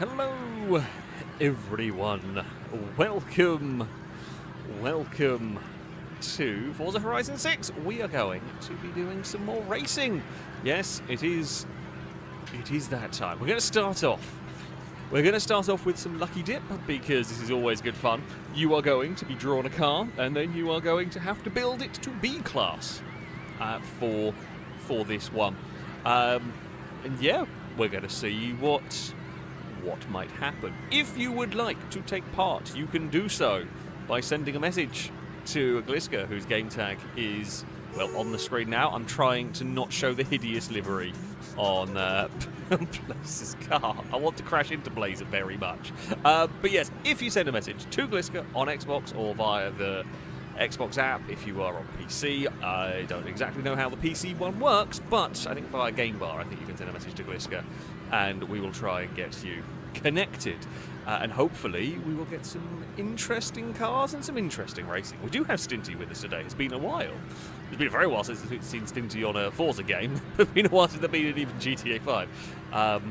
Hello, everyone. Welcome to Forza Horizon 6. We are going to be doing some more racing. Yes, it is that time. We're going to start off. With some lucky dip because this is always good fun. You are going to be drawn a car, and then you are going to have to build it to B class for this one. And yeah, we're going to see what might happen. If you would like to take part, you can do so by sending a message to Gliska, whose game tag is, well, on the screen now. I'm trying to not show the hideous livery on Blaze's car. I want to crash into Blaze very much. But yes, if you send a message to Gliska on Xbox or via the Xbox app, if you are on PC, I don't exactly know how the PC one works, but I think via Game Bar, I think you can send a message to Gliska, and we will try and get you connected. And hopefully we will get some interesting cars and some interesting racing. We do have Stinty with us today. It's been a while. It's been a very while since we've seen Stinty on a Forza game. It's been a while since they've been in even GTA 5.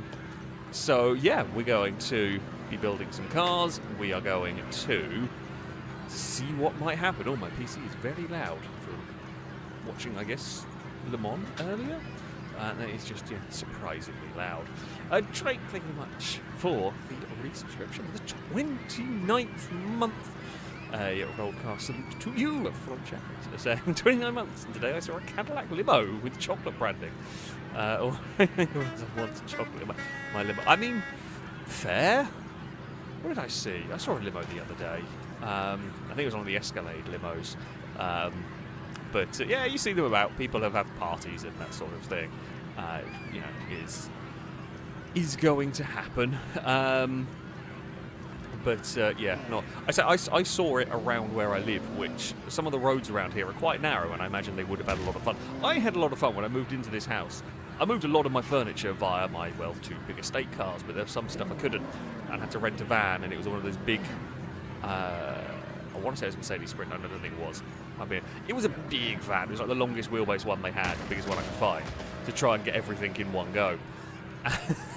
So yeah, we're going to be building some cars. We are going to see what might happen. Oh, my PC is very loud from watching, I guess, Le Mans earlier. That is just surprisingly loud. Drake, thank you very much for the resubscription for the 29th month. Rollcast salute to you from chat. Saying 29 months, and today I saw a Cadillac limo with chocolate branding. Or I want chocolate in my limo. I mean, fair. What did I see? I saw a limo the other day. I think it was one of the Escalade limos. But yeah, you see them about. People have parties and that sort of thing. Is going to happen. Yeah, no. I saw it around where I live, which some of the roads around here are quite narrow, and I imagine they would have had a lot of fun. I had a lot of fun when I moved into this house. I moved a lot of my furniture via my, well, two big estate cars, but there's some stuff I couldn't, and had to rent a van, and it was one of those big, I want to say it was Mercedes Sprint, I don't think it was. I mean, it was a big van. It was like the longest wheelbase one they had, the biggest one I could find, to try and get everything in one go.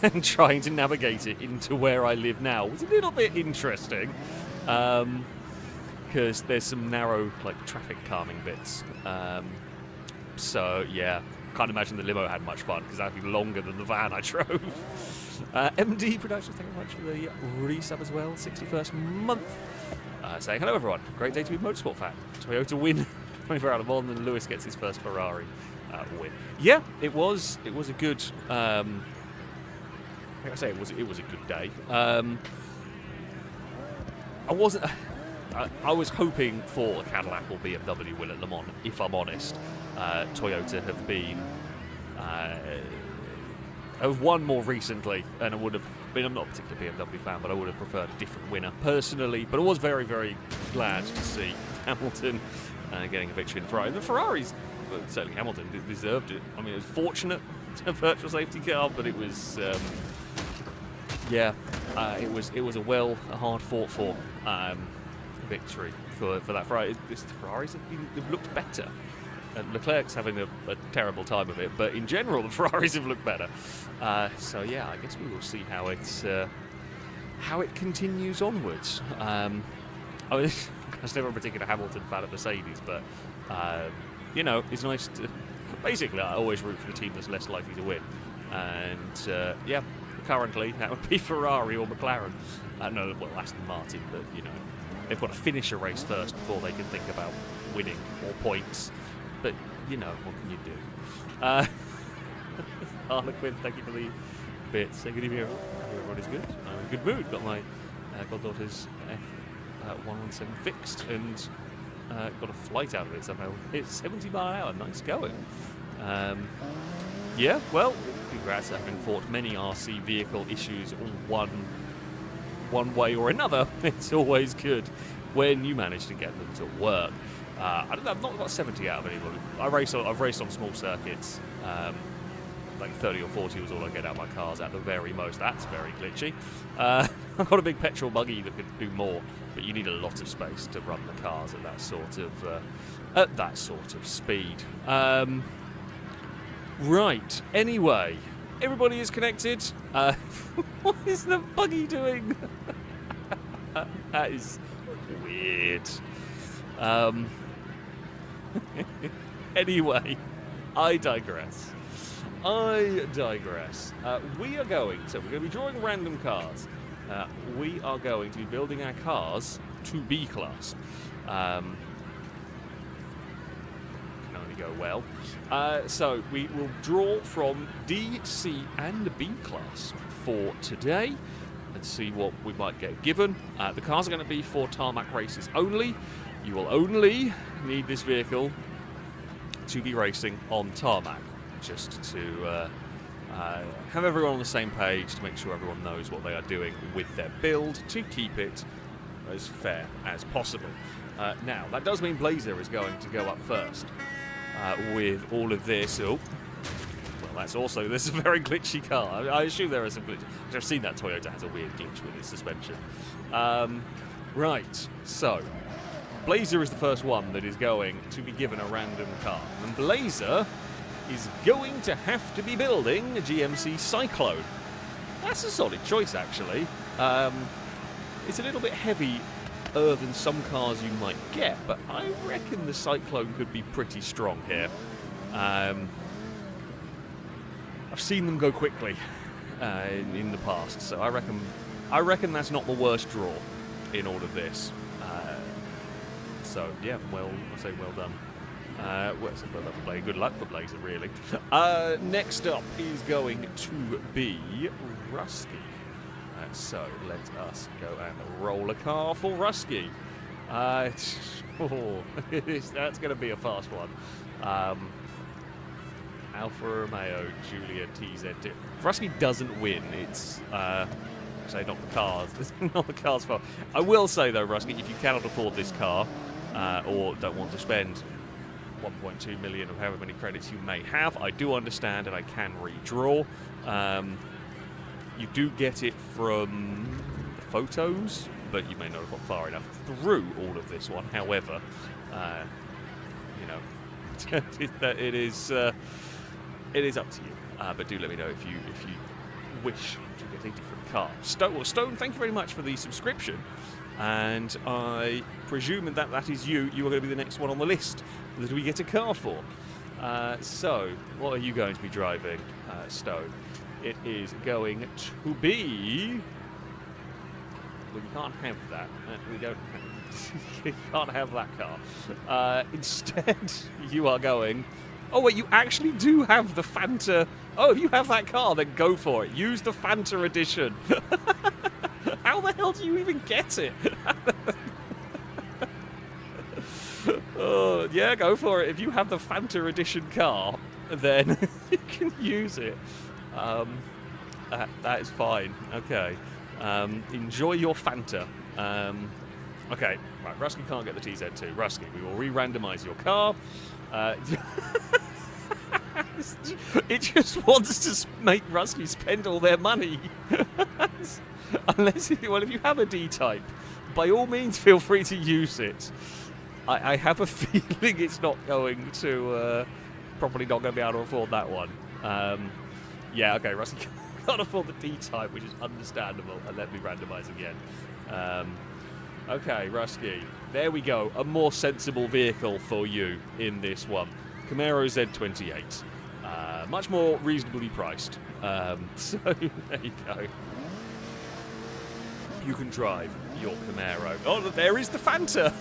And trying to navigate it into where I live now was a little bit interesting, because there's some narrow, like, traffic calming bits. So yeah, can't imagine the limo had much fun because that'd be longer than the van I drove. MD Productions, thank you very much for the resub as well. 61st month. Saying hello everyone. Great day to be a motorsport fan. Toyota win 24 out of 1, and Lewis gets his first Ferrari win. Yeah, it was a good. Like I say, it was a good day. I wasn't. I was hoping for a Cadillac or BMW win at Le Mans. If I'm honest, Toyota have been have won more recently, and I would have. I mean, I'm not a particular BMW fan, but I would have preferred a different winner personally. But I was very, very glad to see Hamilton getting a victory in the Ferrari. The Ferraris, well, certainly Hamilton deserved it. I mean, it was fortunate a virtual safety car, but it was. It was a hard fought for victory for that Ferrari. The Ferraris have looked better. And Leclerc's having a terrible time of it, but in general the Ferraris have looked better. So yeah, I guess we will see how it continues onwards. I was never a particular Hamilton fan of Mercedes, but it's nice to. Basically, I always root for the team that's less likely to win, and currently that would be Ferrari or McLaren. Aston Martin, but they've got to finish a race first before they can think about winning or points. But what can you do? Harlequin, thank you for the bits. Say good evening, everyone. I hope everybody's good. I'm in a good mood. Got my goddaughter's F117 fixed and got a flight out of it somehow. It's 70 mile an hour. Nice going. Well, congrats on having fought many RC vehicle issues one way or another. It's always good when you manage to get them to work. I've not got 70 out of anyone. I've raced on small circuits. Like 30 or 40 was all I get out of my cars at the very most. That's very glitchy. I've got a big petrol buggy that could do more, but you need a lot of space to run the cars at that sort of speed. Right. Anyway, everybody is connected. What is the buggy doing? That is weird. Anyway, I digress. We are going to be drawing random cars. We are going to be building our cars to B class. Can only go well. So we will draw from D, C, and B class for today and see what we might get given. The cars are going to be for tarmac races only. You will only need this vehicle to be racing on tarmac, just to have everyone on the same page, to make sure everyone knows what they are doing with their build, to keep it as fair as possible. Now, that does mean Blazer is going to go up first with all of this. Oh, well, that's also, this is a very glitchy car. I assume there are some glitches. I've seen that Toyota has a weird glitch with its suspension. Right, so Blazer is the first one that is going to be given a random car. And Blazer is going to have to be building a GMC Cyclone. That's a solid choice, actually. It's a little bit heavier than some cars you might get, but I reckon the Cyclone could be pretty strong here. I've seen them go quickly in the past, so I reckon that's not the worst draw in all of this. So yeah, well, I say well done. Good luck for Blazer, really. Next up is going to be Rusky. So let us go and roll a car for Rusky. That's going to be a fast one. Alfa Romeo Julia TZ2. If Rusky doesn't win, it's say not the cars. It's not the car's fault. I will say though, Rusky, if you cannot afford this car or don't want to spend 1.2 million of however many credits you may have, I do understand and I can redraw. You do get it from the photos, but you may not have got far enough through all of this one. However, you know, it is up to you. But do let me know if you wish to get a different car. Stone, thank you very much for the subscription. And I presume that is you. You are going to be the next one on the list that we get a car for. So, what are you going to be driving, Stone? It is going to be... Well, you can't have that. We don't have... You can't have that car. Instead, you are going... Oh, wait, you actually do have the Fanta... Oh, if you have that car, then go for it. Use the Fanta edition. How the hell do you even get it? Oh, yeah, go for it. If you have the Fanta edition car, then you can use it. That is fine. Okay. Enjoy your Fanta. Okay, right, Rusky can't get the TZ2. Rusky, we will re-randomise your car. It just wants to make Rusky spend all their money. Unless, well, if you have a D-type, by all means feel free to use it. I have a feeling it's not going to, probably not going to be able to afford that one. Yeah, okay, Rusky can't afford the D-type, which is understandable, and let me randomise again. Okay, Rusky, there we go, a more sensible vehicle for you in this one. Camaro Z28, much more reasonably priced. So, there you go. You can drive your Camaro. Oh, there is the Fanta!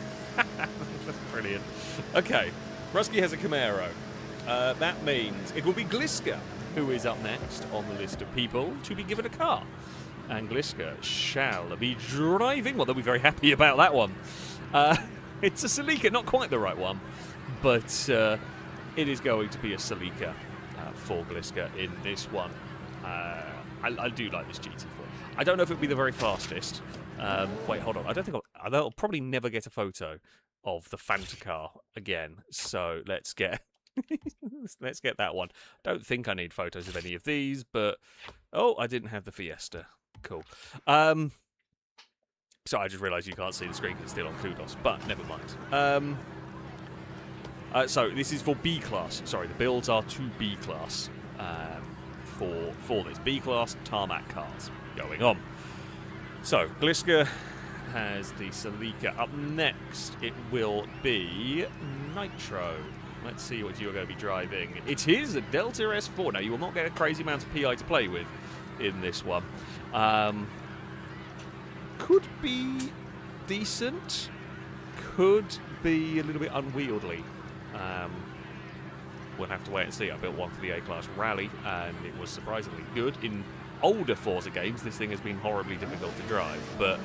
Brilliant. Okay, Rusky has a Camaro. That means it will be Gliska who is up next on the list of people to be given a car. And Gliska shall be driving. Well, they'll be very happy about that one. It's a Celica, not quite the right one, but it is going to be a Celica for Gliska in this one. I do like this GT4. I don't know if it'll be the very fastest. Wait, hold on. I don't think I'll probably never get a photo of the Fanta car again. So let's get let's get that one. Don't think I need photos of any of these, but oh, I didn't have the Fiesta. Cool. So I just realised you can't see the screen because it's still on Kudos, but never mind. So this is for B class. Sorry, the builds are to B class for this. B-class tarmac cars going on. So, Gliska has the Celica. Up next, it will be Nitro. Let's see what you're going to be driving. It is a Delta S4. Now, you will not get a crazy amount of PI to play with in this one. Could be decent. Could be a little bit unwieldy. We'll have to wait and see. I built one for the A-Class Rally, and it was surprisingly good. In older Forza games, this thing has been horribly difficult to drive, but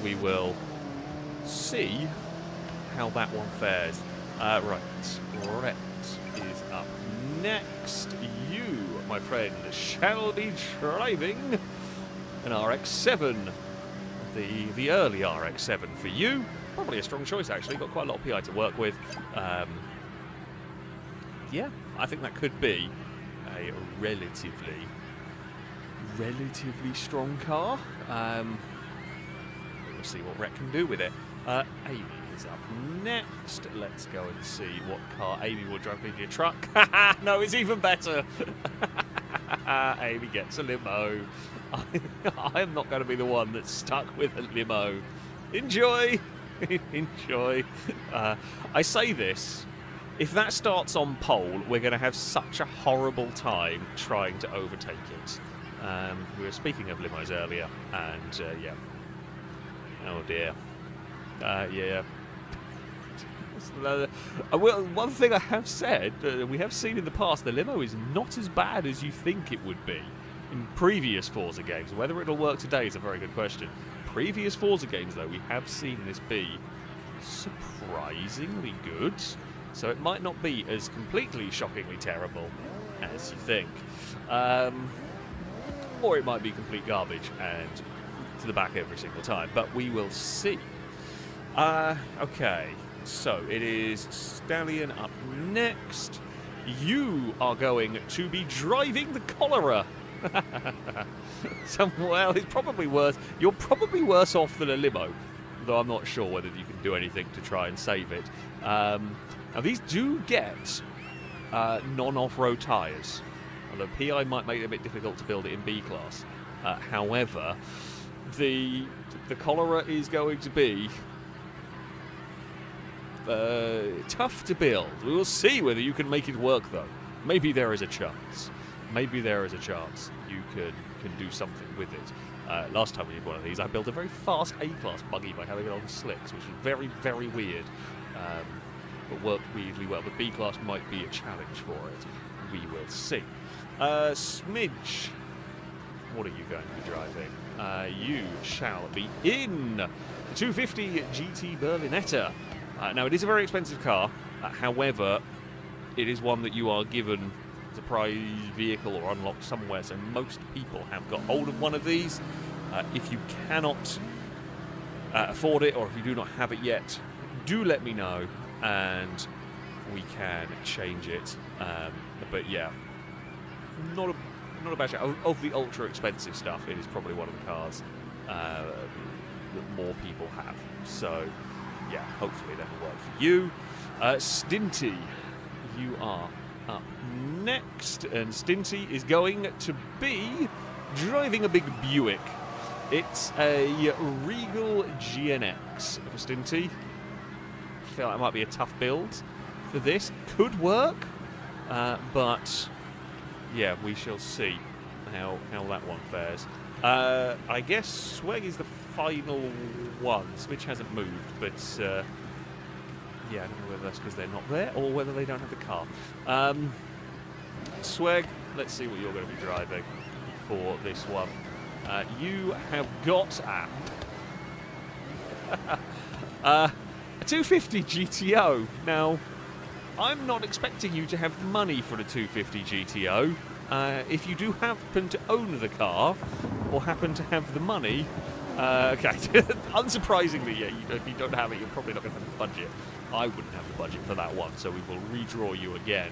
we will see how that one fares. Right, Rhett is up next. You, my friend, shall be driving an RX-7. The early RX-7 for you. Probably a strong choice, actually. Got quite a lot of PI to work with. Yeah, I think that could be a relatively strong car. We'll see what Rhett can do with it. Amy is up next. Let's go and see what car Amy will drive in your truck. No, it's even better. Amy gets a limo. I'm not going to be the one that's stuck with a limo. Enjoy. Enjoy. I say this. If that starts on pole, we're going to have such a horrible time trying to overtake it. We were speaking of limos earlier, and yeah. Oh dear. Yeah. Well, one thing I have said, we have seen in the past, the limo is not as bad as you think it would be in previous Forza games. Whether it'll work today is a very good question. Previous Forza games, though, we have seen this be surprisingly good. So it might not be as completely shockingly terrible as you think. Or it might be complete garbage and to the back every single time. But we will see. Okay, so it is Stallion up next. You are going to be driving the Cholera. Well, it's probably worse. You're probably worse off than a limo, though I'm not sure whether you can do anything to try and save it. Now, these do get non-off-road tyres, although PI might make it a bit difficult to build it in B-Class. However, the Cholera is going to be tough to build. We will see whether you can make it work, though. Maybe there is a chance. Maybe there is a chance you can do something with it. Last time we did one of these, I built a very fast A-Class buggy by having it on slicks, which was very, very weird. But worked weirdly well. The B-Class might be a challenge for it. We will see. Smidge, what are you going to be driving? You shall be in the 250 GT Berlinetta. Now, it is a very expensive car. However, it is one that you are given as a prize vehicle or unlocked somewhere. So most people have got hold of one of these. If you cannot afford it, or if you do not have it yet, do let me know, and we can change it. But yeah, not a bad shout. Of the ultra expensive stuff, it is probably one of the cars that more people have. So yeah, hopefully that'll work for you. Stinty, you are up next, and Stinty is going to be driving a big Buick. It's a Regal GNX for Stinty. I feel like it might be a tough build for this. Could work, but yeah, we shall see how that one fares. I guess Swag is the final one. Switch hasn't moved, but yeah, I don't know whether that's because they're not there or whether they don't have the car. Swag, let's see what you're going to be driving for this one. You have got a 250 GTO. Now, I'm not expecting you to have the money for the 250 GTO. If you do happen to own the car, or happen to have the money, okay, unsurprisingly, yeah, if you don't have it, you're probably not going to have the budget. I wouldn't have the budget for that one, so we will redraw you again.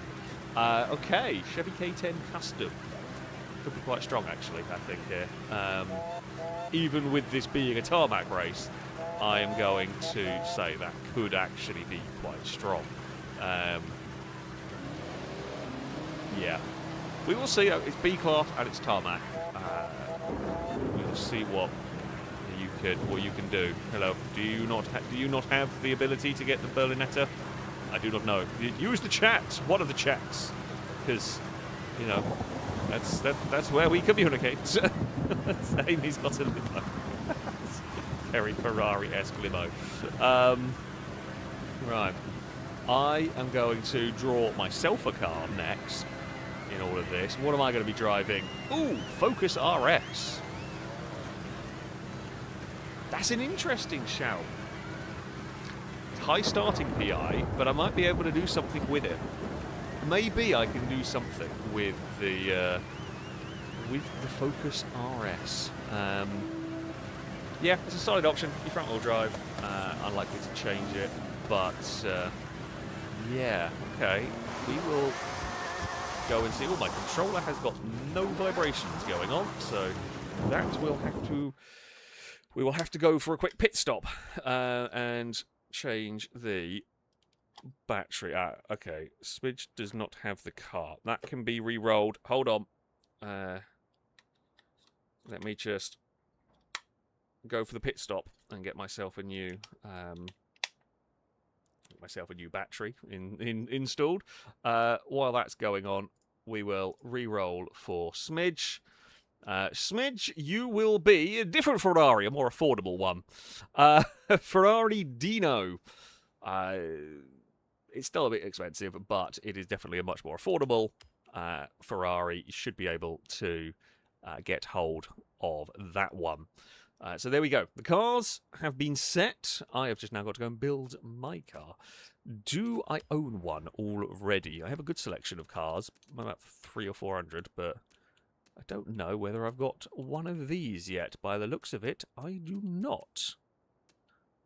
Okay, Chevy K10 Custom. Could be quite strong, actually, I think, here. Even with this being a tarmac race, I am going to say that could actually be quite strong. Yeah. We will see. It's B class and it's tarmac. We will see what you can do. Hello. Do you not have the ability to get the Berlinetta? I do not know. Use the chat. One of the chats, because you know that's where we communicate. Amy's got a limo. Very Ferrari-esque limo. Right. I am going to draw myself a car next in all of this. What am I going to be driving? Ooh, Focus RS. That's an interesting shout. High starting PI, but I might be able to do something with it. Maybe I can do something with the Focus RS. Yeah, it's a solid option. Your front wheel drive. Unlikely to change it, but yeah, okay. We will go and see. Oh, my controller has got no vibrations going on, so that we will have to go for a quick pit stop and change the battery. Okay. Smidge does not have the car. That can be re-rolled. Hold on. Let me just go for the pit stop and get myself a new battery installed. While that's going on, we will re-roll for Smidge. Smidge, you will be a different Ferrari, a more affordable one. Ferrari Dino. It's still a bit expensive, but it is definitely a much more affordable Ferrari. You should be able to get hold of that one. So there we go. The cars have been set. I have just now got to go and build my car. Do I own one already? I have a good selection of cars, about 300 or 400, but I don't know whether I've got one of these yet. By the looks of it, I do not.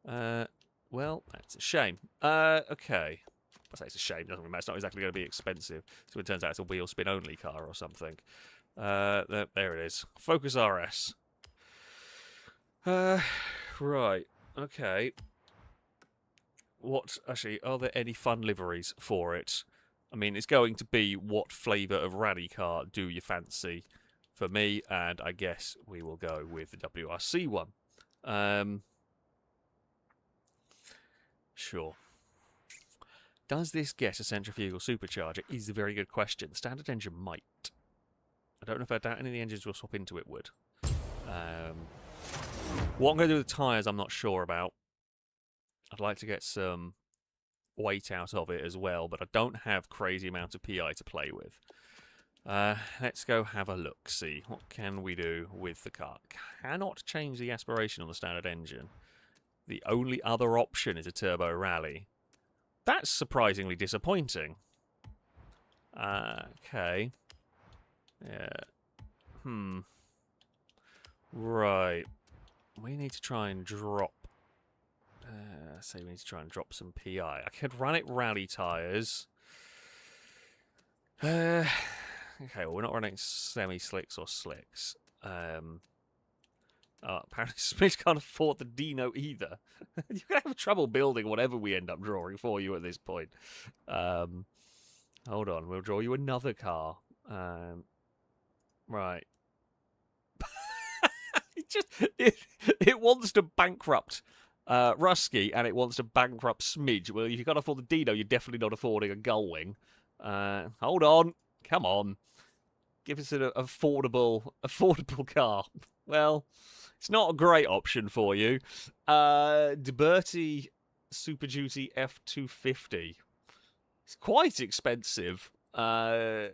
Well, that's a shame. Okay. I say it's a shame. Doesn't really matter. It's not exactly going to be expensive. So it turns out it's a wheel spin only car or something. There it is. Focus RS. Right. Okay. Actually, are there any fun liveries for it? I mean, it's going to be what flavour of rally car do you fancy for me, and I guess we will go with the WRC one. Sure. Does this get a centrifugal supercharger? Is a very good question. Standard engine might. I don't know if I doubt any of the engines we'll swap into it would. What I'm going to do with the tyres, I'm not sure about. I'd like to get some weight out of it as well, but I don't have crazy amount of PI to play with. Let's go have a look, see. What can we do with the car? Cannot change the aspiration on the standard engine. The only other option is a turbo rally. That's surprisingly disappointing. Okay. Yeah. Right. We need to try and drop... say we need to try and drop some PI. I could run it rally tyres. Okay, well, we're not running semi-slicks or slicks. Apparently Smith can't afford the Dino either. You're going to have trouble building whatever we end up drawing for you at this point. Hold on, we'll draw you another car. Right. It wants to bankrupt Rusky, and it wants to bankrupt Smidge. Well, if you can't afford the Dino, you're definitely not affording a Gullwing. Hold on. Come on. Give us an affordable car. Well, it's not a great option for you. DeBerti Super Duty F250. It's quite expensive. Yeah,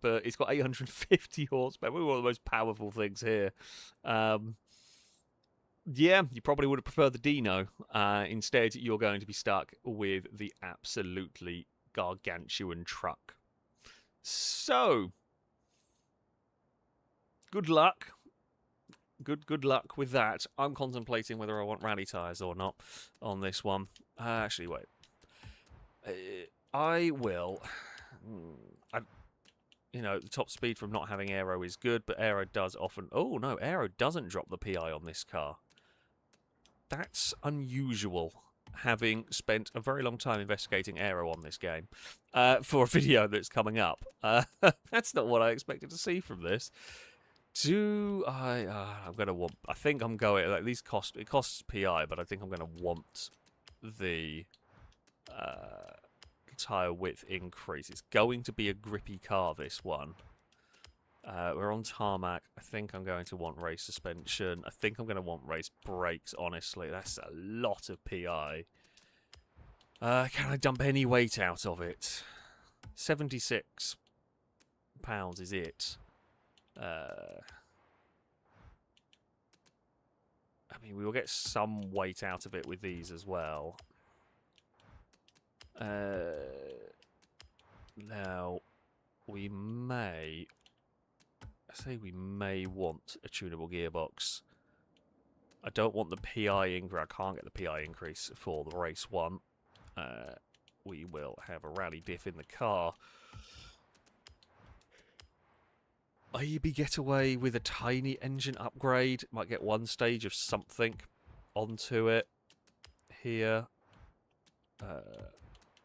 but it's got 850 horsepower. We're one of the most powerful things here. Yeah, you probably would have preferred the Dino. Instead, you're going to be stuck with the absolutely gargantuan truck. So, good luck. Good luck with that. I'm contemplating whether I want rally tyres or not on this one. Actually, wait. I will. You know, the top speed from not having aero is good, but aero does often... Oh, no, aero doesn't drop the PI on this car. That's unusual. having spent a very long time investigating aero on this game for a video that's coming up. That's not what I expected to see from this. I'm going to want... I think I'm going... At least it costs PI, but I think I'm going to want the tyre width increase. It's going to be a grippy car, this one. We're on tarmac. I think I'm going to want race suspension. I think I'm going to want race brakes, honestly. That's a lot of PI. Can I dump any weight out of it? 76 pounds is it. I mean, we will get some weight out of it with these as well. Now, we may want a tunable gearbox. I don't want the PI increase. I can't get the PI increase for the race one. We will have a rally diff in the car. Maybe get away with a tiny engine upgrade. Might get one stage of something onto it here.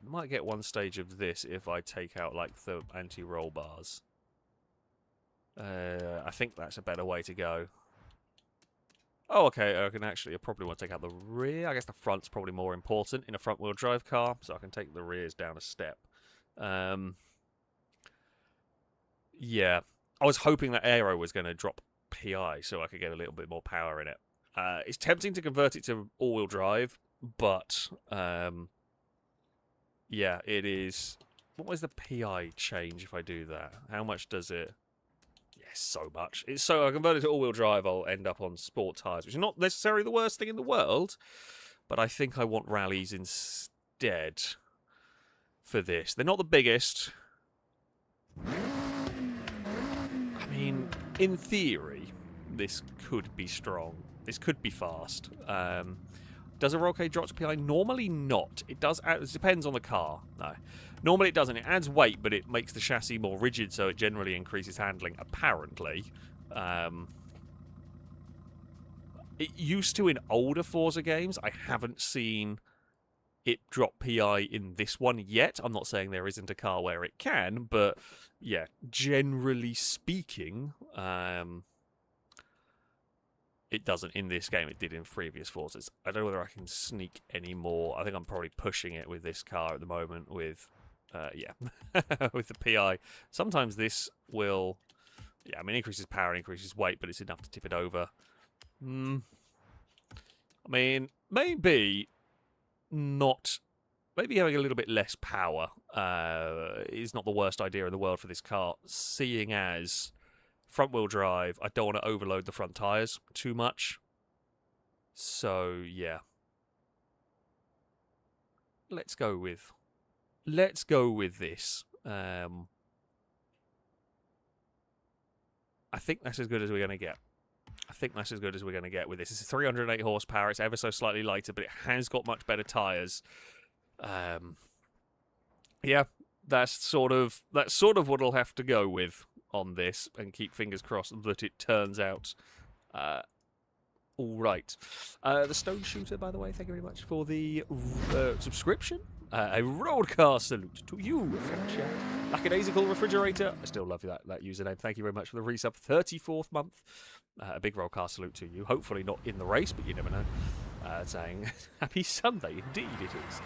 Might get one stage of this if I take out like the anti-roll bars. I think that's a better way to go. Oh, okay, I probably want to take out the rear. I guess the front's probably more important in a front-wheel drive car, so I can take the rears down a step. Yeah. I was hoping that aero was going to drop PI so I could get a little bit more power in it. It's tempting to convert it to all-wheel drive, but yeah, it is. What was the PI change if I do that? How much does it? Yes, so much. It's so I convert it to all-wheel drive, I'll end up on sport tyres, which is not necessarily the worst thing in the world, but I think I want rallies instead for this. They're not the biggest. I mean, in theory, this could be strong. This could be fast. Does a roll cage drop to PI? Normally not. It does. It depends on the car. No. Normally it doesn't. It adds weight, but it makes the chassis more rigid, so it generally increases handling, apparently. It used to in older Forza games. I haven't seen it drop PI in this one yet. I'm not saying there isn't a car where it can, but yeah, generally speaking, it doesn't in this game. It did in previous Forzas. I don't know whether I can sneak any more. I think I'm probably pushing it with this car at the moment with, yeah, with the PI. Sometimes this will, yeah, I mean, increases power, increases weight, but it's enough to tip it over. I mean, maybe not, maybe having a little bit less power is not the worst idea in the world for this car, seeing as front-wheel drive, I don't want to overload the front tyres too much. So, yeah. Let's go with this. I think that's as good as we're going to get. I think that's as good as we're going to get with this. It's 308 horsepower. It's ever so slightly lighter, but it has got much better tyres. Yeah, that's sort of what I'll have to go with on this, and keep fingers crossed that it turns out all right. The Stone Shooter, by the way, thank you very much for the subscription. A roadcar salute to you from chat. Lackadaisical Refrigerator. I still love that username. Thank you very much for the resub. 34th month. A big rollcar salute to you. Hopefully not in the race, but you never know. Saying happy Sunday. Indeed it is.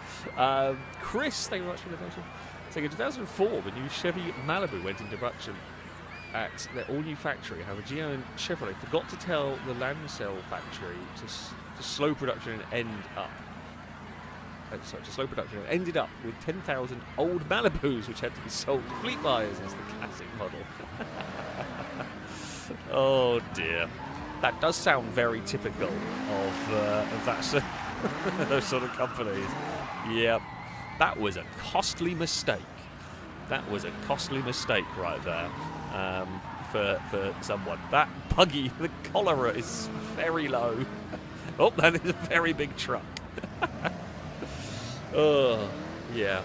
Chris, thank you very much for the donation. Saying in 2004, the new Chevy Malibu went into production at their all-new factory. However, Gio and Chevrolet forgot to tell the Lancel factory to slow production and ended up with 10,000 old Malibus, which had to be sold to fleet buyers as the classic model. Oh dear. That does sound very typical of that those sort of companies. Yeah, that was a costly mistake. That was a costly mistake right there. For someone. That buggy, the cholera is very low. Oh, that is a very big truck. Oh, yeah.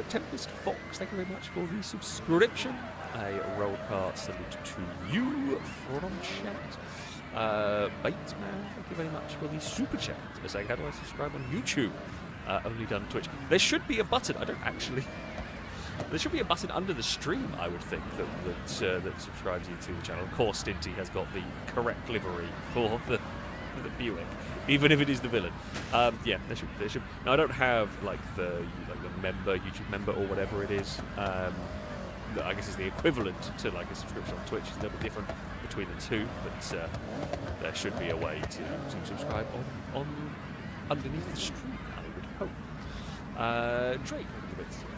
Tempest Fox, thank you very much for the subscription. A roll car salute to you from chat. Bateman, thank you very much for the super chat. They're saying, how do I subscribe on YouTube? Only done Twitch. There should be a button. I don't actually. There should be a button under the stream, I would think, that subscribes you to the channel. Of course, Stinty has got the correct livery for the Buick, even if it is the villain. Yeah, there should. Now, I don't have like the YouTube member or whatever it is. That I guess is the equivalent to like a subscription on Twitch. It's a little bit different between the two, but there should be a way to subscribe on underneath the stream, I would hope. Drake,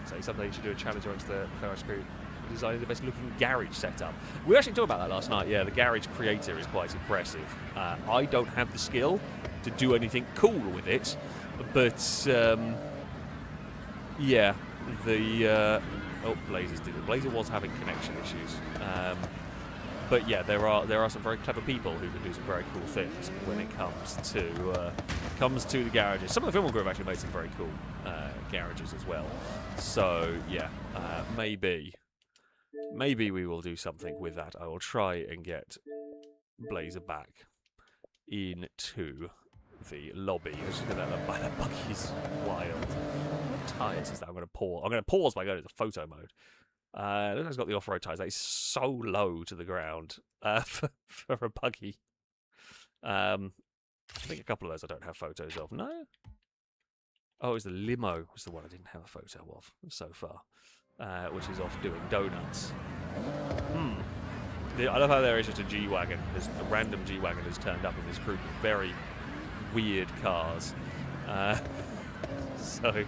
say someday you should do a challenge amongst the FailRace crew designing the best looking garage setup. We actually talked about that last night. Yeah, the garage creator is quite impressive. I don't have the skill to do anything cool with it, but yeah, the oh, Blazers did it. Blazer was having connection issues. But yeah, there are some very clever people who can do some very cool things when it comes to the garages. Some of the film crew have actually made some very cool garages as well. So yeah, maybe we will do something with that. I will try and get Blazer back into the lobby. That buggy is wild. What tyres is that? I'm going to pause by going into photo mode. Looks like it's got the off-road tyres. That is so low to the ground for a buggy. I think a couple of those I don't have photos of. No? Oh, it was the limo was the one I didn't have a photo of so far, which is off doing donuts. I love how there is just a G-Wagon. There's a random G-Wagon has turned up in this group of very weird cars. So...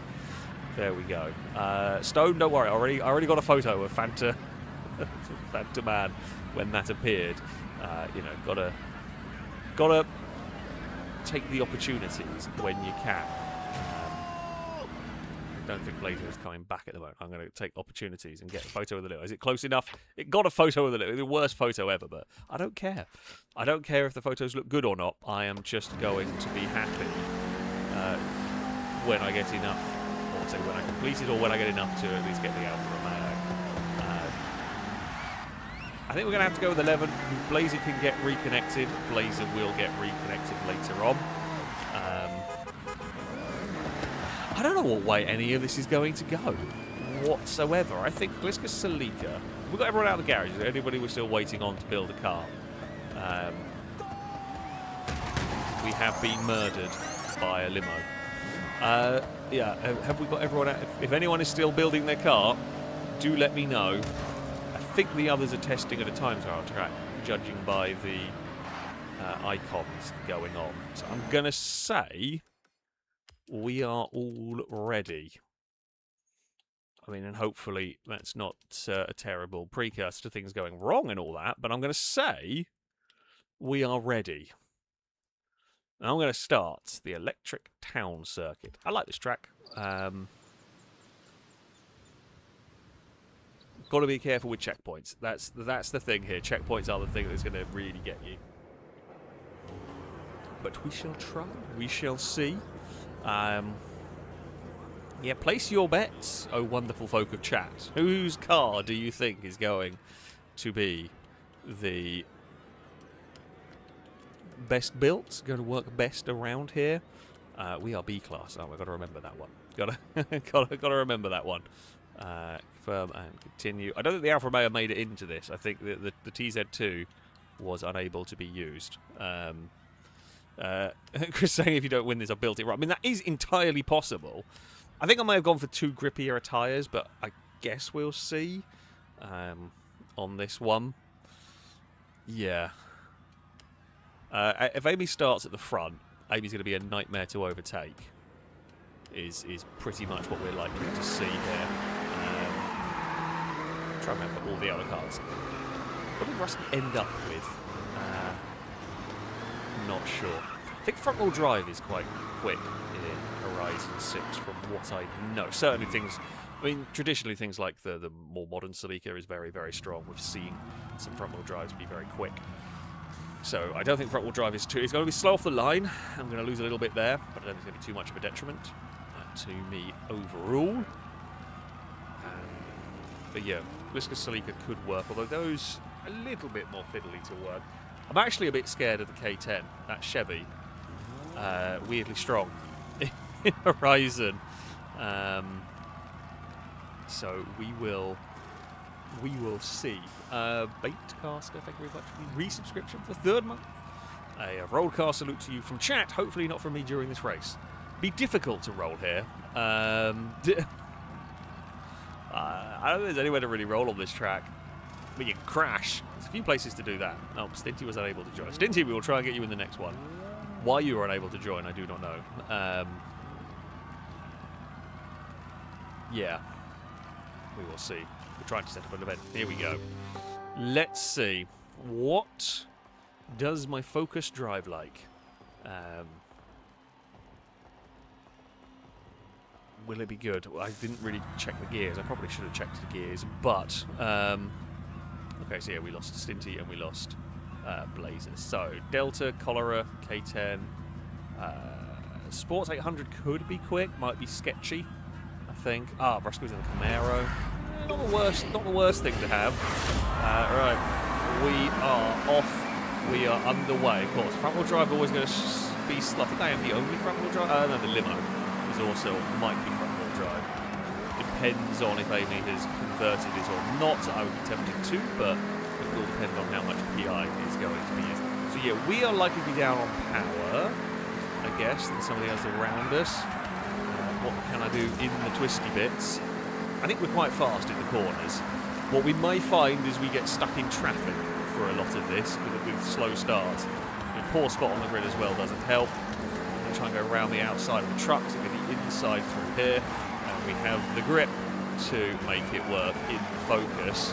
there we go. Stone, don't worry. I already got a photo of Fanta Man when that appeared. You know, gotta take the opportunities when you can. I don't think Blazer is coming back at the moment. I'm going to take opportunities and get a photo of the little. Is it close enough? It got a photo of the little. The worst photo ever, but I don't care. I don't care if the photos look good or not. I am just going to be happy when I get enough. So when I complete it, or when I get enough to at least get the Alfa Romeo. I think we're going to have to go with 11. If Blazer can get reconnected, Blazer will get reconnected later on. I don't know what way any of this is going to go whatsoever. I think Gliska Salika, we've got everyone out of the garage. Is there anybody we're still waiting on to build a car? We have been murdered by a limo. Yeah, have we got everyone out? If anyone is still building their car, do let me know. I think the others are testing at a time trial track, judging by the icons going on. So I'm going to say we are all ready. I mean, and hopefully that's not a terrible precursor to things going wrong and all that, but I'm going to say we are ready. And I'm going to start the Electric Town Circuit. I like this track. Got to be careful with checkpoints. That's the thing here. Checkpoints are the thing that's going to really get you. But we shall try. We shall see. Yeah, place your bets, oh wonderful folk of chat. Whose car do you think is going to be the best built, going to work best around here? We are B class, aren't we? Got to remember that one. Got to remember that one. Confirm and continue. I don't think the Alfa Romeo made it into this. I think the TZ2 was unable to be used. Chris saying if you don't win this, I built it right. I mean, that is entirely possible. I think I may have gone for 2 grippier tyres, but I guess we'll see on this one. Yeah. If Amy starts at the front, Amy's going to be a nightmare to overtake. Is pretty much what we're likely to see here. Try and remember all the other cars. What did Rusty end up with? Not sure. I think front-wheel drive is quite quick in Horizon 6 from what I know. Certainly things... I mean, traditionally things like the more modern Celica is very, very strong. We've seen some front-wheel drives be very quick. So I don't think front-wheel drive is too... It's going to be slow off the line. I'm going to lose a little bit there, but I don't think it's going to be too much of a detriment to me overall. But yeah, Gliska Celica could work, although those a little bit more fiddly to work. I'm actually a bit scared of the K10, that Chevy. Weirdly strong in Horizon. So we will see. Baitcaster, thank you very much for the resubscription for the 3rd month. A rollcast salute to you from chat, hopefully not from me during this race. Be difficult to roll here. I don't think there's anywhere to really roll on this track. We can crash. There's a few places to do that. Oh, Stinty was unable to join. Stinty, we will try and get you in the next one. Why you were unable to join, I do not know. Yeah. We will see. We're trying to set up an event. Here we go. Let's see. What does my Focus drive like? Will it be good? Well, I didn't really check the gears. I probably should have checked the gears, but okay, so yeah, we lost Stinty and we lost Blazers. So Delta, Cholera, K10, Sports 800 could be quick, might be sketchy, I think. Brusco's in the Camaro. Not the worst thing to have. Right, we are off. We are underway. Of course, front wheel drive always going to be. I think I am the only front wheel drive. No, the limo is also might be front wheel drive. Depends on if Amy has converted it or not. I would be tempted to, but it will depend on how much PI is going to be used. So yeah, we are likely to be down on power, I guess, than somebody else around us. What can I do in the twisty bits? I think we're quite fast in the corners. What we may find is we get stuck in traffic for a lot of this with slow starts. A poor spot on the grid as well doesn't help. We'll try and go around the outside of the trucks and get the inside through here. And we have the grip to make it work in the Focus.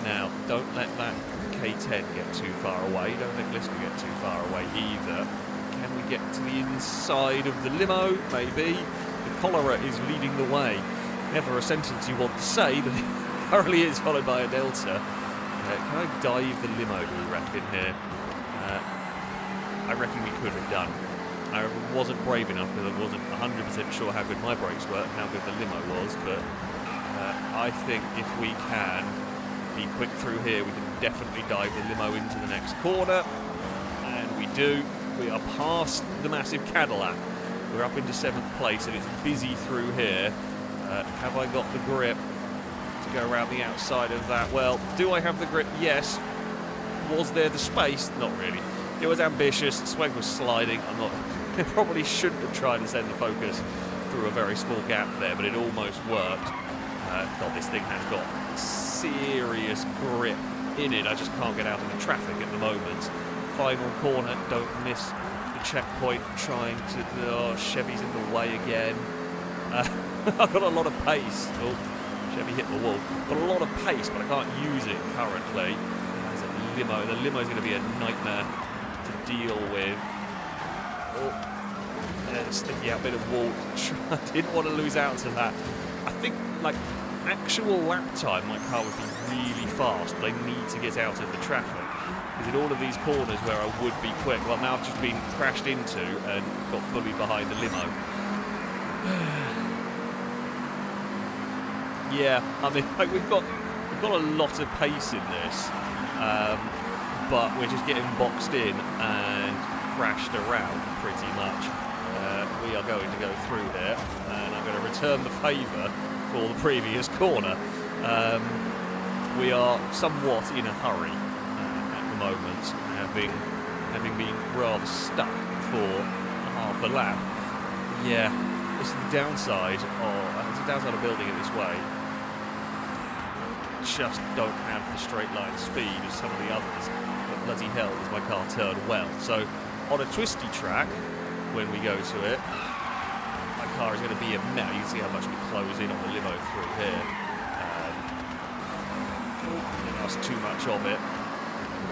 Now, don't let that K10 get too far away. Don't let Lister get too far away either. Can we get to the inside of the limo? Maybe. The Cholera is leading the way. Never a sentence you want to say, but it currently is followed by a Delta. Can I dive the limo, do we reckon, here? I reckon we could have done. I wasn't brave enough because I wasn't 100% sure how good my brakes were and how good the limo was, but I think if we can be quick through here, we can definitely dive the limo into the next corner. And we do. We are past the massive Cadillac. We're up into 7th place and it's busy through here. Have I got the grip to go around the outside of that? Well, do I have the grip? Yes. Was there the space? Not really. It was ambitious. Swag was sliding. I probably shouldn't have tried to send the Focus through a very small gap there, but it almost worked. God, this thing has got serious grip in it. I just can't get out of the traffic at the moment. Final corner. Don't miss the checkpoint. Trying to... Oh, Chevy's in the way again. I've got a lot of pace. Oh, Chevy hit the wall. Got a lot of pace, but I can't use it currently. There's a limo. The limo is going to be a nightmare to deal with. Oh, sticky out bit of wall. I didn't want to lose out to that. I think, like, actual lap time, my car would be really fast, but I need to get out of the traffic. Because in all of these corners where I would be quick, well, now I've just been crashed into and got bullied behind the limo. Yeah, I mean, like we've got a lot of pace in this, but we're just getting boxed in and crashed around pretty much. We are going to go through there, and I'm going to return the favour for the previous corner. We are somewhat in a hurry at the moment, having been rather stuck for half a lap. Yeah, this is the downside of building it this way. Just don't have the straight line speed of some of the others, but bloody hell does my car turn well. So on a twisty track, when we go to it, my car is going to be a mess. You can see how much we close in on the limo through here. That's too much of it.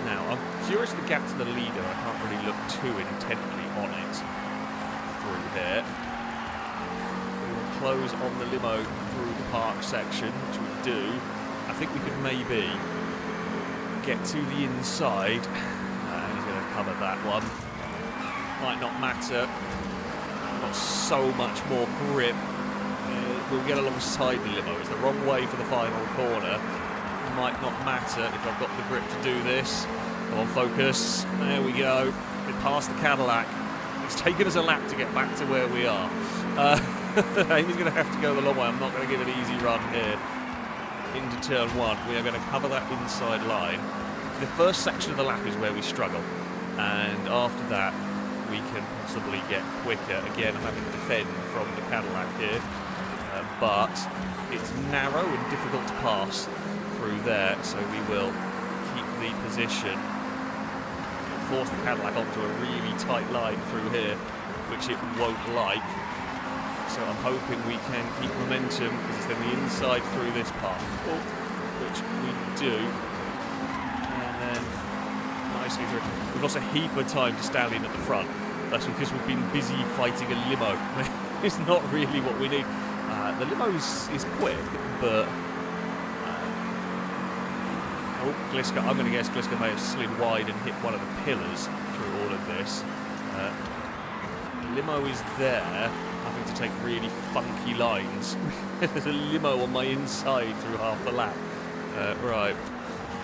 Now, I'm curious the gap to the leader. I can't really look too intently on it through here. We will close on the limo through the park section, which we do. I think we could maybe get to the inside. He's going to cover that one. Might not matter. Not so much more grip. We'll get alongside the limo. It's the wrong way for the final corner. might not matter if I've got the grip to do this. Come on, focus. There we go. We're past the Cadillac. It's taken us a lap to get back to where we are. Amy's going to have to go the long way. I'm not going to give it an easy run here into turn 1. We are going to cover that inside line. The first section of the lap is where we struggle, and after that we can possibly get quicker. Again, I'm having to defend from the Cadillac here, but it's narrow and difficult to pass through there, so we will keep the position, force the Cadillac onto a really tight line through here, which it won't like. So I'm hoping we can keep momentum, because it's then the inside through this part, which we do. And then nicely through. We've lost a heap of time to Stallion at the front. That's because we've been busy fighting a limo. It's not really what we need. The limo is quick, but... Gliska, I'm going to guess Gliska may have slid wide and hit one of the pillars through all of this. Limo is there, having to take really funky lines. There's a limo on my inside through half the lap. Right,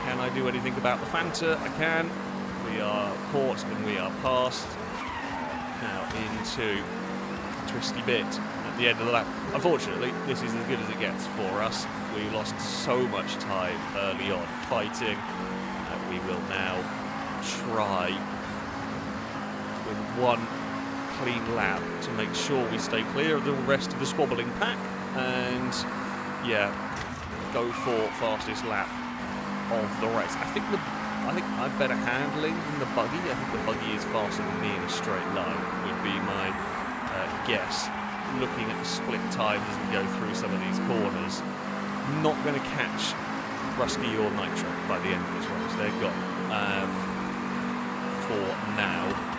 can I do anything about the Fanta? I can. We are caught and we are passed. Now into a twisty bit at the end of the lap. Unfortunately, this is as good as it gets for us. We lost so much time early on fighting that we will now try with one clean lap to make sure we stay clear of the rest of the squabbling pack, and yeah, go for fastest lap of the race. I think I'm better handling than the buggy. I think the buggy is faster than me in a straight line, would be my guess. Looking at the split times as we go through some of these corners, not going to catch Rusky or Nitro by the end of this race. They're gone for now.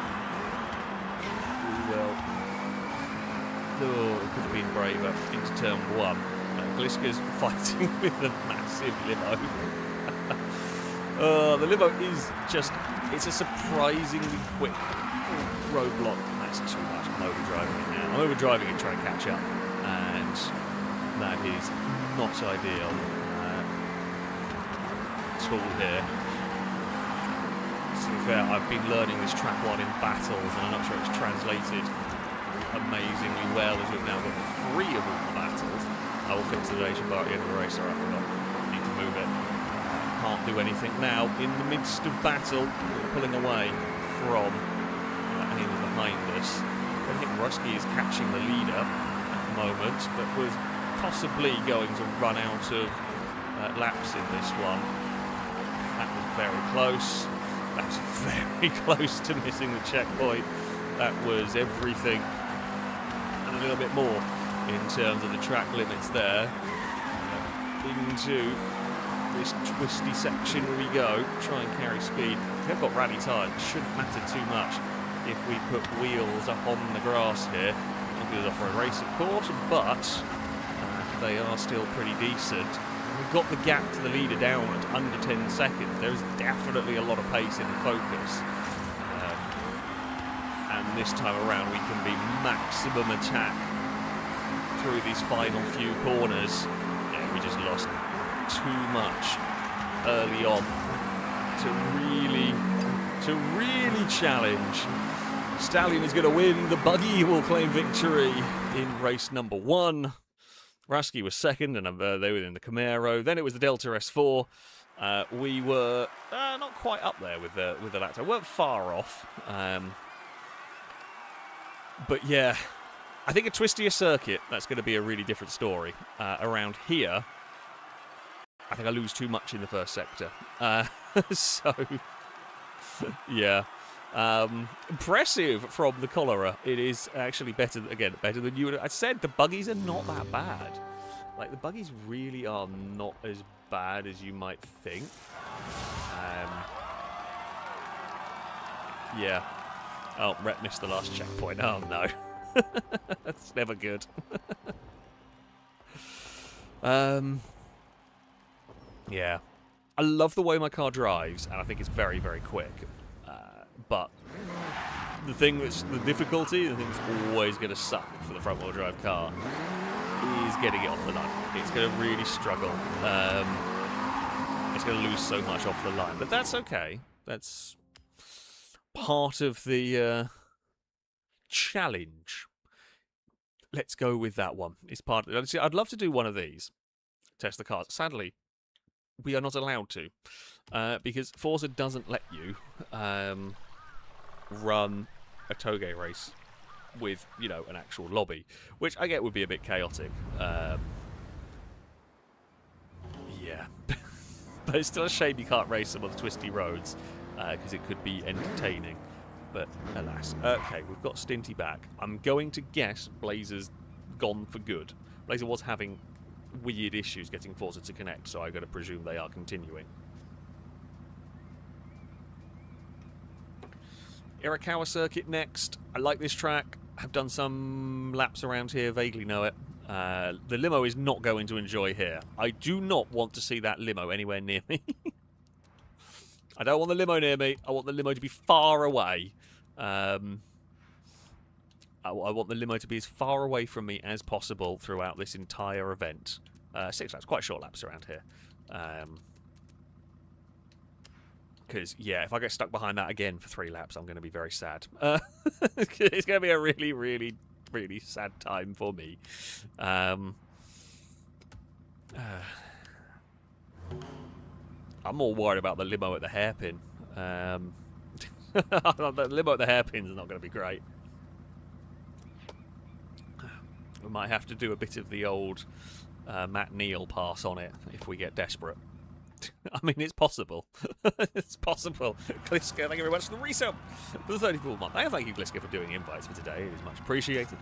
Oh, it could have been braver into turn 1. Gliska's fighting with a massive limo. The limo is just, it's a surprisingly quick roadblock. That's too much. I'm overdriving it now. I'm overdriving it trying to catch up, and that is not ideal at all here. To be fair, I've been learning this track one in battles, and I'm not sure it's translated amazingly well, as we've now got 3 of all the battles. I will fix the nation bar at the end of the race, or I forgot. Need to move it. Can't do anything now. In the midst of battle, we're pulling away from anyone behind us. I think Rusky is catching the leader at the moment, but was possibly going to run out of laps in this one. That was very close. That was very close to missing the checkpoint. That was everything and a little bit more in terms of the track limits there. Into this twisty section we go. Try and carry speed. They've got rally tyres. It shouldn't matter too much if we put wheels up on the grass here. Not good off-road race, of course, but they are still pretty decent. We've got the gap to the leader down at under 10 seconds. There's definitely a lot of pace in the Focus. And this time around we can be maximum attack through these final few corners. Yeah, we just lost too much early on to really challenge. Stallion is going to win. The buggy will claim victory in race number 1. Rusky was second, and they were in the Camaro. Then it was the Delta S4. We were not quite up there with the Lacto. Weren't far off. But yeah, I think a twistier circuit, that's going to be a really different story. Around here, I think I lose too much in the first sector. So, yeah. Impressive from the Cholera. It is actually better than you would. I said the buggies are not that bad. Like, the buggies really are not as bad as you might think. Yeah. Oh, Rhett missed the last checkpoint. Oh no. That's never good. Yeah. I love the way my car drives, and I think it's very, very quick. But the thing that's the difficulty, the thing that's always going to suck for the front-wheel drive car is getting it off the line. It's going to really struggle. it's going to lose so much off the line. But that's okay. That's part of the challenge. Let's go with that one. It's part of it. I'd love to do one of these. Test the cars. Sadly, we are not allowed to. Because Forza doesn't let you run a toge race with, you know, an actual lobby. Which I get would be a bit chaotic. Yeah. But it's still a shame you can't race some of the twisty roads. Because it could be entertaining. But alas. Okay, we've got Stinty back. I'm going to guess Blazer's gone for good. Blazer was having weird issues getting Forza to connect, so I've got to presume they are continuing. Irakawa Circuit next. I like this track. I've done some laps around here, vaguely know it. The limo is not going to enjoy here. I do not want to see that limo anywhere near me. I don't want the limo near me. I want the limo to be far away. I want the limo to be as far away from me as possible throughout this entire event. 6 laps, quite short laps around here. Because, yeah, if I get stuck behind that again for 3 laps, I'm going to be very sad. It's going to be a really, really, really sad time for me. I'm more worried about the limo at the hairpin. The limo at the hairpin is not going to be great. We might have to do a bit of the old Matt Neal pass on it if we get desperate. I mean, it's possible. It's possible. Gliska, thank you very much for the resale for the 34th month. And thank you, Gliska, for doing invites for today. It is much appreciated.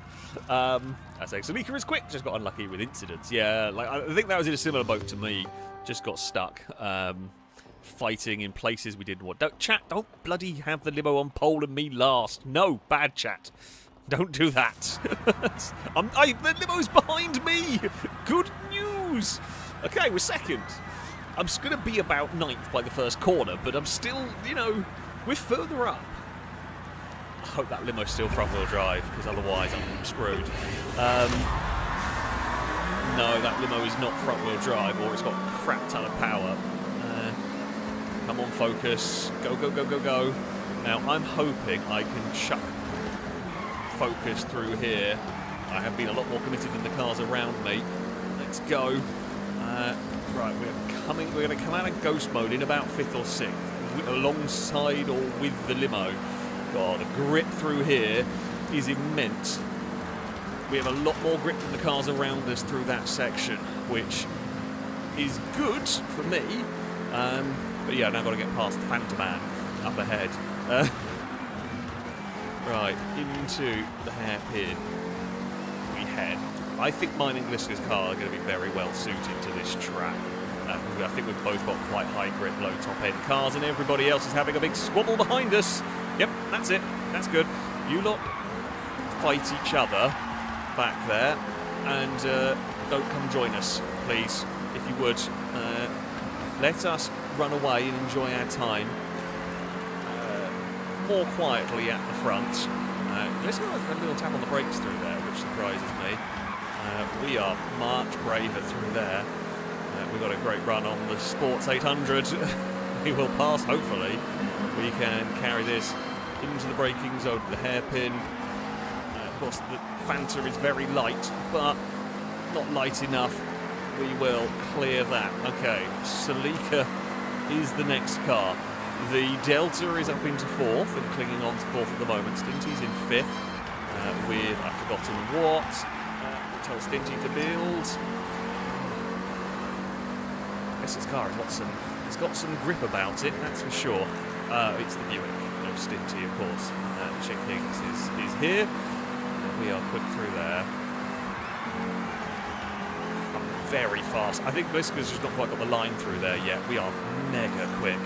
I say, Salika is quick. Just got unlucky with incidents. Yeah, like I think that was in a similar boat to me. Just got stuck fighting in places we didn't want. Don't bloody have the limo on pole and me last. No, bad chat. Don't do that. The limo's behind me. Good news. Okay, we're second. I'm going to be about 9th by the first corner, but I'm still, you know, we're further up. I hope that limo's still front-wheel drive, because otherwise I'm screwed. No, that limo is not front-wheel drive, or it's got a crap ton of power. Come on, focus. Go, go, go, go, go. Now, I'm hoping I can chuck focus through here. I have been a lot more committed than the cars around me. Let's go. Right, we're going to come out of ghost mode in about 5th or 6th, alongside or with the limo. God, the grip through here is immense. We have a lot more grip than the cars around us through that section, which is good for me. But yeah, now I've got to get past the Phantom Man up ahead. Right, into the hairpin we head. I think mine and Gliska's car are going to be very well suited to this track. I think we've both got quite high grip, low top end cars, and everybody else is having a big squabble behind us. Yep, that's it. That's good. You lot fight each other back there, and don't come join us, please, if you would. Let us run away and enjoy our time more quietly at the front. Let's get a little tap on the brakes through there, which surprises me. We are much braver through there. We've got a great run on the Sports 800. We will pass, hopefully. We can carry this into the braking zone, the hairpin. Of course, the Fanta is very light, but not light enough. We will clear that. Okay, Salika is the next car. The Delta is up into 4th and clinging on to 4th at the moment. Stinty's in 5th with, I've forgotten what. Tell Stinty to build. This car has got some grip about it, that's for sure. It's the Buick of Stinty, of course. Chick Higgs is here. We are quick through there. Very fast. I think Gliska's just not quite got the line through there yet. We are mega quick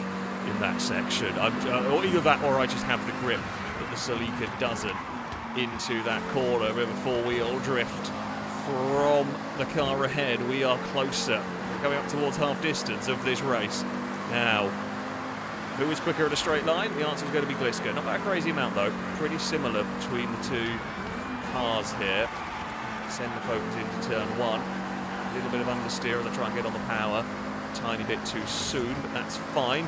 in that section. Or either that or I just have the grip that the Salika doesn't into that corner. We have a 4-wheel drift from the car ahead. We are closer. We're coming up towards half distance of this race. Now, who is quicker at a straight line? The answer is going to be Gliska. Not by a crazy amount though. Pretty similar between the two cars here. Send the focus into turn 1. A little bit of understeer to try and get on the power. a tiny bit too soon, but that's fine.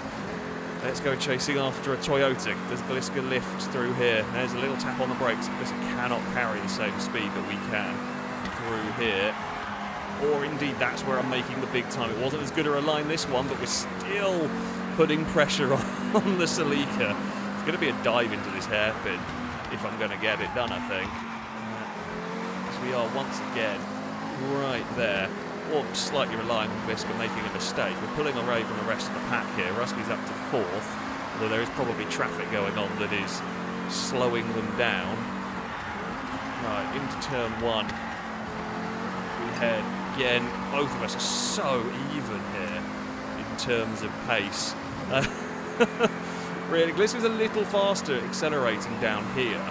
Let's go chasing after a Toyota. Does Gliska lift through here? There's a little tap on the brakes. Gliska cannot carry the same speed that we can through here. Or indeed, that's where I'm making the big time. It wasn't as good a line this one, but we're still putting pressure on the Celica. It's going to be a dive into this hairpin if I'm going to get it done, I think. Because we are once again right there. Or slightly relying on Gliska making a mistake. We're pulling away from the rest of the pack here. Rusky's up to 4th, although there is probably traffic going on that is slowing them down. Right, into turn 1. We head again. Both of us are so even here in terms of pace. Really, Gliska's a little faster accelerating down here,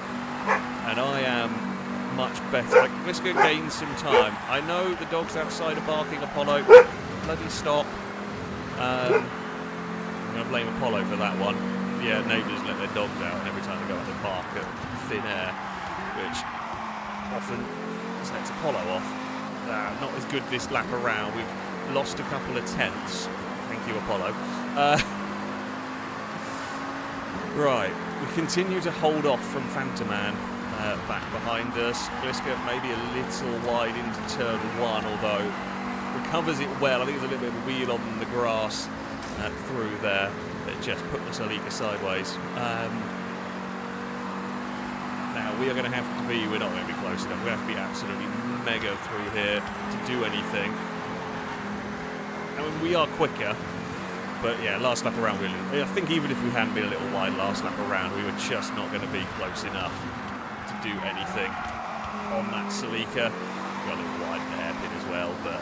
and I am much better. Gliska gains some time. I know the dogs outside are barking. Apollo, bloody stop. I'm going to blame Apollo for that one. Yeah, neighbours let their dogs out, and every time they go out to park at thin air, which often sets Apollo off. Not as good this lap around. We've lost a couple of tenths. Thank you, Apollo. Right, we continue to hold off from Phantoman. Back behind us. Gliska maybe a little wide into turn 1, although recovers it well. I think there's a little bit of a wheel on the grass through there that just put the Celica sideways. Now we are going to have to be, we're not going to be close enough, we're going to have to be absolutely mega through here to do anything. I mean, we are quicker, but yeah, last lap around, I think even if we hadn't been a little wide last lap around, we were just not going to be close enough to do anything on that Celica. Got a little wide in the hairpin as well, but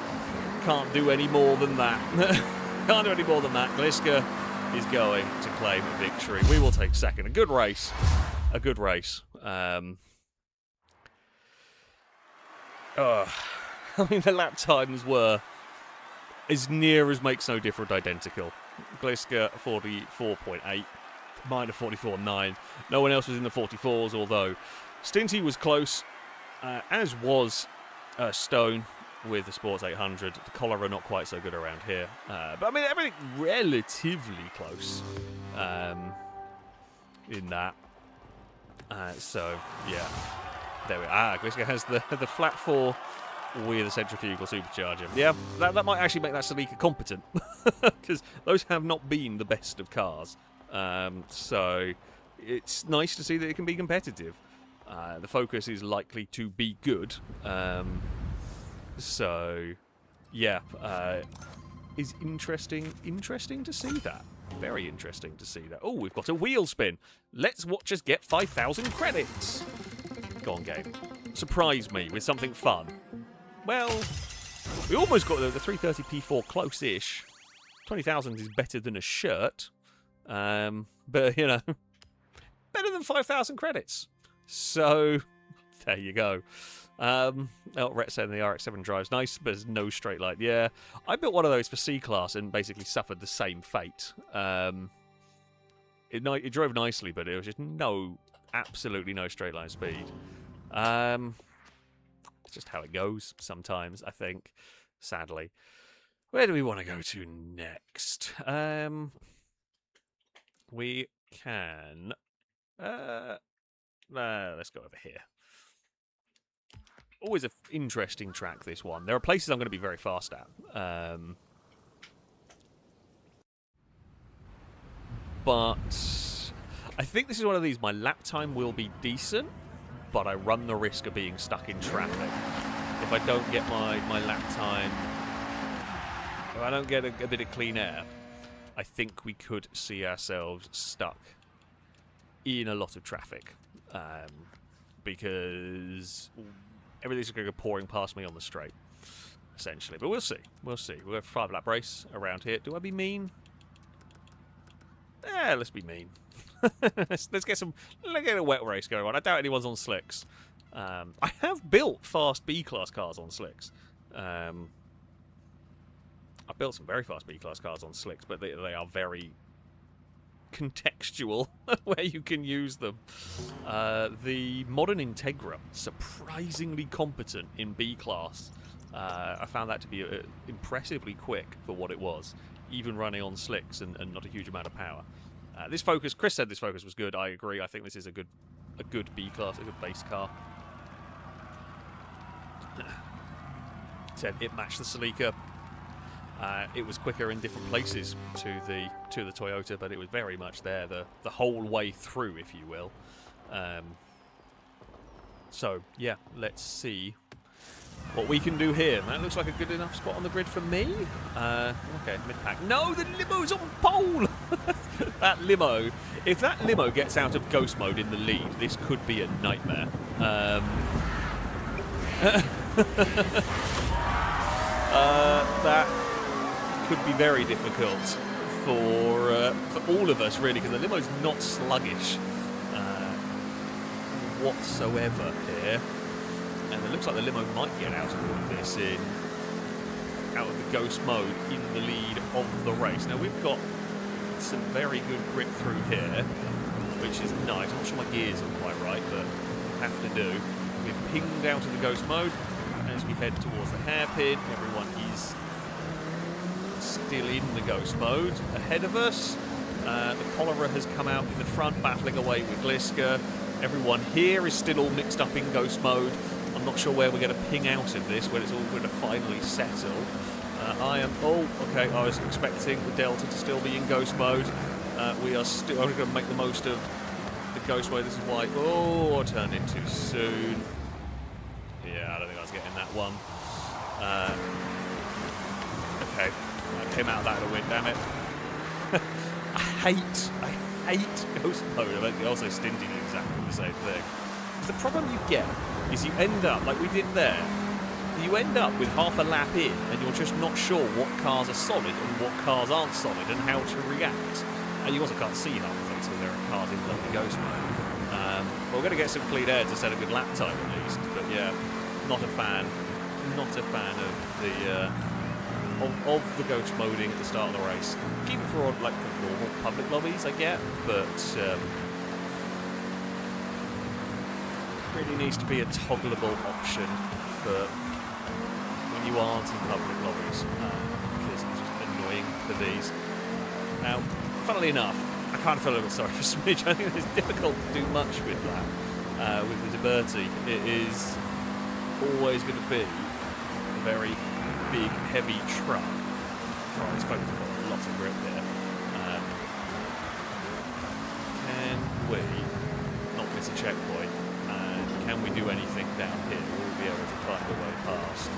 can't do any more than that. Can't do any more than that. Gliska is going to claim a victory. We will take second. A good race. A good race. I mean, the lap times were as near as makes no difference identical. Gliska 44.8, mine a 44.9. No one else was in the 44s, although Stinty was close, as was Stone with the Sports 800. The Cholera not quite so good around here. But I mean, everything relatively close in that. So, yeah. There we are. Gliska has the flat 4 with a centrifugal supercharger. Yeah, that might actually make that Celica competent. Because those have not been the best of cars. So, it's nice to see that it can be competitive. The Focus is likely to be good. So, yeah. Is interesting to see that. Very interesting to see that. Oh, we've got a wheel spin. Let's watch us get 5,000 credits. Go on, game. Surprise me with something fun. Well, we almost got the 330 P4 close-ish. 20,000 is better than a shirt. But, you know, better than 5,000 credits. So, there you go. Rhett saying the RX-7 drives nice, but there's no straight line. Yeah, I built one of those for C-Class and basically suffered the same fate. It drove nicely, but it was just absolutely no straight line speed. It's just how it goes sometimes, I think, sadly. Where do we want to go to next? We can... let's go over here. Always an interesting track, this one. There are places I'm going to be very fast at. But I think this is one of these. My lap time will be decent, but I run the risk of being stuck in traffic. If I don't get my lap time, if I don't get a bit of clean air, I think we could see ourselves stuck in a lot of traffic. Because everything's going to go pouring past me on the straight, essentially. But we'll see. We'll see. We'll have a 5-lap race around here. Do I be mean? Yeah, let's be mean. let's get a wet race going on. I doubt anyone's on slicks. I have built fast B-class cars on slicks. I've built some very fast B-class cars on slicks, but they are very contextual where you can use them. The modern Integra, surprisingly competent in B-class I found that to be impressively quick for what it was, even running on slicks and not a huge amount of power. This Focus, Chris said this Focus was good. I agree. I think this is a good B class, a good base car. Said it matched the Celica. It was quicker in different places to the Toyota, but it was very much there the whole way through, if you will. So yeah, let's see what we can do here. That looks like a good enough spot on the grid for me. Okay, mid-pack. No, the limo's on pole! That limo, if that limo gets out of ghost mode in the lead, this could be a nightmare. That could be very difficult for all of us, really, because the limo's not sluggish whatsoever here. And it looks like the limo might get out of all of this out of the ghost mode in the lead of the race. Now we've got some very good grip through here, which is nice. I'm not sure my gears are quite right, but have to do. We've pinged out of the ghost mode as we head towards the hairpin. Everyone is still in the ghost mode. Ahead of us, the Cholera has come out in the front, battling away with Gliska. Everyone here is still all mixed up in ghost mode. I'm not sure where we're going to ping out of this, when it's all going to finally settle. I was expecting the Delta to still be in ghost mode. We are still only going to make the most of the ghost mode. This is why, I turned in too soon. Yeah, I don't think I was getting that one. Okay, I came out of that to win, damn it. I hate ghost mode. I think also Stinty did exactly the same thing. The problem you get is you end up, like we did there, you end up with half a lap in and you're just not sure what cars are solid and what cars aren't solid and how to react. And you also can't see half of things because there are cars in bloody ghost mode. But we're going to get some clean air to set a good lap time at least. But yeah, not a fan of the ghost moding at the start of the race. Keep it for like for normal public lobbies, I get, but really needs to be a toggleable option for when you aren't in public lobbies, because it's just annoying for these. Now, funnily enough, I kind of feel a little sorry for Smidge. I think it's difficult to do much with that, with the Liberty. It is always going to be a very big, heavy truck. Oh, it's got lots of grip there. Can we not miss a checkpoint? Can we do anything down here? Will we be able to find a way past?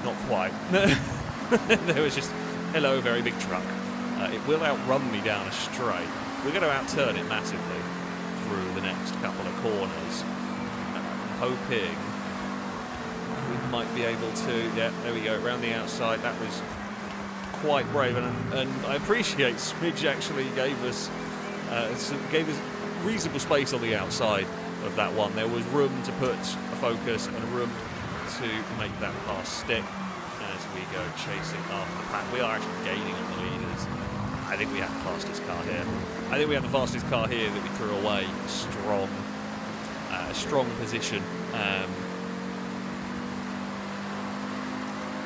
Not quite. There was just, hello, very big truck. It will outrun me down a straight. We're going to outturn it massively through the next couple of corners. I'm hoping we might be able to, yeah, there we go, around the outside. That was quite brave, and I appreciate Smidge actually gave us reasonable space on the outside of that one. There was room to put a Focus and room to make that pass stick as we go chasing after the pack. We are actually gaining on the leaders. I think we have the fastest car here. That we threw away. Strong position.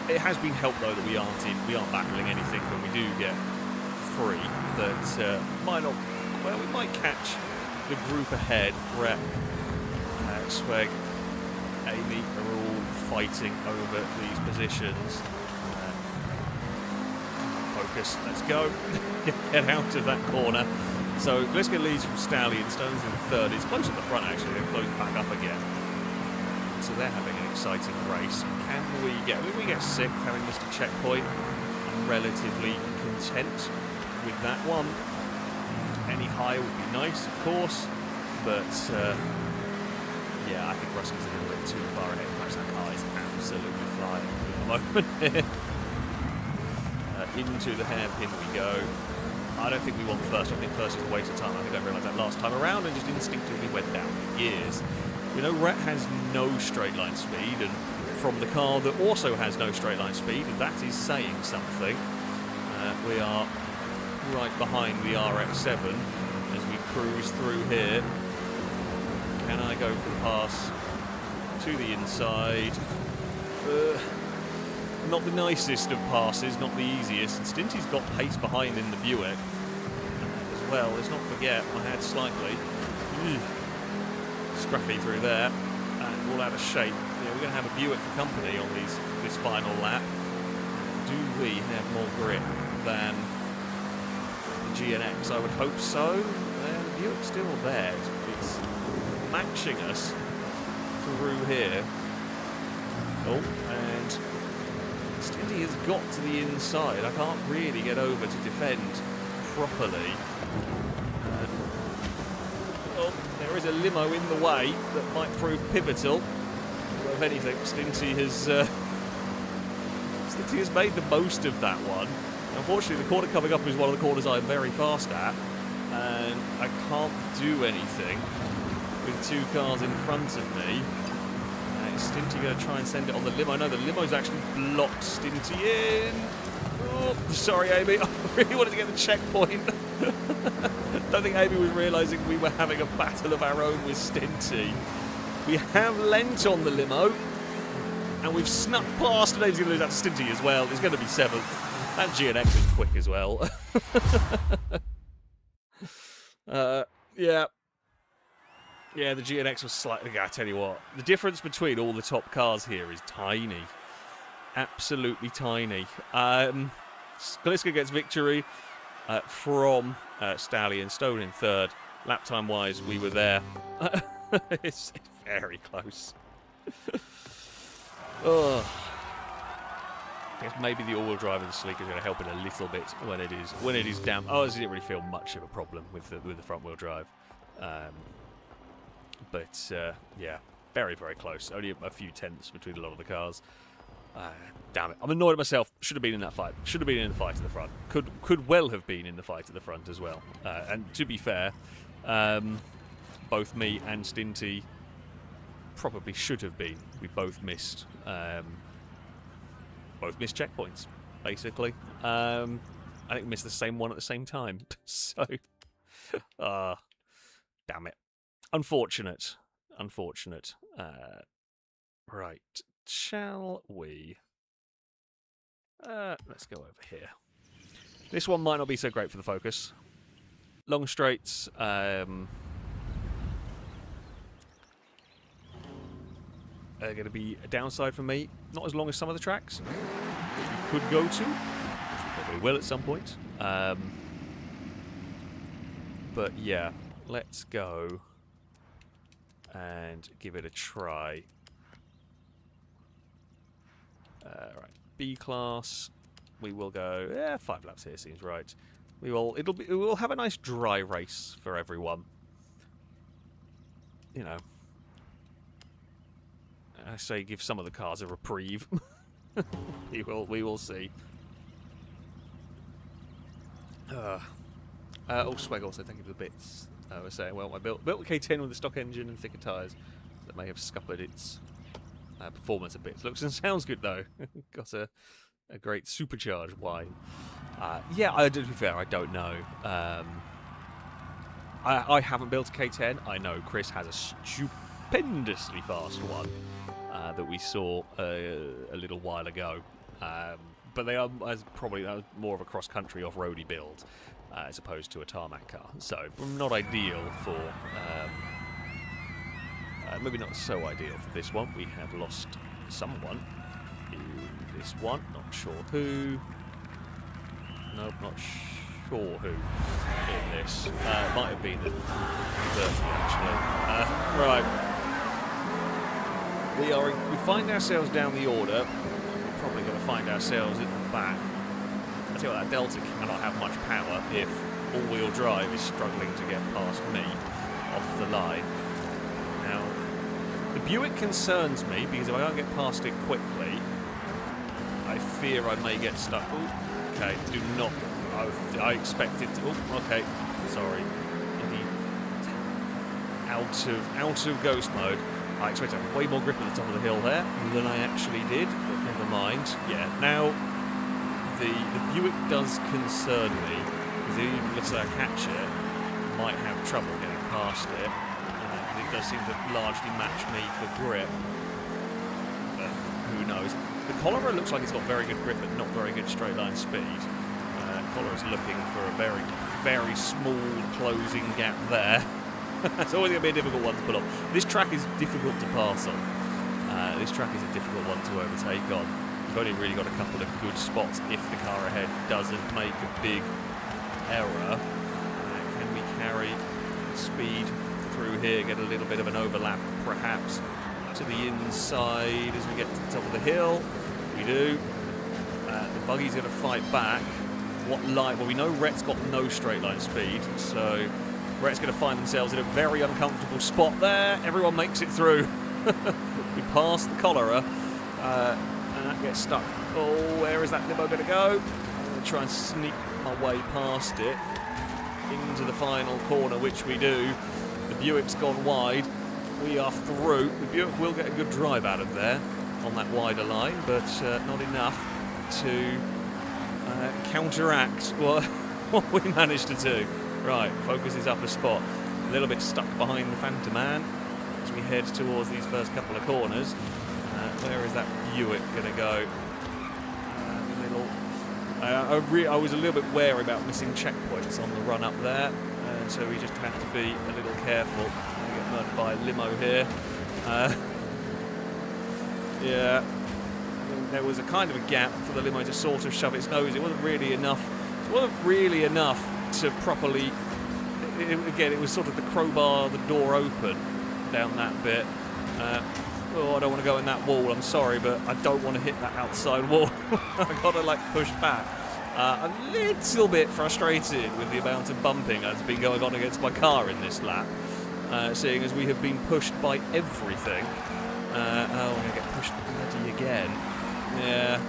It has been helped though that we aren't battling anything when we do get free. That we might catch the group ahead. Rep, Sweg, Amy are all fighting over these positions. Focus, let's go. Get out of that corner. So Gliska leads from Stallion, Stones in third. It's close at the front actually, they're close back up again. So they're having an exciting race. Will we get sixth having missed a checkpoint? I'm relatively content with that one. Any higher would be nice, of course, but yeah, I think Russell's a little bit too far ahead. Perhaps that car is absolutely flying at the moment here. Into the hairpin we go. I don't think we want first. I think first is a waste of time. I think I realised that last time around and just instinctively went down in gears. We know Rhett has no straight line speed, and from the car that also has no straight line speed, that is saying something. We are right behind the RX-7 as we cruise through here. Can I go for the pass to the inside. Not the nicest of passes, not the easiest. And Stinty's got pace behind in the Buick as well. Let's not forget, I had slightly scruffy through there and all out of shape. Yeah, we're going to have a Buick for company on this final lap. Do we have more grip than the GNX? I would hope so. The Buick's still there. It's matching us through here. Oh, and Stinty has got to the inside. I can't really get over to defend properly. Oh, there is a limo in the way that might prove pivotal. Well, if anything, Stinty has made the most of that one. Unfortunately, the corner coming up is one of the corners I'm very fast at, and I can't do anything with two cars in front of me. Is Stinty going to try and send it on the limo? No, the limo's actually blocked Stinty in. Oh, sorry, Amy. I really wanted to get the checkpoint. Don't think Amy was realising we were having a battle of our own with Stinty. We have lent on the limo, and we've snuck past, and Amy's going to lose out to Stinty as well. It's going to be 7th. That GNX is quick as well. Yeah. Yeah, the GNX was slightly... I tell you what, the difference between all the top cars here is tiny. Absolutely tiny. Skaliska gets victory from Stallion. Stone in 3rd. Lap time-wise, we were there. It's very close. I guess maybe the all-wheel drive of the Sleek is going to help it a little bit when it is damp. Oh, I didn't really feel much of a problem with the front-wheel drive. But yeah, very, very close. Only a few tenths between a lot of the cars. Damn it. I'm annoyed at myself. Should have been in that fight. Should have been in the fight at the front. Could well have been in the fight at the front as well. And to be fair, both me and Stinty probably should have been. We both missed checkpoints, basically. I think we missed the same one at the same time. So, damn it. Unfortunate. Right. Shall we? Let's go over here. This one might not be so great for the focus. Long straights. Are going to be a downside for me. Not as long as some of the tracks that you could go to. Probably will at some point. But yeah, let's go and give it a try. Right, B class. We will go 5 laps here. Seems right. We will have a nice dry race for everyone. You know, I say give some of the cars a reprieve. we will see. Swag also thank you for the bits. I was saying, well, I built the K10 with a stock engine and thicker tyres that may have scuppered its performance a bit. Looks and sounds good though. Got a great supercharged wine. Yeah, to be fair, I don't know. I haven't built a K10. I know Chris has a stupendously fast one that we saw a little while ago. But they are probably more of a cross-country off-roady build as opposed to a tarmac car. So not ideal for... maybe not so ideal for this one. We have lost someone in this one. Not sure who. Nope, not sure who in this. Might have been the 30 actually. Right. We find ourselves down the order. We're probably going to find ourselves in the back. I tell you what, that Delta cannot have much power if all-wheel drive is struggling to get past me off the line. Now, the Buick concerns me because if I don't get past it quickly, I fear I may get stuck. Ooh, okay, do not. I expected to. Oh, okay, sorry. Out of ghost mode. I expected to have way more grip at the top of the hill there than I actually did, but never mind. Yeah, now the Buick does concern me because even if I catch it, I might have trouble getting past it. And it does seem to largely match me for grip. But who knows? The Cholera looks like it's got very good grip, but not very good straight line speed. Cholera's looking for a very, very small closing gap there. It's always going to be a difficult one to pull off. This track is difficult to pass on. This track is a difficult one to overtake on. You've only really got a couple of good spots if the car ahead doesn't make a big error. Can we carry speed through here, get a little bit of an overlap perhaps to the inside as we get to the top of the hill? We do. The buggy's going to fight back. What line? Well, we know Rhett's got no straight line speed, so Rhett's going to find themselves in a very uncomfortable spot there. Everyone makes it through. We pass the Cholera, and that gets stuck. Oh, where is that limo going to go? I'm going to try and sneak my way past it into the final corner, which we do. The Buick's gone wide. We are through. The Buick will get a good drive out of there on that wider line, but not enough to counteract what we managed to do. Right, focus is up a spot. A little bit stuck behind the Phantom Man as we head towards these first couple of corners. Where is that Buick going to go? I was a little bit wary about missing checkpoints on the run up there, so we just had to be a little careful. We get murdered by a limo here. Yeah, there was a kind of a gap for the limo to sort of shove its nose. It wasn't really enough. It wasn't really enough to properly. Again, it was sort of the crowbar, the door open down that bit. Oh, I don't want to go in that wall. I'm sorry, but I don't want to hit that outside wall. I've got to like push back. A little bit frustrated with the amount of bumping that's been going on against my car in this lap, seeing as we have been pushed by everything. Oh, I'm going to get pushed bloody again. Yeah.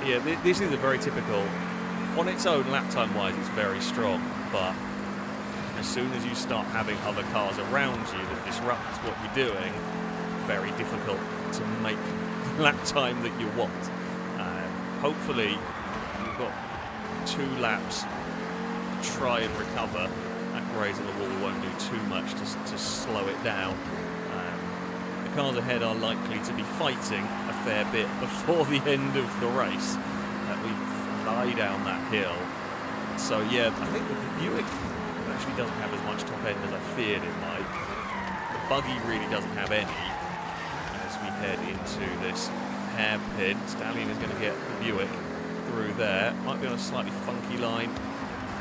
Yeah, this is a very typical. On its own, lap time-wise, it's very strong, but as soon as you start having other cars around you that disrupt what you're doing, very difficult to make the lap time that you want. Hopefully, you've got 2 laps to try and recover. That graze on the wall won't do too much to slow it down. The cars ahead are likely to be fighting a fair bit before the end of the race. We fly down that hill. So yeah, I think the Buick actually doesn't have as much top end as I feared it might. The buggy really doesn't have any as we head into this hairpin. Stallion is going to get the Buick through there. Might be on a slightly funky line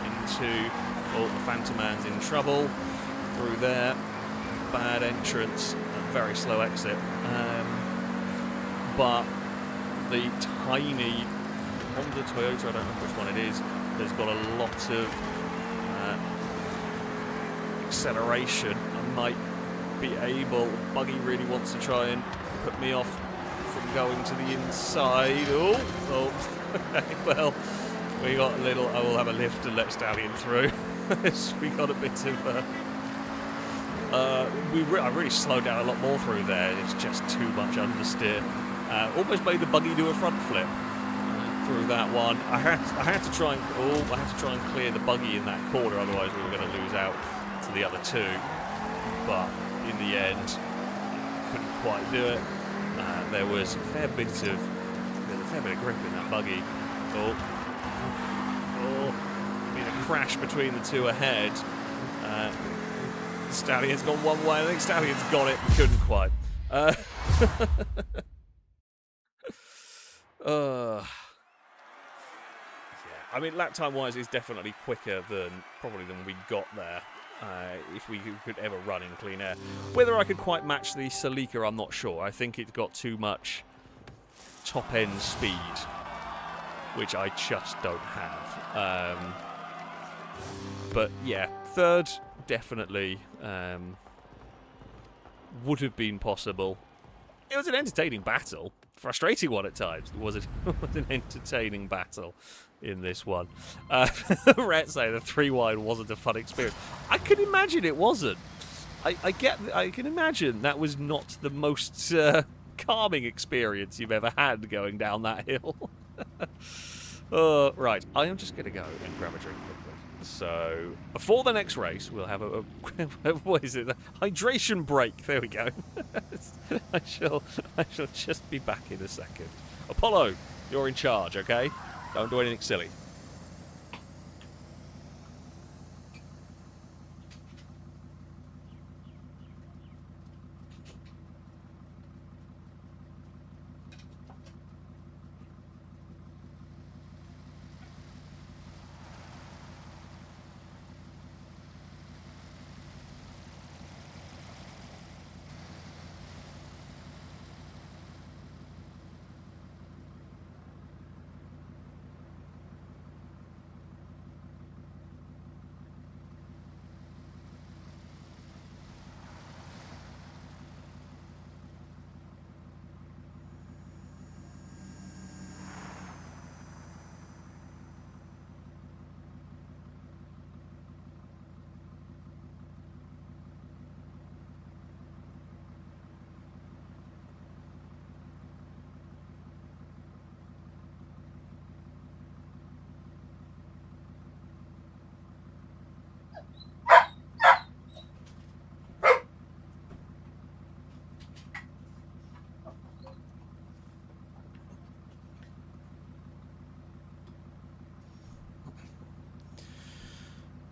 into. Oh, the Phantom Man's in trouble through there. Bad entrance, a very slow exit. But the tiny Honda Toyota, I don't know which one it is, has got a lot of acceleration. I might be able. Buggy really wants to try and put me off from going to the inside. Oh, okay, well, we got a little. I will have a lift and let Stallion through. We got a bit of. I really slowed down a lot more through there. It's just too much understeer. Almost made the buggy do a front flip through that one. I had to try and clear the buggy in that corner, otherwise we were going to lose out to the other 2. But in the end, couldn't quite do it. There was a fair bit of grip in that buggy. Oh, been a crash between the 2 ahead. Stallion's gone one way. I think Stallion's got it. Couldn't quite. I mean, lap time wise, it's definitely quicker than we got there. If we could ever run in clean air. Whether I could quite match the Celica, I'm not sure. I think it's got too much top end speed, which I just don't have. But yeah, third definitely would have been possible. It was an entertaining battle. Frustrating one at times. It was an entertaining battle in this one. Rhett say the 3 wide wasn't a fun experience. I can imagine it wasn't. I can imagine that was not the most calming experience you've ever had going down that hill. Right, I am just going to go and grab a drink quickly. So before the next race, we'll have a what is it? A hydration break. There we go. I shall just be back in a second. Apollo, you're in charge, okay? Don't do anything silly.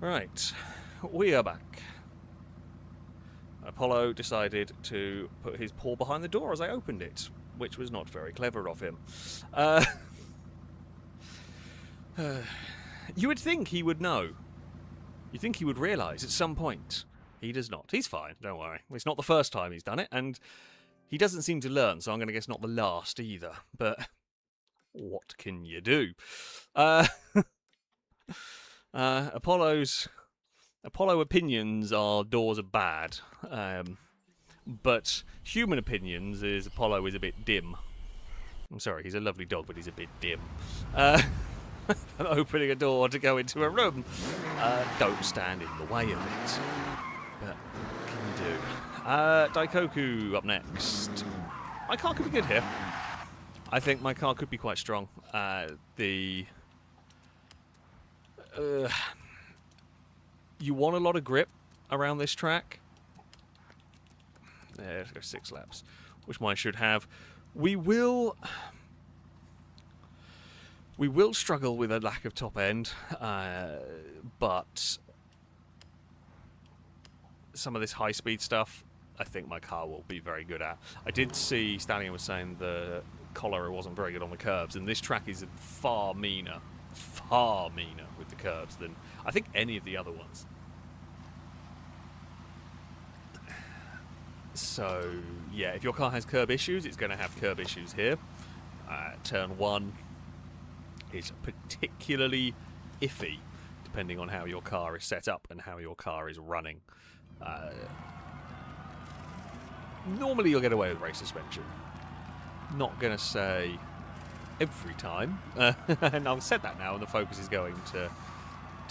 Right, we are back. Apollo decided to put his paw behind the door as I opened it, which was not very clever of him. You would think he would know. You'd think he would realise at some point. He does not. He's fine, don't worry. It's not the first time he's done it, and he doesn't seem to learn, so I'm going to guess not the last either. But what can you do? Apollo opinions are doors are bad, but human opinions is Apollo is a bit dim. I'm sorry, he's a lovely dog, but he's a bit dim. I'm opening a door to go into a room. Don't stand in the way of it. But what can you do? Daikoku up next. My car could be good here. I think my car could be quite strong. You want a lot of grip around this track. There, let's go 6 laps, which mine should have. We will struggle with a lack of top end, but some of this high speed stuff, I think my car will be very good at. I did see Stallion was saying the collar wasn't very good on the curbs, and this track is far meaner with the curbs than I think any of the other ones. So yeah, if your car has curb issues, it's going to have curb issues here. Turn 1 is particularly iffy depending on how your car is set up and how your car is running. Normally you'll get away with race suspension. Not going to say every time, and I've said that now, and the Focus is going to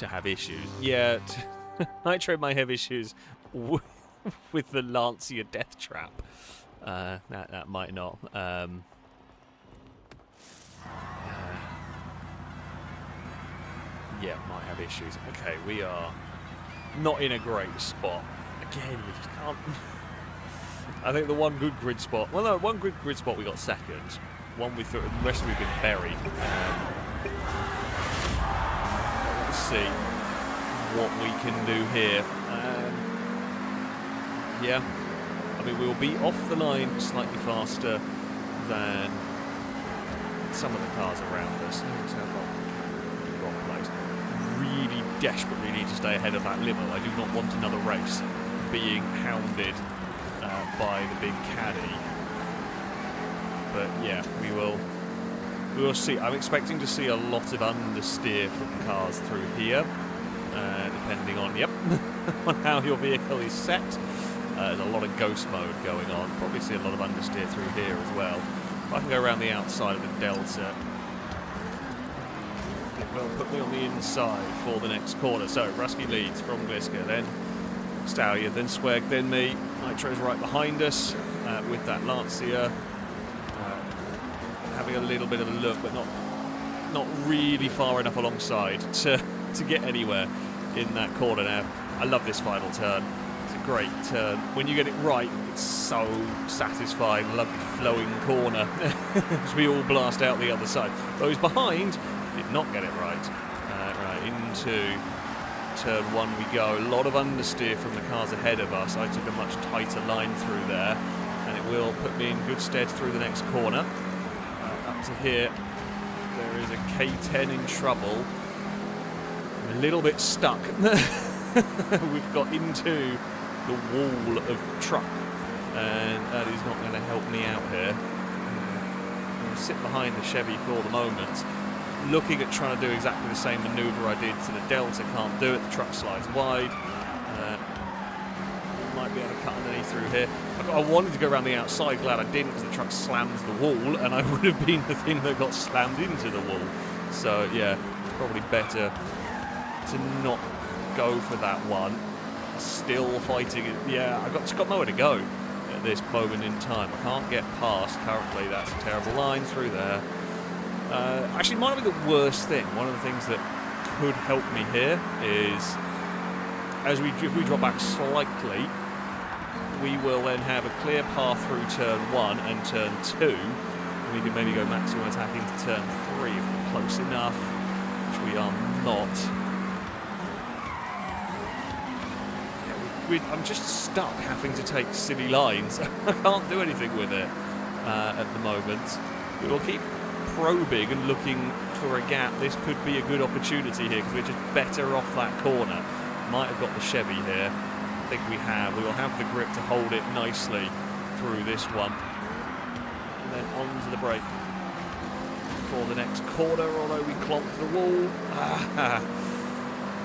have issues. Yeah, Nitro might have issues with the Lancia Death Trap. That might not. Yeah, might have issues. Okay, we are not in a great spot. Again, we just can't. I think the one good grid spot. Well, no, one good grid spot we got second. One we thought the rest we've been buried. Let's see what we can do here. Yeah, I mean we'll be off the line slightly faster than some of the cars around us. Wrong place. Really desperately need to stay ahead of that limo. I do not want another race being hounded by the big caddy. But yeah, we will see. I'm expecting to see a lot of understeer from cars through here, depending on on how your vehicle is set. There's a lot of ghost mode going on. Probably see a lot of understeer through here as well. If I can go around the outside of the Delta, it will put me on the inside for the next corner. So Rusky leads from Gliska, then Stallion, then Swag, then me. Nitro's right behind us with that Lancia. Having a little bit of a look, but not really far enough alongside to get anywhere. in that corner now. I love this final turn. It's a great turn. When you get it right, it's so satisfying. Lovely flowing corner as we all blast out the other side. Those behind did not get it right. Right, into turn 1 we go. A lot of understeer from the cars ahead of us. I took a much tighter line through there, and it will put me in good stead through the next corner. Up to here, there is a K10 in trouble. I'm a little bit stuck. We've got into the wall of truck, and that is not going to help me out here. I'll sit behind the Chevy for the moment, looking at trying to do exactly the same manoeuvre I did to the Delta. Can't do it. The truck slides wide. Might be able to cut underneath through here. I wanted to go around the outside. Glad I didn't, because the truck slams the wall, and I would have been the thing that got slammed into the wall. So yeah, it's probably better to not go for that one. Still fighting it. Yeah, I've got nowhere to go at this moment in time. I can't get past currently. That's a terrible line through there. Actually, might be the worst thing. One of the things that could help me here is, if we drop back slightly, we will then have a clear path through turn 1 and turn 2. And we can maybe go maximum attack into turn 3 if we're close enough, which we are not. I'm just stuck having to take silly lines. I can't do anything with it at the moment. We will keep probing and looking for a gap. This could be a good opportunity here, because we're just better off that corner. Might have got the Chevy here. I think we have. We will have the grip to hold it nicely through this one. And then onto the brake for the next corner, although we clomped the wall.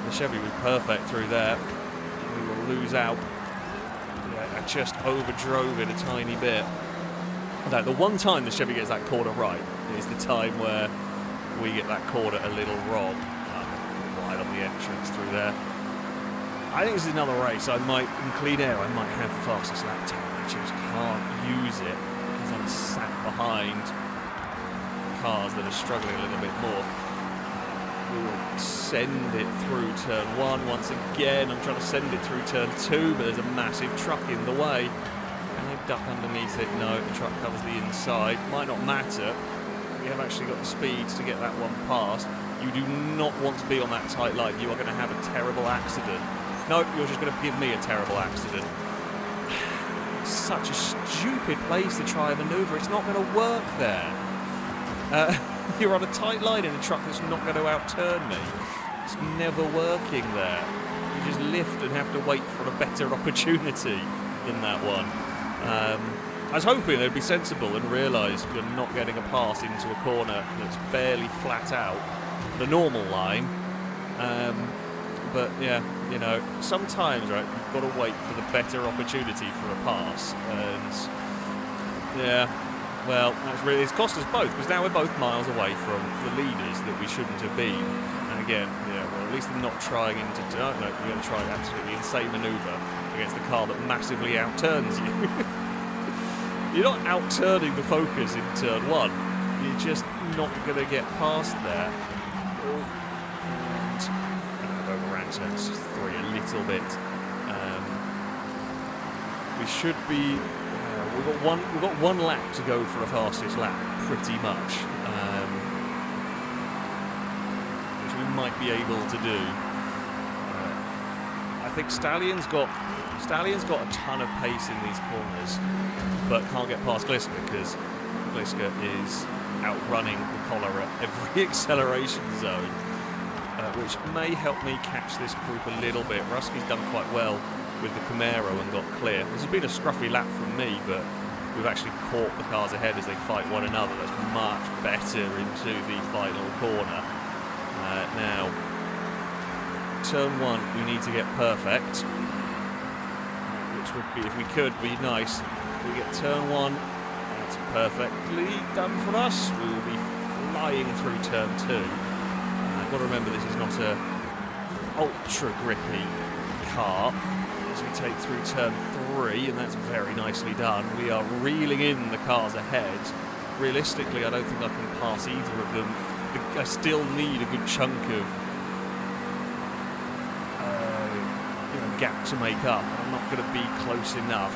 The Chevy was perfect through there. We will lose out. Yeah, I just overdrove it a tiny bit. The one time the Chevy gets that corner right is the time where we get that corner a little wrong. Right on the entrance through there. I think this is another race. I might, in clean air, I might have the fastest lap time. I just can't use it because I'm sat behind cars that are struggling a little bit more. We will send it through turn 1 once again. I'm trying to send it through turn 2, but there's a massive truck in the way. Can I duck underneath it? No, the truck covers the inside. Might not matter. We have actually got the speeds to get that one past. You do not want to be on that tight line. You are going to have a terrible accident. No, you're just going to give me a terrible accident. Such a stupid place to try a manoeuvre. It's not going to work there. You're on a tight line in a truck that's not going to outturn me. It's never working there. You just lift and have to wait for a better opportunity in that one. I was hoping they'd be sensible and realise you're not getting a pass into a corner that's barely flat out, the normal line. But yeah, you know, sometimes, right, you've got to wait for the better opportunity for a pass. And yeah, well, it's cost us both, because now we're both miles away from the leaders that we shouldn't have been. And again, yeah, well, at least they're not trying into. No, you're going to try an absolutely insane manoeuvre against the car that massively outturns you. You're not outturning the Focus in turn 1. You're just not going to get past there. And overran turns 3 a little bit. We should be. We've got one lap to go for a fastest lap, pretty much, which we might be able to do. I think Stallion's got a ton of pace in these corners, but can't get past Gliska because Gliska is outrunning the collar at every acceleration zone, which may help me catch this group a little bit. Rusky's done quite well with the Camaro and got clear. This has been a scruffy lap from me, but we've actually caught the cars ahead as they fight one another. That's much better into the final corner. Now, turn 1, we need to get perfect, which would be, if we could, be nice. If we get turn 1, that's perfectly done for us. We will be flying through turn 2. I've got to remember this is not a ultra grippy car. As we take through turn 3, and that's very nicely done. We are reeling in the cars ahead. Realistically, I don't think I can pass either of them. I still need a good chunk of gap to make up. I'm not going to be close enough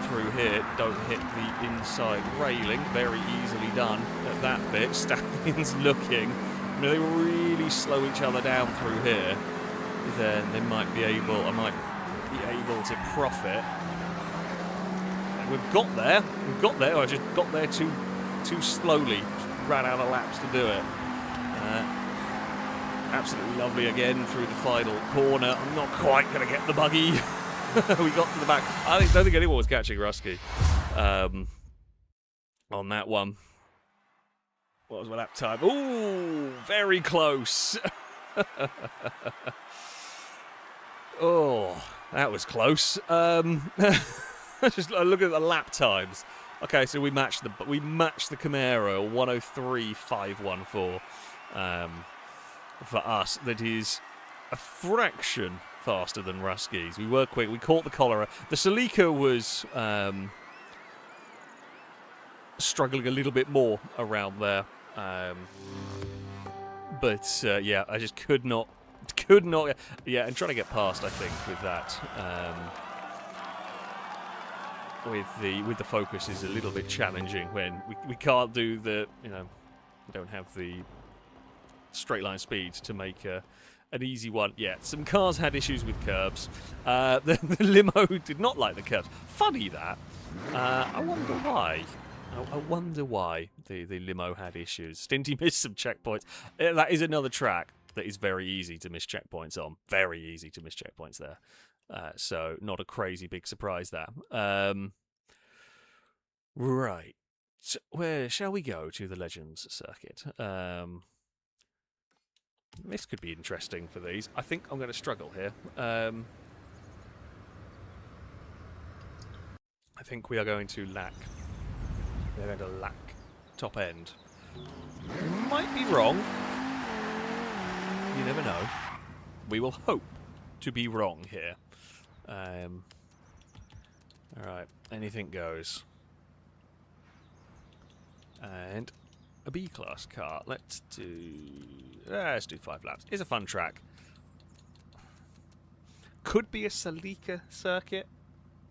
through here. Don't hit the inside railing. Very easily done at that bit. Stallions looking. I mean, they really slow each other down through here. Then they might be able. I might be able to profit. And we've got there. We've got there. I just got there too slowly. Just ran out of laps to do it. Absolutely lovely again through the final corner. I'm not quite going to get the buggy. We got to the back. I don't think anyone was catching Rusky on that one. What was my lap time? Ooh, very close. Oh, that was close. Just look at the lap times. Okay, so we matched the Camaro 103.514. For us, that is a fraction faster than Rusky's. We were quick. We caught the cholera. The Celica was struggling a little bit more around there. But yeah, I just could not. Yeah, and trying to get past, I think, with that. With the Focus is a little bit challenging when we can't do the, we don't have the straight line speed to make an easy one yet. Some cars had issues with curbs. The limo did not like the curbs. Funny that. I wonder why. I wonder why the limo had issues. Stinty missed some checkpoints. That is another track that is very easy to miss checkpoints on. Very easy to miss checkpoints there. So not a crazy big surprise there. Right. So where shall we go to the Legends circuit? This could be interesting for these. I think I'm going to struggle here. I think we are going to lack. We're going to lack top end. Might be wrong. You never know. We will hope to be wrong here. Alright, anything goes. And a B-class car. Let's do 5 laps. It's a fun track. Could be a Celica circuit.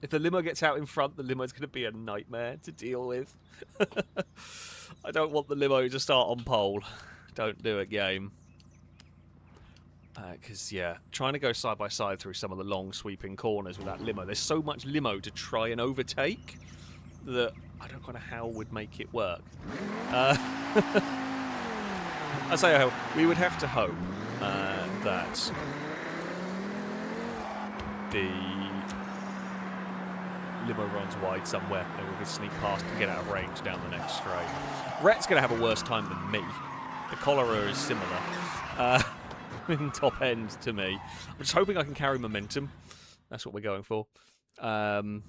If the limo gets out in front, the limo's going to be a nightmare to deal with. I don't want the limo to start on pole. Don't do it, game. Because, yeah, trying to go side by side through some of the long sweeping corners with that limo, there's so much limo to try and overtake that I don't know how would make it work. I say we would have to hope that the limo runs wide somewhere and we can sneak past and get out of range down the next straight. Rhett's going to have a worse time than me. The cholera is similar in top end to me. I'm just hoping I can carry momentum. That's what we're going for. And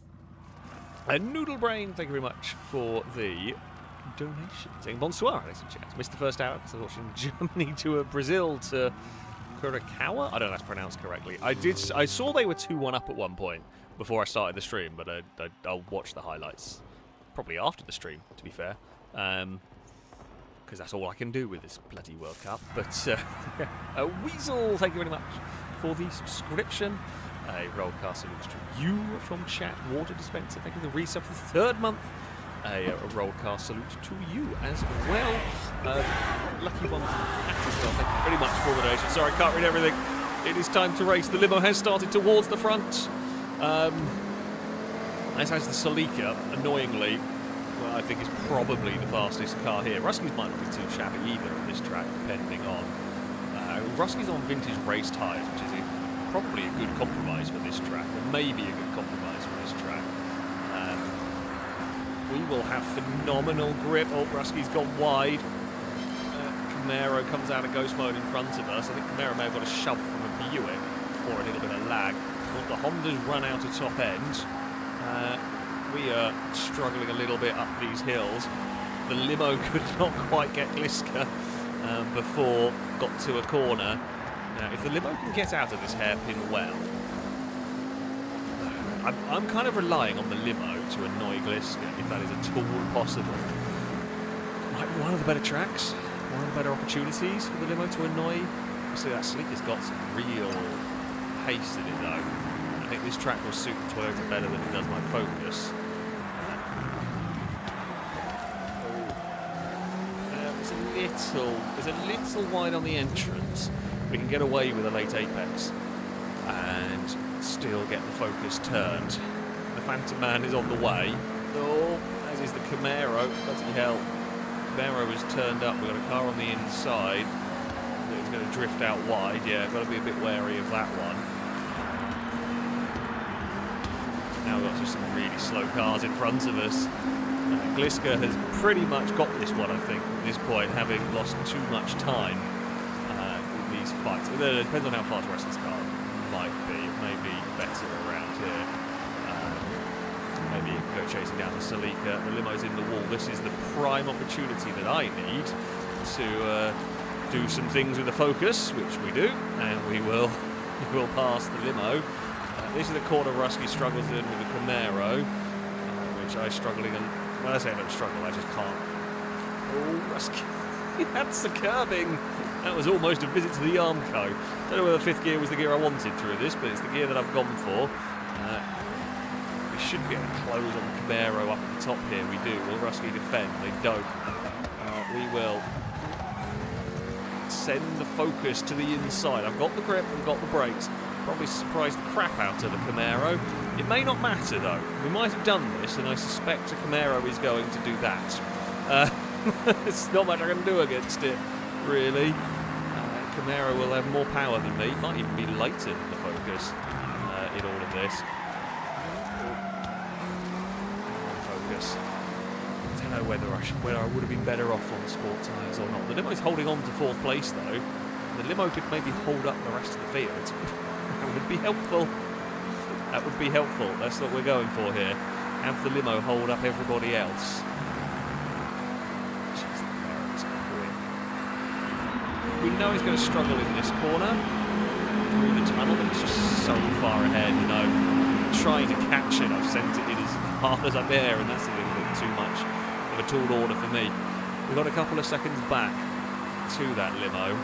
Noodle Brain, thank you very much for the donation. Saying bonsoir, ladies and gents. Missed the first hour because I was watching Germany to Brazil to Curacao. I don't know if that's pronounced correctly. I saw they were 2-1 up at one point before I started the stream, but I'll watch the highlights probably after the stream, to be fair. Because that's all I can do with this bloody World Cup. But Weasel, thank you very much for the subscription. A rollcast salute to you from chat. Water dispenser, thank you for the resub for the 3rd month. A rollcast salute to you as well. Lucky one as well. Thank you very much for the donation. Sorry, I can't read everything. It is time to race. The limo has started towards the front. As has the Celica, annoyingly. Well, I think is probably the fastest car here. Rusky's might not be too shabby either on this track, depending on. Rusky's on vintage race tyres, which is probably a good compromise for this track, or maybe a good compromise for this track. We will have phenomenal grip. Oh, Rusky's gone wide. Camaro comes out of ghost mode in front of us. I think Camaro may have got a shove from a Buick, or a little bit of lag. But the Honda's run out of top end. We are struggling a little bit up these hills. The limo could not quite get Gliska before got to a corner. Now, if the limo can get out of this hairpin well, I'm kind of relying on the limo to annoy Gliska, if that is at all possible. Might be one of the better tracks, one of the better opportunities for the limo to annoy. See, that Sleeker's got some real pace in it though. I think this track will suit the Toyota better than it does my Focus. It's a little wide on the entrance. We can get away with a late apex and still get the Focus turned. The Phantom Man is on the way. Oh, as is the Camaro. Bloody hell. Camaro is turned up. We've got a car on the inside. It's going to drift out wide. Yeah, I've got to be a bit wary of that one. Now we've got just some really slow cars in front of us. Gliska has pretty much got this one, I think, at this point, having lost too much time in these fights. It depends on how fast the rest of this car might be. It may be better around here. Maybe you can go chasing down the Celica. The limo's in the wall. This is the prime opportunity that I need to do some things with the Focus, which we do, and we will pass the limo. This is the corner Rusky struggles in with the Camaro, which I struggling and when I say I don't struggle, I just can't. Oh, Rusky, that's the curbing. That was almost a visit to the Armco. Don't know whether fifth gear was the gear I wanted through this, but it's the gear that I've gone for. We should be able to close on the Camaro up at the top here. We do. Will Rusky defend? They don't. We will send the Focus to the inside. I've got the grip, I've got the brakes. Probably surprised the crap out of the Camaro. It may not matter though. We might have done this, and I suspect the Camaro is going to do that. There's not much I can do against it, really. Camaro will have more power than me. Might even be later than the Focus in all of this. Focus. I don't know whether I would have been better off on the sport tyres or not. The limo's holding on to fourth place though. The limo could maybe hold up the rest of the field. That would be helpful. That would be helpful. That's what we're going for here. Have the limo hold up everybody else. Jeez, the Camaro's quick. We know he's going to struggle in this corner through the tunnel, but it's just so far ahead. You know, trying to catch it, I've sent it in as hard as I dare, and that's a little bit too much of a tall order for me. We've got a couple of seconds back to that limo.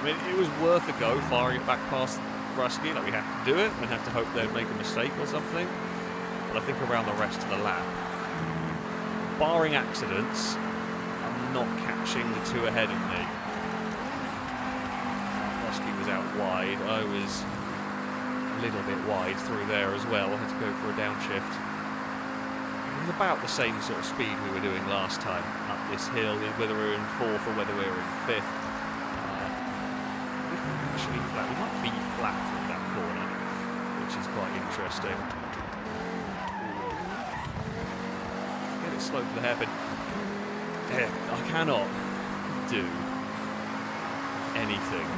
I mean, it was worth a go firing it back past Rusky. Like, we had to do it and have to hope they'd make a mistake or something. But I think around the rest of the lap, barring accidents, I'm not catching the two ahead of me. Rusky was out wide. I was a little bit wide through there as well. I had to go for a downshift. It was about the same sort of speed we were doing last time up this hill, whether we were in fourth or whether we were in fifth. Flat. We might be flat through that corner, which is quite interesting. Get it slow for the hairpin. Yeah, I cannot do anything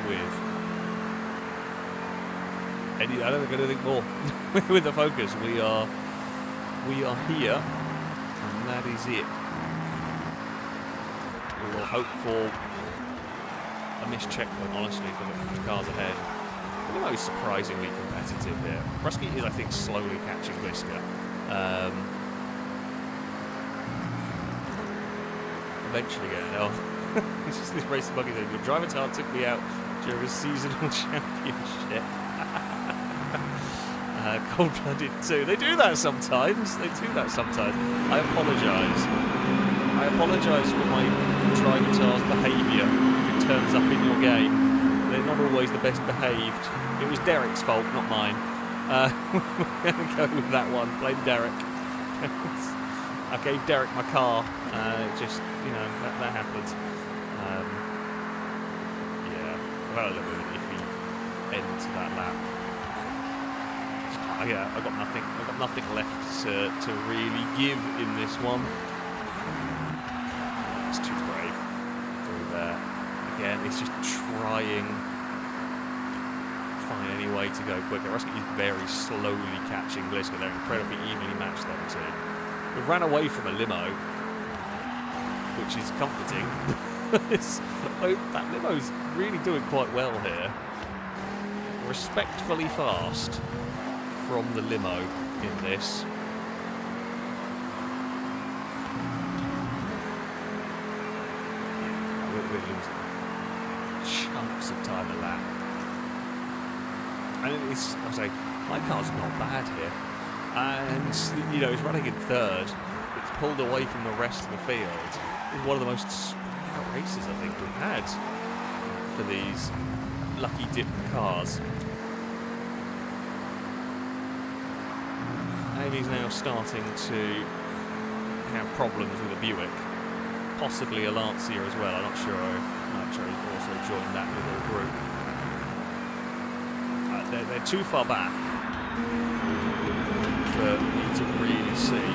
with I don't think anything more with the Focus. We are here, and that is it. We will hope for a missed checkpoint, honestly, from the cars ahead. The limo is surprisingly competitive here. Rusky is, I think, slowly catching Gliska. Eventually getting off. It's just this racing buggy thing. Your driver car took me out during a seasonal championship. Cold-blooded too. They do that sometimes. I apologise. I apologise for my driver car's behaviour. If it turns up in your game, they're not always the best behaved. It was Derek's fault, not mine. We're going to go with that one. Blame Derek. I gave Derek my car. Just, you know, that happened. Yeah, well, a little bit of an iffy end to that lap. Yeah, I've got nothing left to really give in this one. It's too brave through there. Again, it's just trying to find any way to go quicker. Rusky is very slowly catching Gliska. They're incredibly evenly matched, them two. We've ran away from a limo, which is comforting. That limo's really doing quite well here. Respectfully fast from the limo in this. We're losing. chunks of time a lap. And it's, I say, my car's not bad here. And, you know, it's running in third. It's pulled away from the rest of the field. It's one of the most spread out races I think we've had for these lucky dip cars. Amy's now starting to have problems with a Buick. Possibly a Lancia as well. I'm not sure if Nitro also joined that little group. They're too far back for me to really see.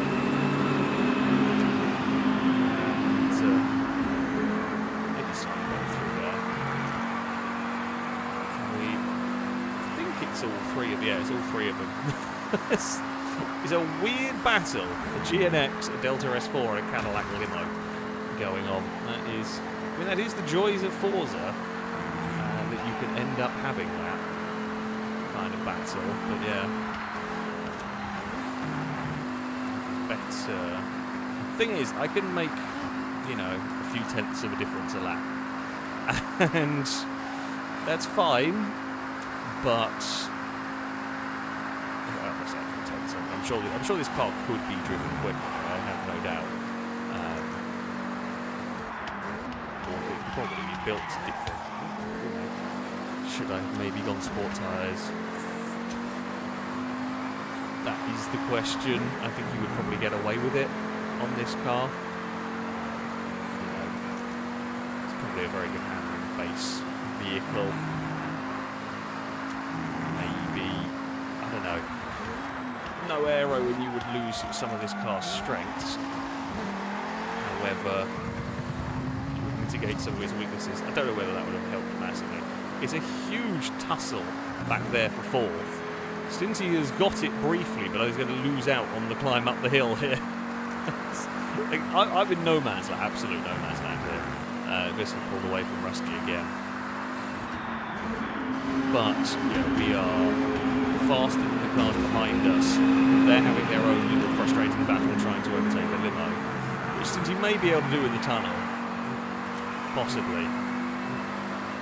Maybe slightly way through there. I think it's all three of it's all three of them. It's a weird battle. A GNX, a Delta S4, and a Cadillac limo going on. That is the joys of Forza, that you can end up having that kind of battle. But yeah, better. Thing is, I can make, you know, a few tenths of a difference a lap, and that's fine. But I'm sure this car could be driven quicker. I have no doubt. Or it could probably be built different. Should I have maybe gone sport tyres? That is the question. I think you would probably get away with it on this car. It's probably a very good handling base vehicle. Maybe, I don't know. No aero and you would lose some of this car's strengths. However, you would mitigate some of its weaknesses. I don't know whether that would have helped massively. It's a huge tussle back there for fourth. Stinty has got it briefly, but he's going to lose out on the climb up the hill here. Like, I'm in no man's land, absolute no man's land here. This has pulled away from Rusty again. But yeah, we are faster than the cars behind us. They're having their own little frustrating battle trying to overtake a limo, which Stinty may be able to do in the tunnel. Possibly.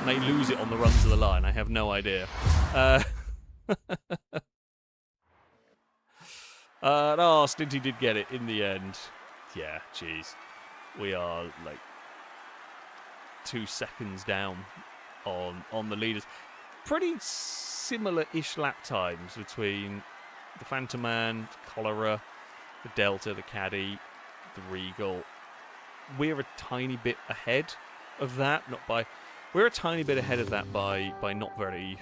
May lose it on the run to the line, I have no idea. No, Stinty did get it in the end. Yeah, jeez. We are like 2 seconds down on the leaders. Pretty similar-ish lap times between the Phantom Man, Cholera, the Delta, the Caddy, the Regal. We're a tiny bit ahead of that, we're a tiny bit ahead of that by not very,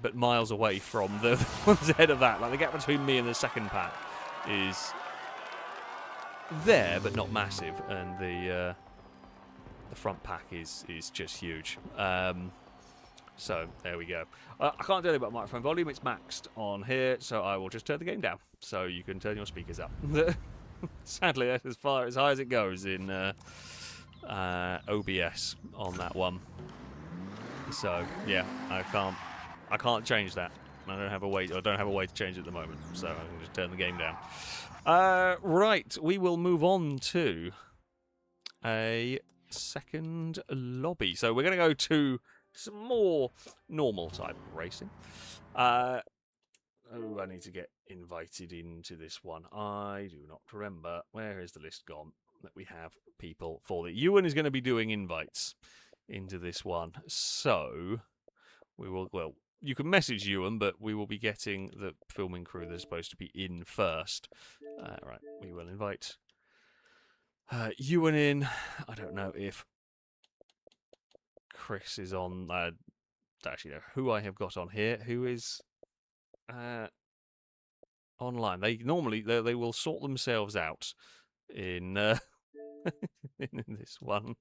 but miles away from the ones ahead of that. Like, the gap between me and the second pack is there, but not massive, and the front pack is just huge. So there we go. I can't do anything about microphone volume. It's maxed on here, so I will just turn the game down so you can turn your speakers up. Sadly, that's as high as it goes in OBS on that one. So yeah, I can't change that. I don't have a way to change it at the moment, so I can just turn the game down. Right, we will move on to a second lobby. So we're going to go to some more normal type of racing. I need to get invited into this one. I do not remember. Where is the list gone that we have people for? Ewan is going to be doing invites into this one. So we will, well, you can message Ewan, but we will be getting the filming crew that's supposed to be in first. Right, we will invite Ewan in. I don't know if Chris is on. Actually, no, who I have got on here, who is online. They normally they will sort themselves out in in this one.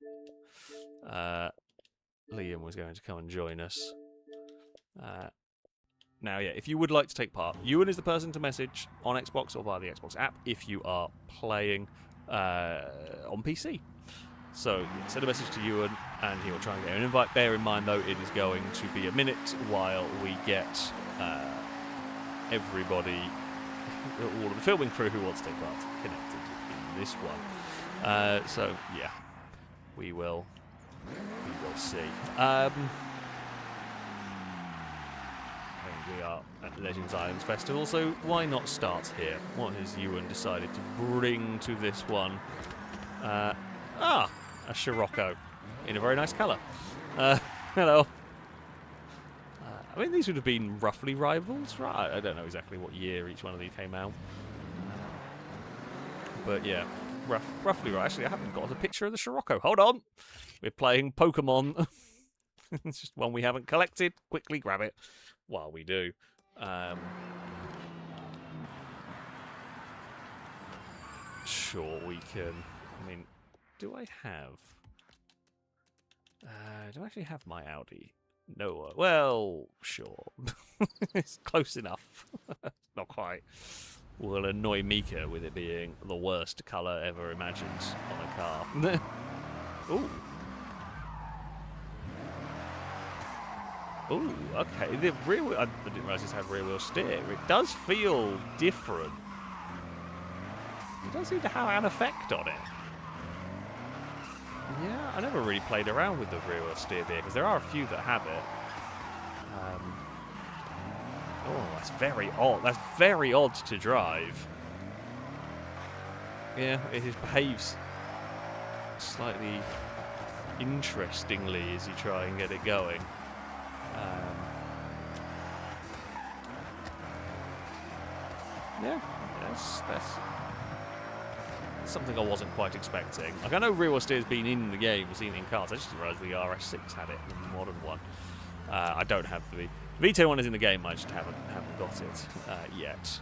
Liam was going to come and join us. Now, yeah, if you would like to take part, Ewan is the person to message on Xbox or via the Xbox app if you are playing on PC. So send a message to Ewan and he will try and get an invite. Bear in mind, though, it is going to be a minute while we get everybody, all of the filming crew who wants to take part, connected in this one. So, yeah, we will We will see. And we are at Legends Islands Festival, so why not start here? What has Ewan decided to bring to this one? A Scirocco in a very nice colour. Hello. I mean, these would have been roughly rivals, right? I don't know exactly what year each one of these came out. But yeah, roughly right. Actually, I haven't got a picture of the Scirocco. Hold on. We're playing Pokemon. It's just one we haven't collected. Quickly grab it while we do. Sure, we can. I mean, do I have... do I actually have my Audi? No. Well, sure. It's close enough. Not quite. Will annoy Mika with it being the worst colour ever imagined on a car. Ooh. Ooh, okay. The rear wheel, I didn't realise this had rear wheel steer. It does feel different. It does seem to have an effect on it. Yeah, I never really played around with the rear wheel steer because there are a few that have it. Oh, that's very odd. That's very odd to drive. Yeah, it behaves slightly interestingly as you try and get it going. Yeah, that's something I wasn't quite expecting. Like, I know rear wheel steer's been in the game, we've seen it in cars. I just didn't realise the RS6 had it, the modern one. I don't have the V10 one is in the game. I just haven't got it yet.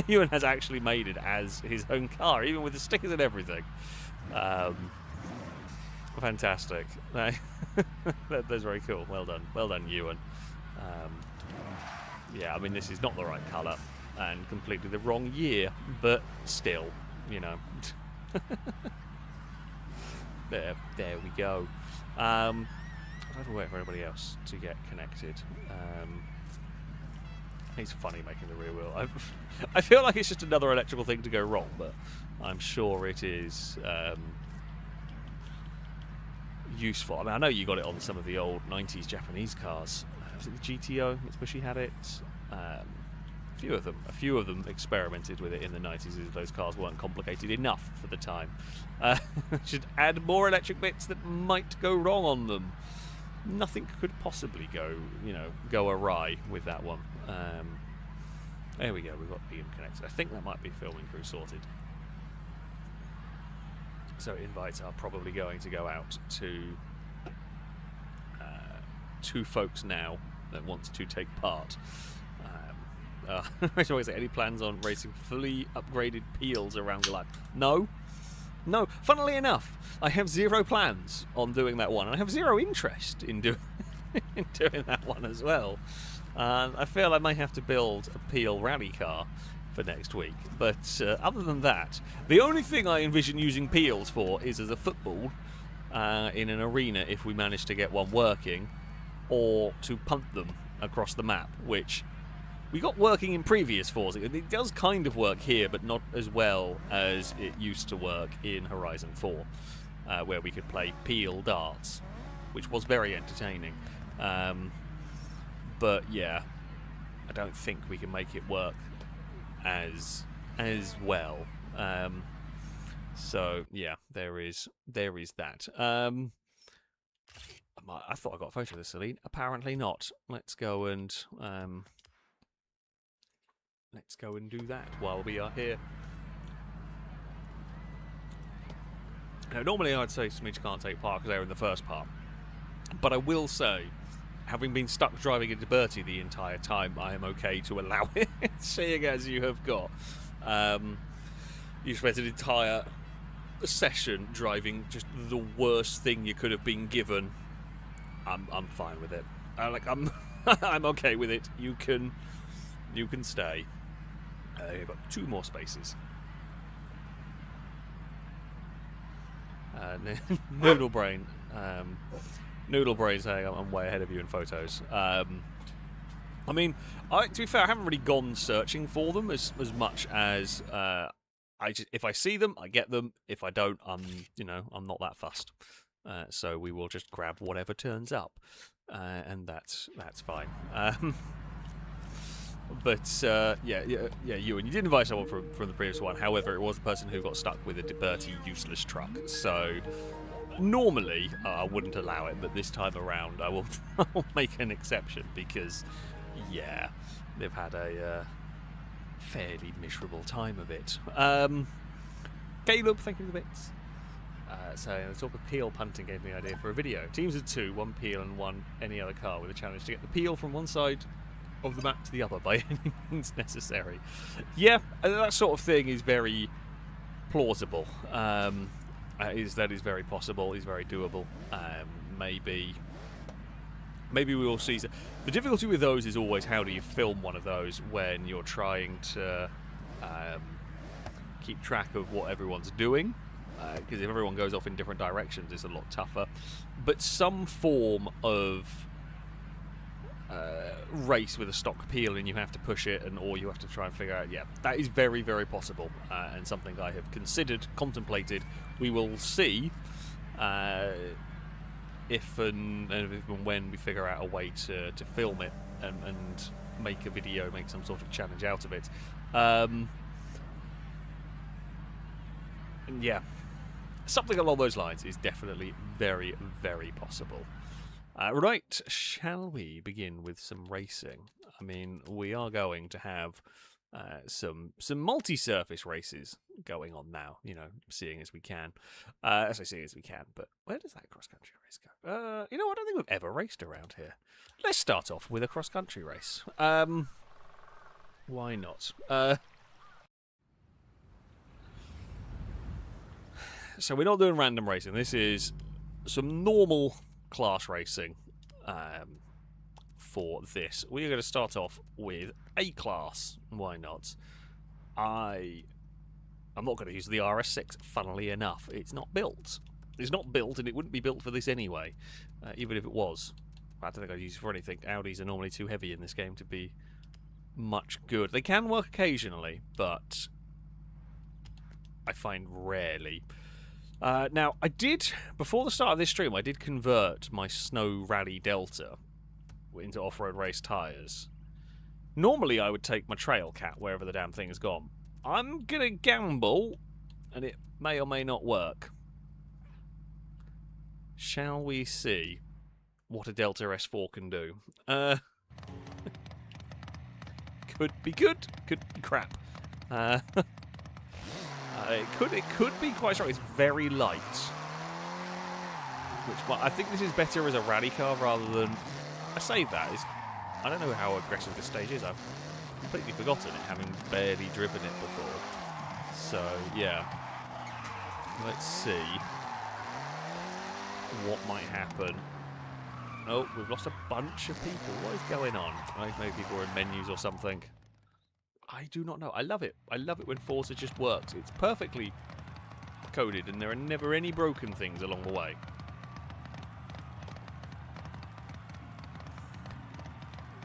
Ewan has actually made it as his own car, even with the stickers and everything. Fantastic. That's very cool. Well done, Ewan. Yeah, I mean, this is not the right colour and completely the wrong year, but still, you know. There we go. I have to wait for everybody else to get connected. It's funny making the rear wheel. I feel like it's just another electrical thing to go wrong, but I'm sure it is useful. I mean, I know you got it on some of the old 90s Japanese cars. Was it the GTO? Mitsubishi had it. A few of them experimented with it in the 90s as those cars weren't complicated enough for the time. Should add more electric bits that might go wrong on them. Nothing could possibly go awry with that one. There we go, we've got Ian connected. I think that might be filming crew sorted. So invites are probably going to go out to two folks now that want to take part. I always say, any plans on racing fully upgraded Peels around your life? No. Funnily enough, I have zero plans on doing that one, and I have zero interest in doing that one as well. I feel I may have to build a Peel rally car for next week, but other than that, the only thing I envision using Peels for is as a football in an arena if we manage to get one working, or to punt them across the map, which we got working in previous Forza. It does kind of work here, but not as well as it used to work in Horizon 4, where we could play Peel darts, which was very entertaining. But yeah, I don't think we can make it work as well. So yeah, there is that. I thought I got a photo of this, Celine. Apparently not. Let's go and do that while we are here. Now, normally I'd say Smidge can't take part because they were in the first part, but I will say, having been stuck driving into Bertie the entire time, I am okay to allow it, seeing as you have got. You spent an entire session driving just the worst thing you could have been given. I'm fine with it. I'm I'm okay with it. You can stay. You've got 2 more spaces. Noodle Brain. Noodle Brain saying I'm way ahead of you in photos. I mean, to be fair, I haven't really gone searching for them as much as if I see them, I get them. If I don't, I'm not that fussed. so we will just grab whatever turns up, and that's fine. But yeah, you did invite someone from the previous one. However, it was the person who got stuck with a dirty, useless truck. So normally I wouldn't allow it, but this time around I will I'll make an exception because, yeah, they've had a fairly miserable time of it. Caleb, thank you for the bits. So the talk of peel punting gave me the idea for a video. Teams of 2, 1 peel and 1 any other car, with a challenge to get the peel from one side of the map to the other by any means necessary. Yeah, that sort of thing is very plausible. That is very possible. Is very doable. Maybe we will see. The difficulty with those is always how do you film one of those when you're trying to keep track of what everyone's doing. Because if everyone goes off in different directions, it's a lot tougher. But some form of race with a stock peel and you have to push it, or you have to try and figure out, yeah, that is very, very possible, and something I have contemplated. We will see if and when we figure out a way to film it and make a video, make some sort of challenge out of it. And yeah, something along those lines is definitely very, very possible. Right, shall we begin with some racing? I mean, we are going to have some multi-surface races going on now, seeing as we can. As I say, as we can, but where does that cross-country race go? I don't think we've ever raced around here. Let's start off with a cross-country race. Why not? So we're not doing random racing. This is some normal class racing for this. We are going to start off with A class. Why not? I'm not going to use the RS6, funnily enough. It's not built. It's not built, and it wouldn't be built for this anyway, even if it was. I don't think I'd use it for anything. Audis are normally too heavy in this game to be much good. They can work occasionally, but I find rarely. Now, I did, before the start of this stream, I did convert my Snow Rally Delta into off-road race tyres. Normally, I would take my Trail Cat wherever the damn thing has gone. I'm going to gamble, and it may or may not work. Shall we see what a Delta S4 can do? Could be good, could be crap. It could be quite strong. It's very light, which I think this is better as a rally car rather than. I say that is. I don't know how aggressive this stage is. I've completely forgotten it, having barely driven it before. So yeah, let's see what might happen. Oh, we've lost a bunch of people. What is going on? Maybe people are in menus or something. I do not know. I love it. I love it when Forza just works. It's perfectly coded and there are never any broken things along the way.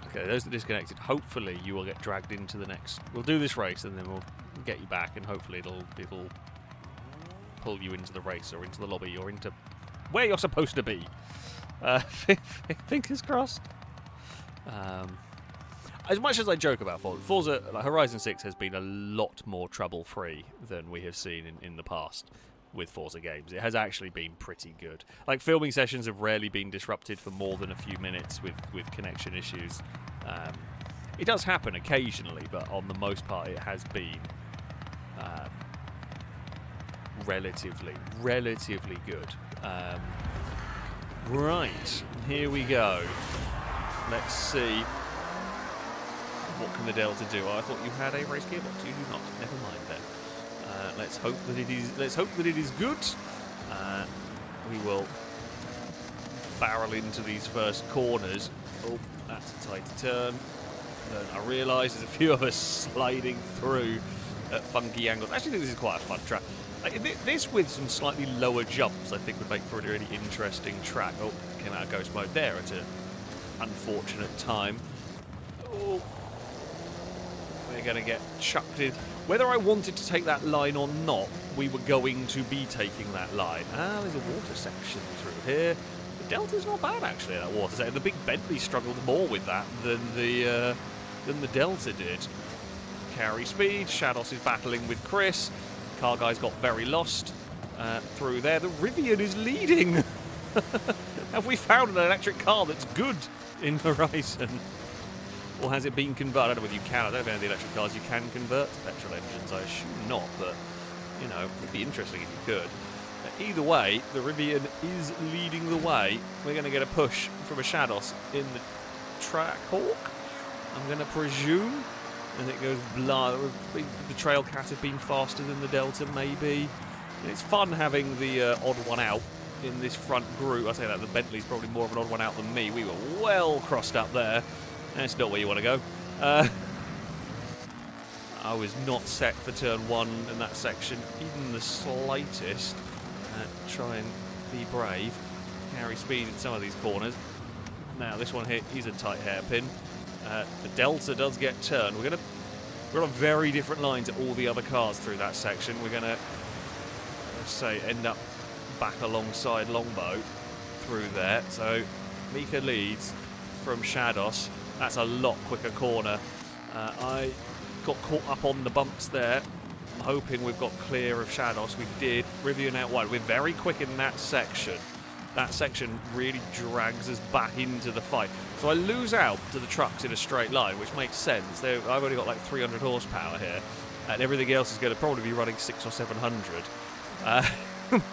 Okay, those that are disconnected, hopefully you will get dragged into the next. We'll do this race and then we'll get you back, and hopefully it'll pull you into the race or into the lobby or into where you're supposed to be. Fingers crossed. As much as I joke about Forza, Horizon 6 has been a lot more trouble-free than we have seen in the past with Forza games. It has actually been pretty good. Like, filming sessions have rarely been disrupted for more than a few minutes with connection issues. It does happen occasionally, but on the most part it has been relatively good. Right, here we go. Let's see. What can the Delta do? Oh, I thought you had a race gearbox. You do not. Never mind then. Let's hope that it is. Let's hope that it is good. We will barrel into these first corners. Oh, that's a tight turn. Then I realise there's a few of us sliding through at funky angles. I actually think this is quite a fun track. This with some slightly lower jumps, I think, would make for a really interesting track. Oh, came out of ghost mode there at an unfortunate time. Oh. We're going to get chucked in Whether I wanted to take that line or not, we were going to be taking that line. Ah, there's a water section through here. The Delta's not bad, actually, that water section. The big Bentley struggled more with that than the Delta did. Carry speed. Shadows is battling with Chris. Car guy's got very lost through there. The Rivian is leading. Have we found an electric car that's good in Horizon? Or has it been converted? I don't know whether you can. I don't know if any of the electric cars you can convert to petrol engines. I assume not, but, you know, it would be interesting if you could. Either way, the Rivian is leading the way. We're going to get a push from a Shadows in the track hawk, I'm going to presume. And it goes blah. The Trailcat have been faster than the Delta, maybe. And it's fun having the odd one out in this front group. I say that the Bentley's probably more of an odd one out than me. We were well crossed up there. That's not where you want to go. I was not set for turn 1 in that section, even the slightest. Try and be brave. Carry speed in some of these corners. Now this one here is a tight hairpin. The Delta does get turned. We're on very different lines to all the other cars through that section. We're going to, let's say, end up back alongside Longbow through there. So Mika leads from Shadows. That's a lot quicker corner. I got caught up on the bumps there. I'm hoping we've got clear of Shadows. We did. Rivian out wide. We're very quick in that section. That section really drags us back into the fight. So I lose out to the trucks in a straight line, which makes sense. I've only got like 300 horsepower here, and everything else is going to probably be running 600 or 700.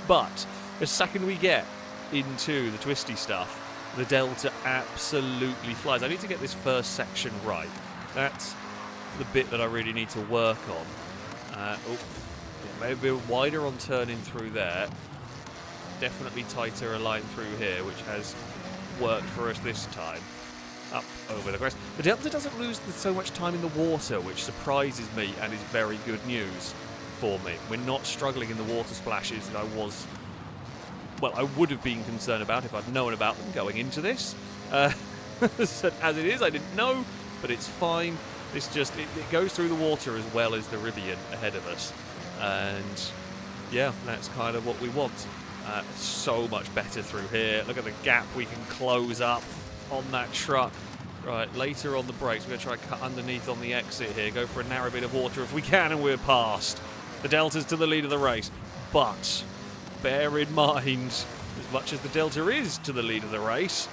But the second we get into the twisty stuff, the Delta absolutely flies. I need to get this first section right. That's the bit that I really need to work on. Maybe a bit wider on turning through there. Definitely tighter a line through here, which has worked for us this time. Up over the crest. The Delta doesn't lose so much time in the water, which surprises me and is very good news for me. We're not struggling in the water splashes that I would have been concerned about if I'd known about them going into this. As it is, I didn't know, but it's fine. It's just, it goes through the water as well as the Rivian ahead of us. And yeah, that's kind of what we want. So much better through here. Look at the gap we can close up on that truck. Right, later on the brakes, we're going to try and cut underneath on the exit here. Go for a narrow bit of water if we can, and we're past. The Delta's to the lead of the race. But bear in mind, as much as the Delta is to the lead of the race,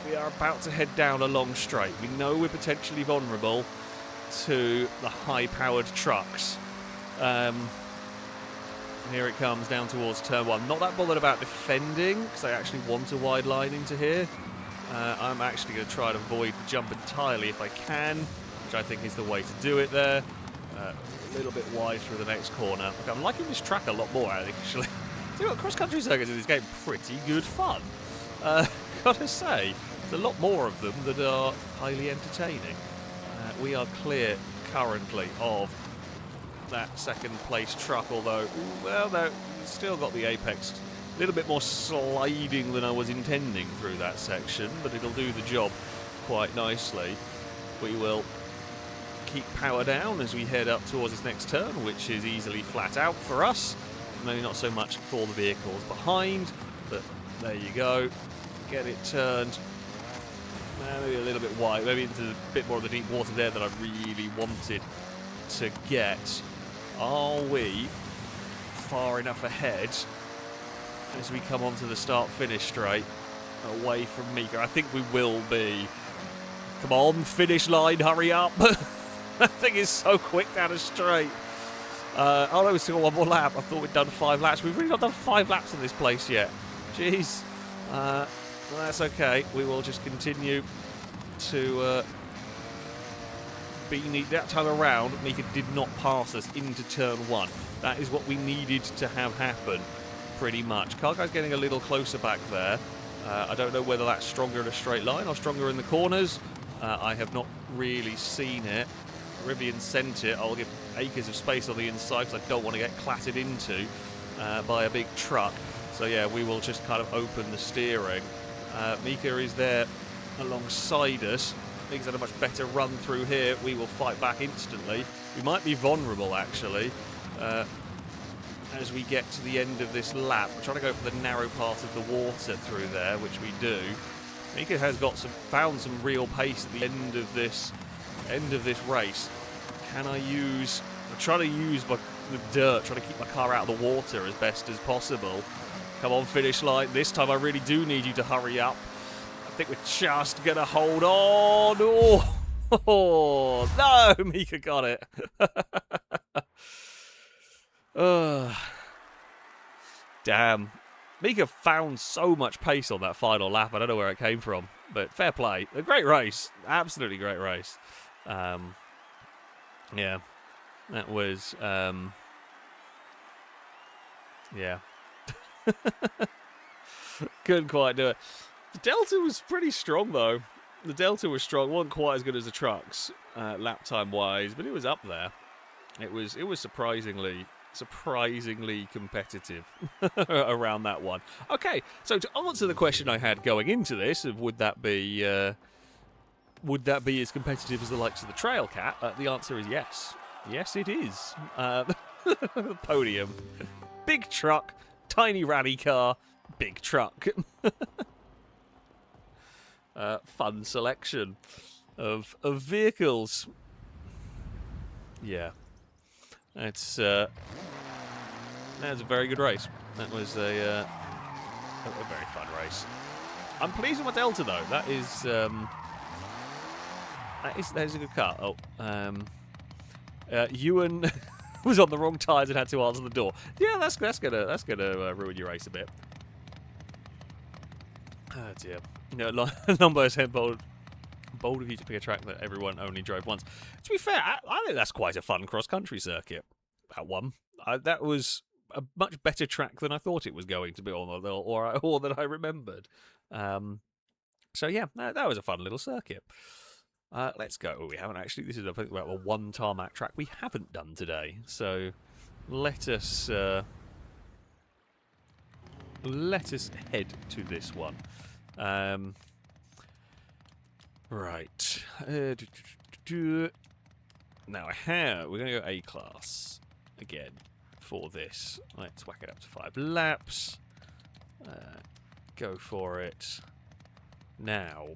we are about to head down a long straight. We know we're potentially vulnerable to the high-powered trucks. Here it comes down towards turn 1. Not that bothered about defending, because I actually want a wide line into here. I'm actually going to try and avoid the jump entirely if I can, which I think is the way to do it there. A little bit wide through the next corner. Look, I'm liking this track a lot more, actually. See what, cross-country circuits in this game, pretty good fun. Gotta say, there's a lot more of them that are highly entertaining. We are clear currently of that second place truck, although, well, no, still got the apex. A little bit more sliding than I was intending through that section, but it'll do the job quite nicely. We will keep power down as we head up towards this next turn, which is easily flat out for us. Maybe not so much for the vehicles behind, but there you go. Get it turned. Maybe a little bit wide, maybe into a bit more of the deep water there that I really wanted to get. Are we far enough ahead as we come onto the start-finish straight away from Mika? I think we will be. Come on, finish line, hurry up. That thing is so quick down a straight. Oh no, we've still got one more lap. I thought we'd done 5 laps. We've really not done 5 laps in this place yet. Jeez. Well, that's okay. We will just continue to be neat. That time around, Mika did not pass us into turn 1. That is what we needed to have happen, pretty much. Car guy's getting a little closer back there. I don't know whether that's stronger in a straight line or stronger in the corners. I have not really seen it. Rivian sent it. I'll give acres of space on the inside because I don't want to get clattered into by a big truck. So yeah, we will just kind of open the steering. Mika is there alongside us. Mika's had a much better run through here. We will fight back instantly. We might be vulnerable, actually, as we get to the end of this lap. We're trying to go for the narrow part of the water through there, which we do. Mika has found some real pace at the end of this race. Can I use? I'm trying to use the dirt, trying to keep my car out of the water as best as possible. Come on, finish line. This time I really do need you to hurry up. I think we're just gonna hold on. Oh no, Mika got it. Damn. Mika found so much pace on that final lap. I don't know where it came from, but fair play. A great race. Absolutely great race. Yeah. That was, yeah. Couldn't quite do it. The Delta was pretty strong, though. The Delta was strong. Wasn't quite as good as the trucks, lap time-wise, but it was up there. It was surprisingly competitive around that one. Okay, so to answer the question I had going into this of would that be as competitive as the likes of the Trail Cat, the answer is yes. Yes, it is. Podium. Big truck, tiny rally car, big truck. Fun selection of vehicles. Yeah. That's a very good race. That was a very fun race. I'm pleased with my Delta though. That is a good car. Oh, Ewan was on the wrong tyres and had to answer the door. Yeah, that's gonna ruin your race a bit. Oh dear. You know, Lombo said bold of you to pick a track that everyone only drove once. To be fair, I think that's quite a fun cross-country circuit. That one. That was a much better track than I thought it was going to be, or that I remembered. So yeah, that was a fun little circuit. Let's go. Oh, we haven't actually. This is I think about the one tarmac track we haven't done today. So let us head to this one. Right. Now we're going to go A class again for this. Let's whack it up to 5 laps. Go for it. Now.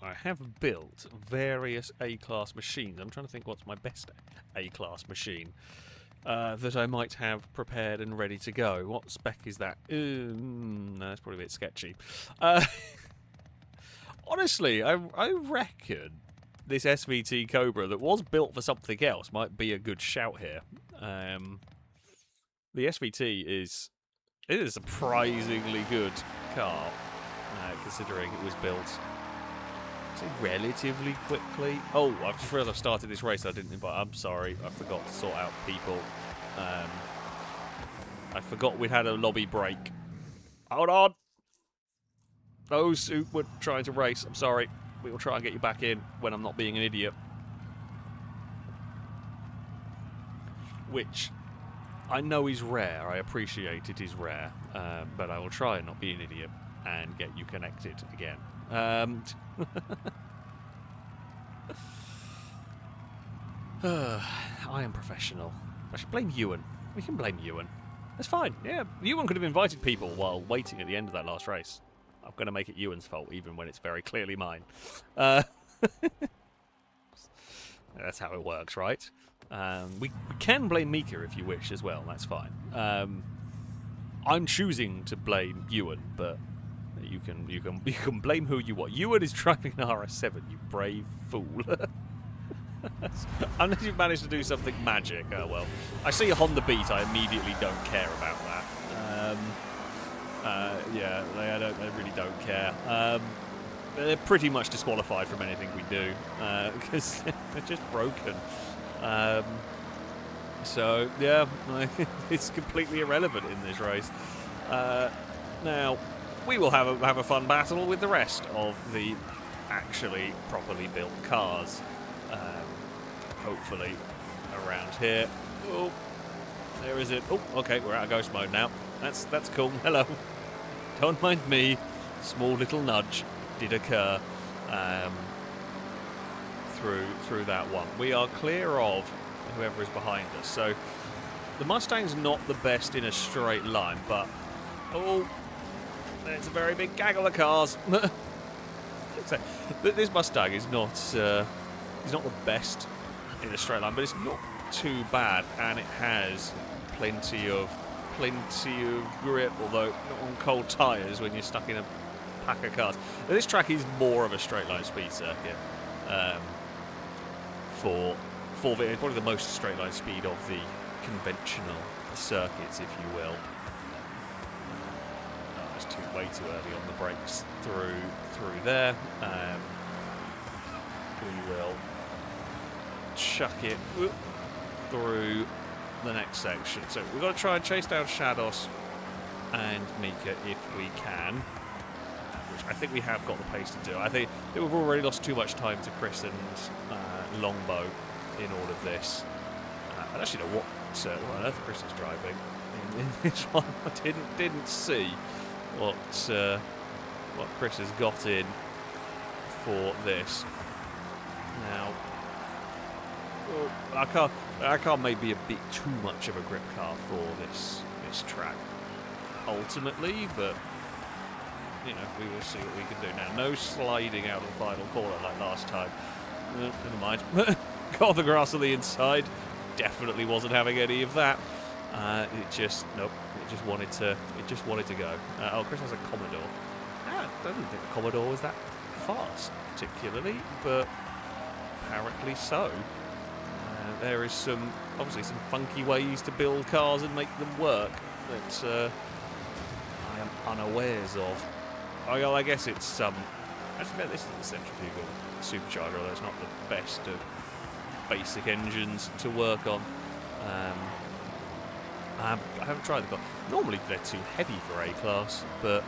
I have built various A-class machines. I'm trying to think what's my best A-class machine that I might have prepared and ready to go. What spec is that? No, that's probably a bit sketchy. Honestly, I reckon this SVT Cobra that was built for something else might be a good shout here. The SVT is a surprisingly good car, considering it was built relatively quickly. Oh, I've just realised I've started this race. I didn't invite. I'm sorry. I forgot to sort out people. I forgot we had a lobby break. Hold on. Those who were trying to race, I'm sorry. We will try and get you back in when I'm not being an idiot. Which I know is rare. I appreciate it is rare. But I will try and not be an idiot and get you connected again. I am professional. I should blame Ewan. We can blame Ewan. That's fine. Yeah, Ewan could have invited people while waiting at the end of that last race. I'm going to make it Ewan's fault, even when it's very clearly mine. That's how it works, right? We can blame Mika if you wish as well. That's fine. I'm choosing to blame Ewan, but you can blame who you want. Ewan is driving an RS7, you brave fool. Unless you've managed to do something magic. Oh well. I see a Honda Beat, I immediately don't care about that. Yeah, they really don't care. They're pretty much disqualified from anything we do because they're just broken. So yeah, it's completely irrelevant in this race. Now we will have a fun battle with the rest of the actually properly built cars. Hopefully around here. Oh, there is it. Oh, okay, we're out of ghost mode now. That's cool. Hello. Don't mind me. Small little nudge did occur. through that one. We are clear of whoever is behind us. So the Mustang's not the best in a straight line, but oh, there's a very big gaggle of cars. So, this Mustang is not the best in a straight line, but it's not too bad, and it has plenty of grip, although not on cold tyres when you're stuck in a pack of cars. Now, this track is more of a straight line speed circuit for it's probably the most straight line speed of the conventional circuits, if you will. It's way too early on the brakes through there. We will chuck it through the next section. So we've got to try and chase down Shados and Mika if we can, which I think we have got the pace to do. I think that we've already lost too much time to Chris and Longbow in all of this. I actually know what on earth Chris is driving in this one. I didn't see what Chris has got in for this. Now, our car may be a bit too much of a grip car for this track ultimately, but you know, we will see what we can do. Now, no sliding out of the final corner like last time. Never mind. Got the grass on the inside. Definitely wasn't having any of that. It just wanted to go. Oh, Chris has a Commodore. I don't think the Commodore was that fast particularly, but apparently so. There is obviously some funky ways to build cars and make them work that I am unawares of. I guess it's actually this is a centrifugal supercharger, although it's not the best of basic engines to work on. I haven't tried the car. Normally they're too heavy for A class, but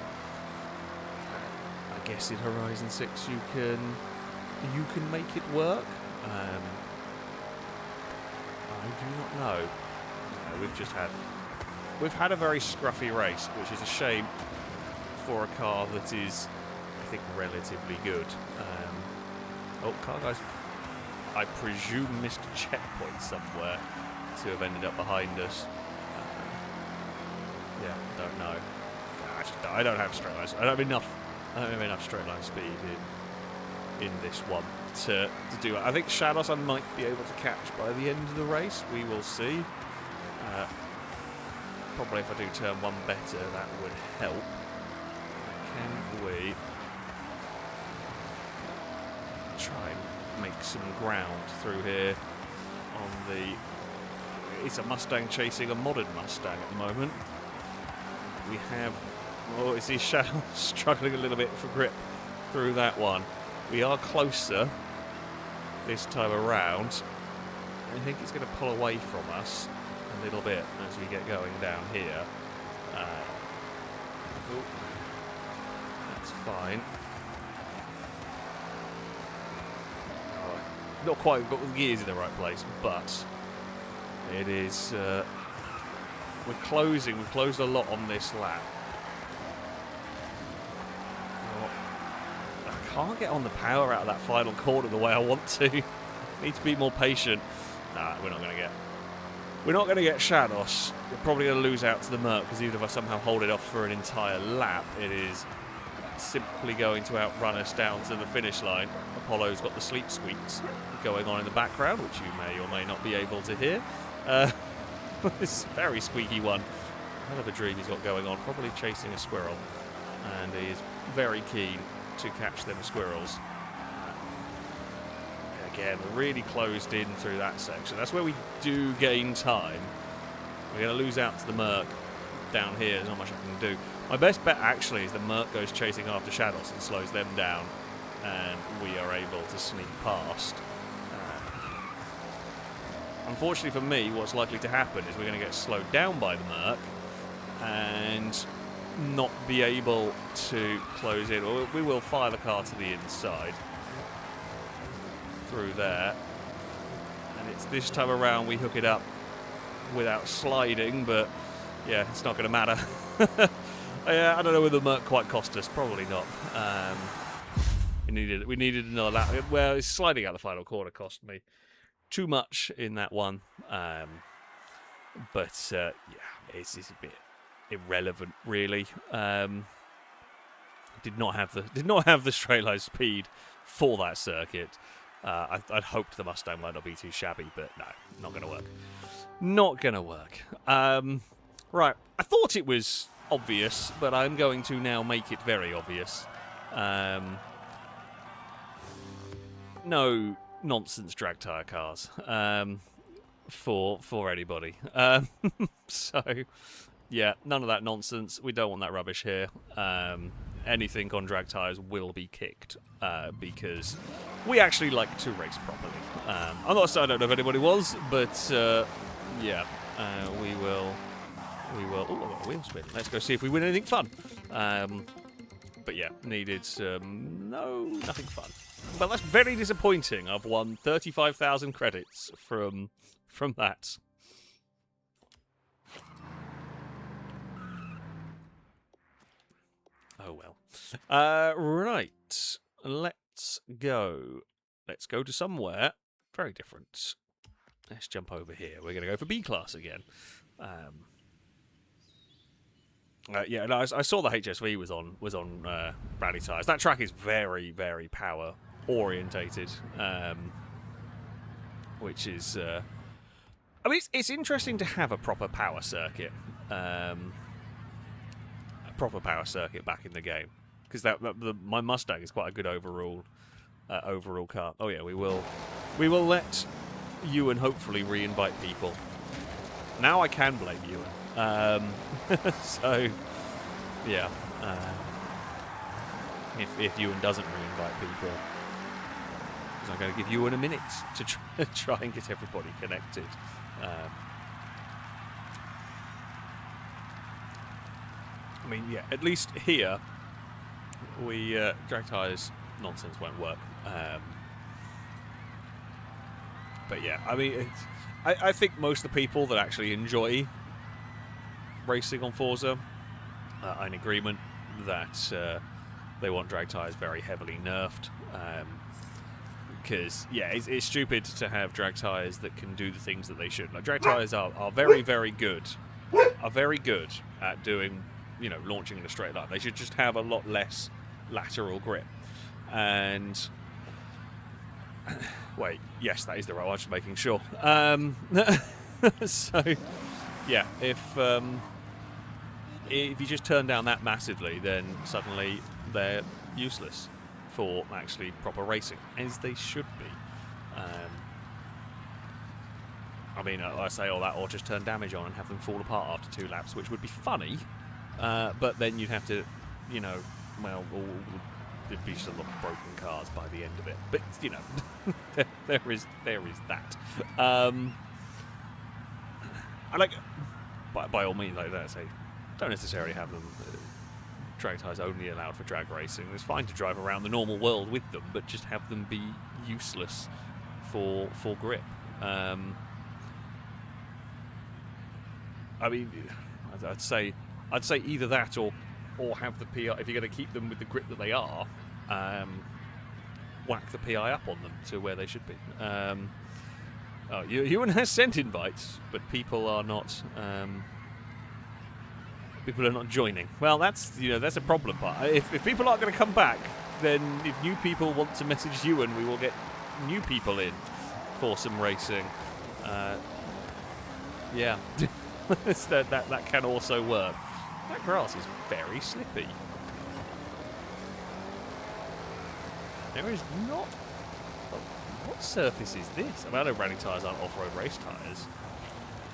I guess in Horizon 6 you can make it work. I do not know. We've had a very scruffy race, which is a shame for a car that is, I think, relatively good. Car guys, I presume missed a checkpoint somewhere to have ended up behind us. Yeah, don't know. I don't have straight lines. I don't have enough straight line speed in this one to do it. I think Shadows I might be able to catch by the end of the race. We will see. Probably if I do turn one better, that would help. Can we try and make some ground through here on the... It's a Mustang chasing a modern Mustang at the moment. We have... Oh, is his Shadow struggling a little bit for grip through that one. We are closer this time around. I think it's going to pull away from us a little bit as we get going down here. That's fine. Not quite got the gears in the right place, but it is... we're closing. We've closed a lot on this lap. I can't get on the power out of that final corner the way I want to. Need to be more patient. Nah, we're not going to get Shadows. We're probably going to lose out to the Merc, because even if I somehow hold it off for an entire lap, it is simply going to outrun us down to the finish line. Apollo's got the sleep squeaks going on in the background, which you may or may not be able to hear. This very squeaky one. Hell of a dream he's got going on, probably chasing a squirrel. And he is very keen to catch them squirrels. Again, really closed in through that section. That's where we do gain time. We're going to lose out to the Merc down here. There's not much I can do. My best bet actually is the Merc goes chasing after Shadows and slows them down, and we are able to sneak past. Unfortunately for me, what's likely to happen is we're going to get slowed down by the Merc and not be able to close in. Or we will fire the car to the inside through there, and it's this time around we hook it up without sliding, but yeah, it's not going to matter. Yeah, I don't know whether the Merc quite cost us, probably not. We needed another lap. Well, it's sliding out the final corner cost me too much in that one. But yeah, it's a bit irrelevant, really. Did not have the straight line speed for that circuit. I'd hoped the Mustang might not be too shabby, but no, not going to work. Not going to work. Right, I thought it was obvious, but I'm going to now make it very obvious. No nonsense drag tyre cars for anybody. So, yeah, none of that nonsense. We don't want that rubbish here. Anything on drag tyres will be kicked because we actually like to race properly. I'm not saying I don't know if anybody was, but yeah, we will. Oh, I've got a wheel spin. Let's go see if we win anything fun. But yeah, needed nothing fun. Well, that's very disappointing. I've won 35,000 credits from that. Oh well. Right. Let's go. Let's go to somewhere very different. Let's jump over here. We're going to go for B class again. Yeah, no, I saw the HSV was on rally tyres. That track is very, very power orientated, which is. I mean, it's interesting to have a proper power circuit. Proper power circuit back in the game, because my Mustang is quite a good overall car. Oh yeah, we will let Ewan hopefully re-invite people. Now I can blame Ewan. So yeah, if Ewan doesn't re-invite people, because I'm going to give Ewan a minute to try and get everybody connected. I mean, yeah, at least here, we drag tyres nonsense won't work. But yeah, I mean, I think most of the people that actually enjoy racing on Forza are in agreement that they want drag tyres very heavily nerfed. Because, yeah, it's stupid to have drag tyres that can do the things that they should. Like, drag tyres are very, very good. Are very good at doing, launching in a straight line. They should just have a lot less lateral grip. And wait, yes, that is the right one. I'm just making sure. So, yeah, if you just turn down that massively, then suddenly they're useless for actually proper racing, as they should be. I mean, I say all that, or just turn damage on and have them fall apart after 2 laps, which would be funny. But then you'd have to, there'd be just a lot of broken cars by the end of it. But there is that. I like, by all means, like that, say, don't necessarily have them. Drag tyres only allowed for drag racing. It's fine to drive around the normal world with them, but just have them be useless for grip. I mean, I'd say either that or have the PI, if you're going to keep them with the grip that they are, whack the PI up on them to where they should be. Ewan has sent invites, but people are not. People are not joining. Well, that's a problem part. If people aren't going to come back, then if new people want to message Ewan, we will get new people in for some racing. Yeah. that can also work. That grass is very slippy. There is not... What surface is this? I know rally tyres aren't off-road race tyres.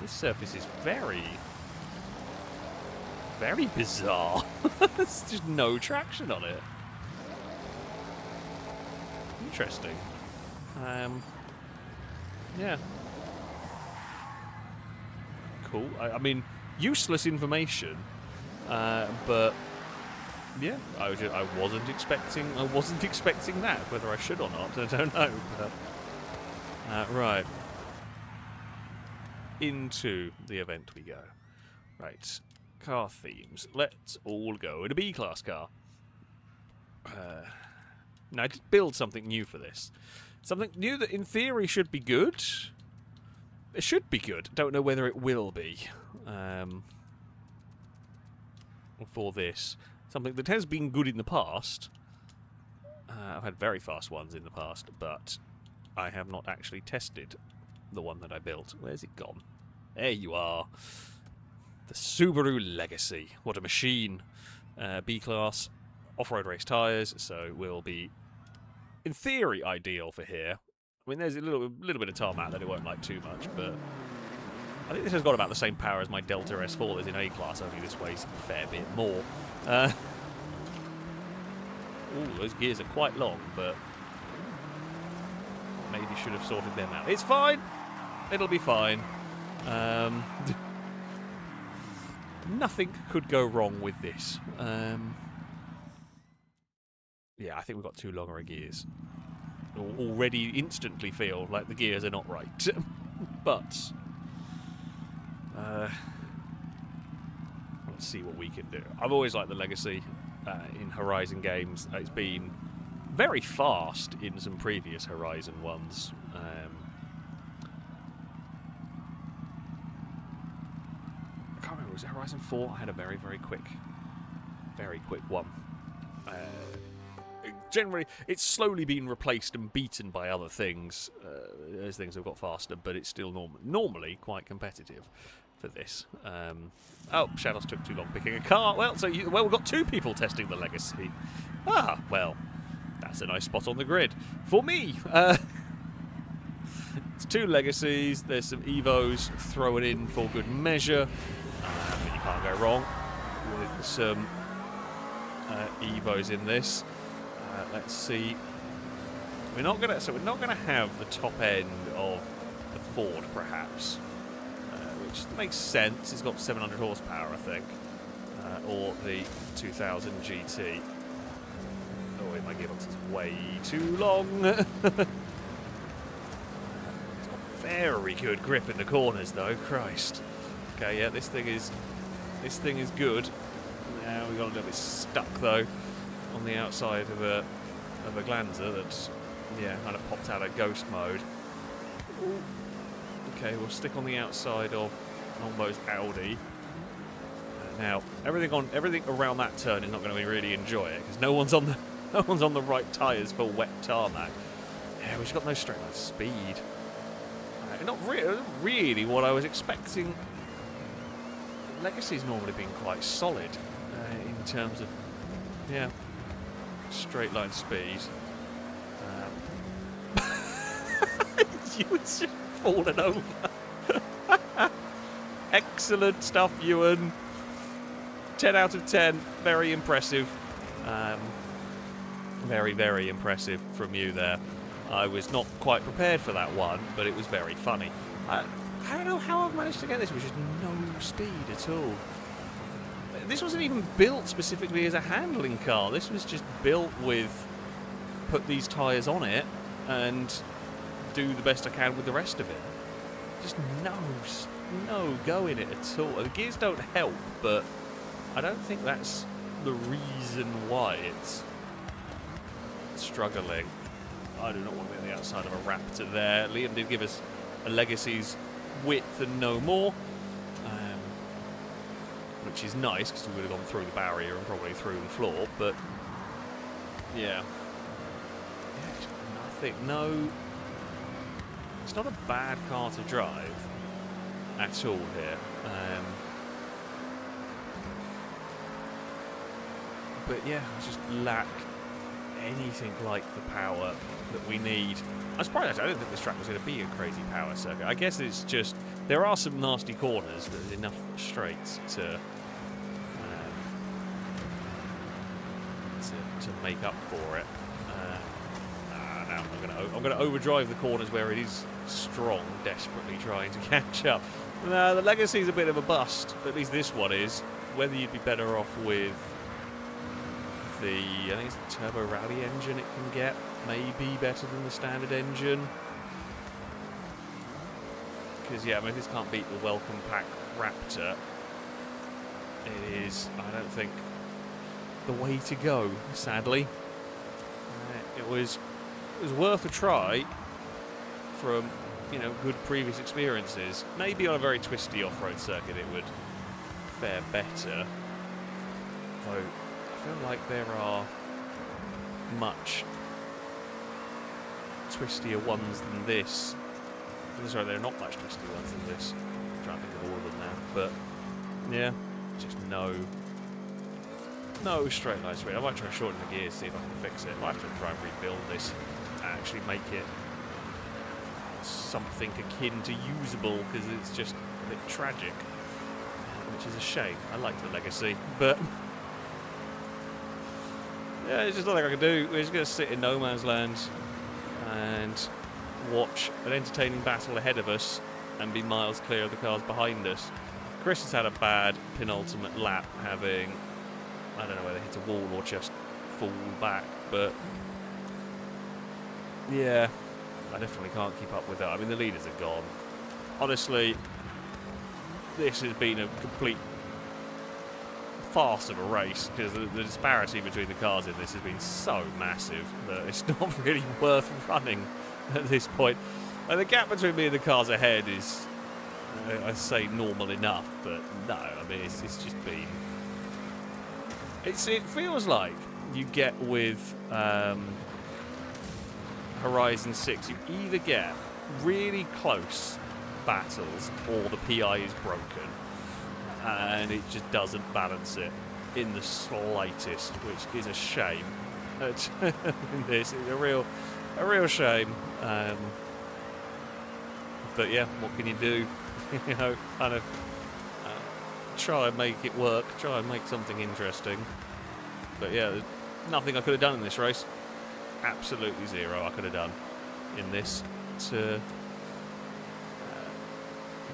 This surface is very bizarre. There's just no traction on it. Interesting. Yeah. Cool. I mean, useless information, but yeah, I wasn't expecting that. Whether I should or not, I don't know. But, right, into the event we go. Right, car themes. Let's all go in a B-class car. Now, I did build something new for this. Something new that in theory should be good. It should be good. Don't know whether it will be. For this. Something that has been good in the past. I've had very fast ones in the past, but I have not actually tested the one that I built. Where's it gone? There you are. The Subaru Legacy. What a machine. B-Class, off-road race tyres, so will be, in theory, ideal for here. I mean, there's a little bit of tarmac that it won't like too much, but I think this has got about the same power as my Delta S4 that's in A-Class, only this weighs a fair bit more. Ooh, those gears are quite long, but maybe should have sorted them out. It's fine. It'll be fine. Nothing could go wrong with this. Yeah, I think we've got too long of gears. Already instantly feel like the gears are not right. But let's see what we can do. I've always liked the Legacy in Horizon games. It's been very fast in some previous Horizon ones. I can't remember, was it Horizon 4? I had a very quick one. Generally, it's slowly been replaced and beaten by other things as things have got faster, but it's still normally quite competitive for this. Oh, Shadows took too long picking a car. Well, we've got two people testing the Legacy. Ah, well, that's a nice spot on the grid for me. It's two Legacies. There's some Evos. Throw it in for good measure. But you can't go wrong with some Evos in this. Let's see. We're not gonna have the top end of the Ford, perhaps, which makes sense. It's got 700 horsepower, I think, or the 2000 GT. Oh wait, my gearbox is way too long. It's got very good grip in the corners, though. Christ. Okay, yeah, this thing is good. Now we got a little bit stuck though on the outside of a Glanzer that's, yeah, kind of popped out of ghost mode. Ooh. Okay, we'll stick on the outside of almost Audi. Now, everything around that turn is not going to really enjoy it because no one's on the right tyres for wet tarmac. Yeah, we've just got no straight line speed. Not really what I was expecting. Legacy's normally been quite solid in terms of, yeah, straight line speed. You were just falling over. Excellent stuff, Ewan. 10 out of 10. Very impressive. Very impressive from you there. I was not quite prepared for that one, but it was very funny. I don't know how I've managed to get this with just no speed at all. This wasn't even built specifically as a handling car. This was just built with, put these tyres on it and do the best I can with the rest of it. Just no go in it at all. The gears don't help, but I don't think that's the reason why it's struggling. I do not want to be on the outside of a Raptor there. Liam did give us a Legacy's width and no more, which is nice because we would have gone through the barrier and probably through the floor, but yeah, nothing, no, it's not a bad car to drive at all here. But yeah, I just lack anything like the power that we need. I'm surprised. I don't think this track was going to be a crazy power circuit. I guess it's just there are some nasty corners, but there's enough straights to make up for it. Now I'm going to overdrive the corners where it is strong, desperately trying to catch up. No, the Legacy's a bit of a bust. At least this one is. Whether you'd be better off with the, I think it's the Turbo Rally engine it can get, maybe better than the standard engine. Because, yeah, I mean, if this can't beat the Welcome Pack Raptor, it is, I don't think, the way to go, sadly. It was worth a try from, you know, good previous experiences. Maybe on a very twisty off-road circuit it would fare better. Though I feel like there are much twistier ones than this. Sorry, there are not much twistier ones than this. I'm trying to think of all of them now. But yeah, just no straight line speed. I might try and shorten the gears, see if I can fix it. I might have to try and rebuild this and actually make it something akin to usable, because it's just a bit tragic, which is a shame. I like the Legacy, but yeah, there's just nothing I can do. We're just going to sit in no man's land and watch an entertaining battle ahead of us and be miles clear of the cars behind us. Chris has had a bad penultimate lap, having, I don't know whether hit a wall or just fall back, but yeah, I definitely can't keep up with that. I mean, the leaders are gone. Honestly, this has been a complete farce of a race, because the disparity between the cars in this has been so massive that it's not really worth running at this point. And the gap between me and the cars ahead is, I'd say, normal enough, but no, I mean, it's just been... It feels like you get with Horizon 6, you either get really close battles or the PI is broken, and it just doesn't balance it in the slightest, which is a shame. This is a real shame. But yeah, what can you do? You know, kind of try and make it work, try and make something interesting. But yeah, there's nothing I could have done in this race. Absolutely zero I could have done in this to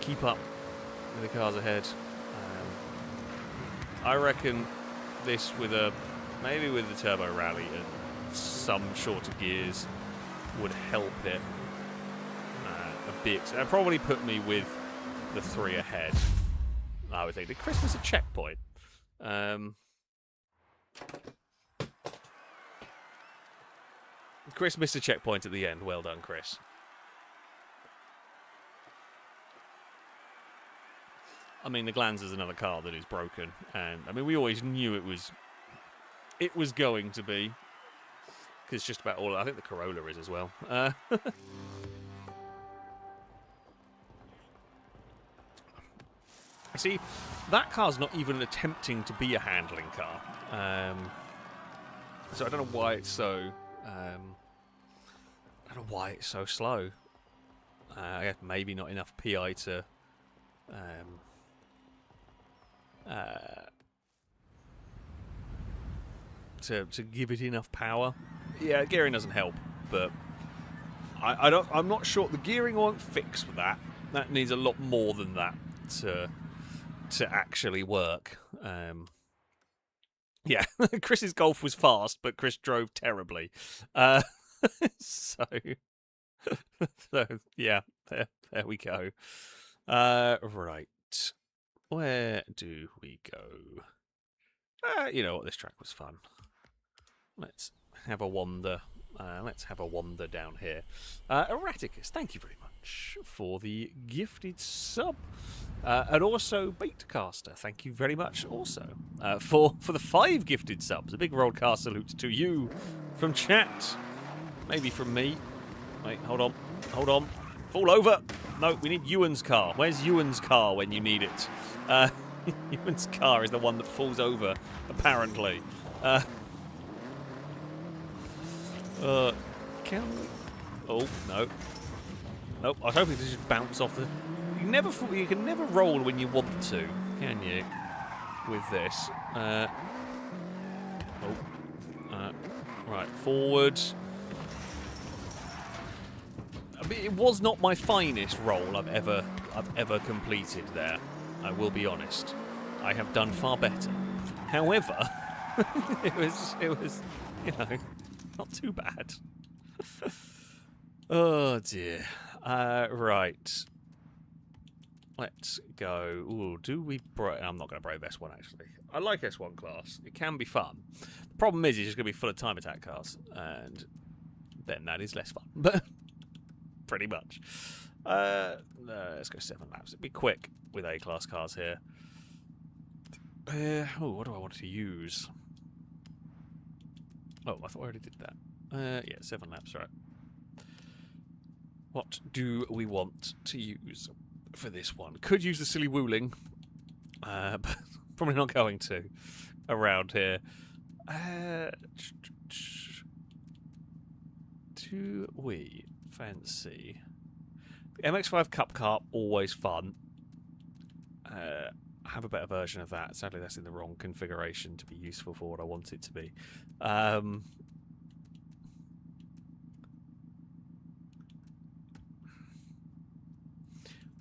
keep up with the cars ahead. I reckon this maybe with the turbo rally and some shorter gears would help it a bit. It'd probably put me with the 3 ahead, I would think. Did Chris miss a checkpoint? Chris missed a checkpoint at the end. Well done, Chris. I mean, the Glanzer's another car that is broken, and I mean, we always knew it was going to be, because just about all. I think the Corolla is as well. See, that car's not even attempting to be a handling car, so I don't know why it's so. I don't know why it's so slow. Maybe not enough PI to give it enough power. Yeah, gearing doesn't help, but I'm not sure. The gearing won't fix that. That needs a lot more than that to actually work. Yeah, Chris's Golf was fast, but Chris drove terribly. So yeah, there we go. Right, where do we go? You know what, this track was fun. Let's have a wander. Let's have a wander down here. Erraticus, thank you very much for the gifted sub. And also Baitcaster, thank you very much also for the 5 gifted subs. A big rollcast salute to you from chat. Maybe from me. Wait, hold on. Fall over. No, we need Ewan's car. Where's Ewan's car when you need it? Ewan's car is the one that falls over, apparently. Can we... Oh, no. Nope, I was hoping to just bounce off the... You can never roll when you want to, can you? With this. Right, forward. I mean, it was not my finest roll I've ever completed there. I will be honest. I have done far better. However, it was, you know, not too bad. Oh dear. Right. Let's go. Ooh, do we... I'm not going to brave S1, actually. I like S1 class. It can be fun. The problem is it's just going to be full of time attack cars. And then that is less fun. But pretty much. Let's go 7 laps. It'd be quick with A-class cars here. What do I want to use? Oh, I thought I already did that. Yeah, 7 laps, right. What do we want to use for this one? Could use the silly wooling, but probably not going to around here. Do we fancy the MX-5 Cup car? Always fun. I have a better version of that. Sadly, that's in the wrong configuration to be useful for what I want it to be.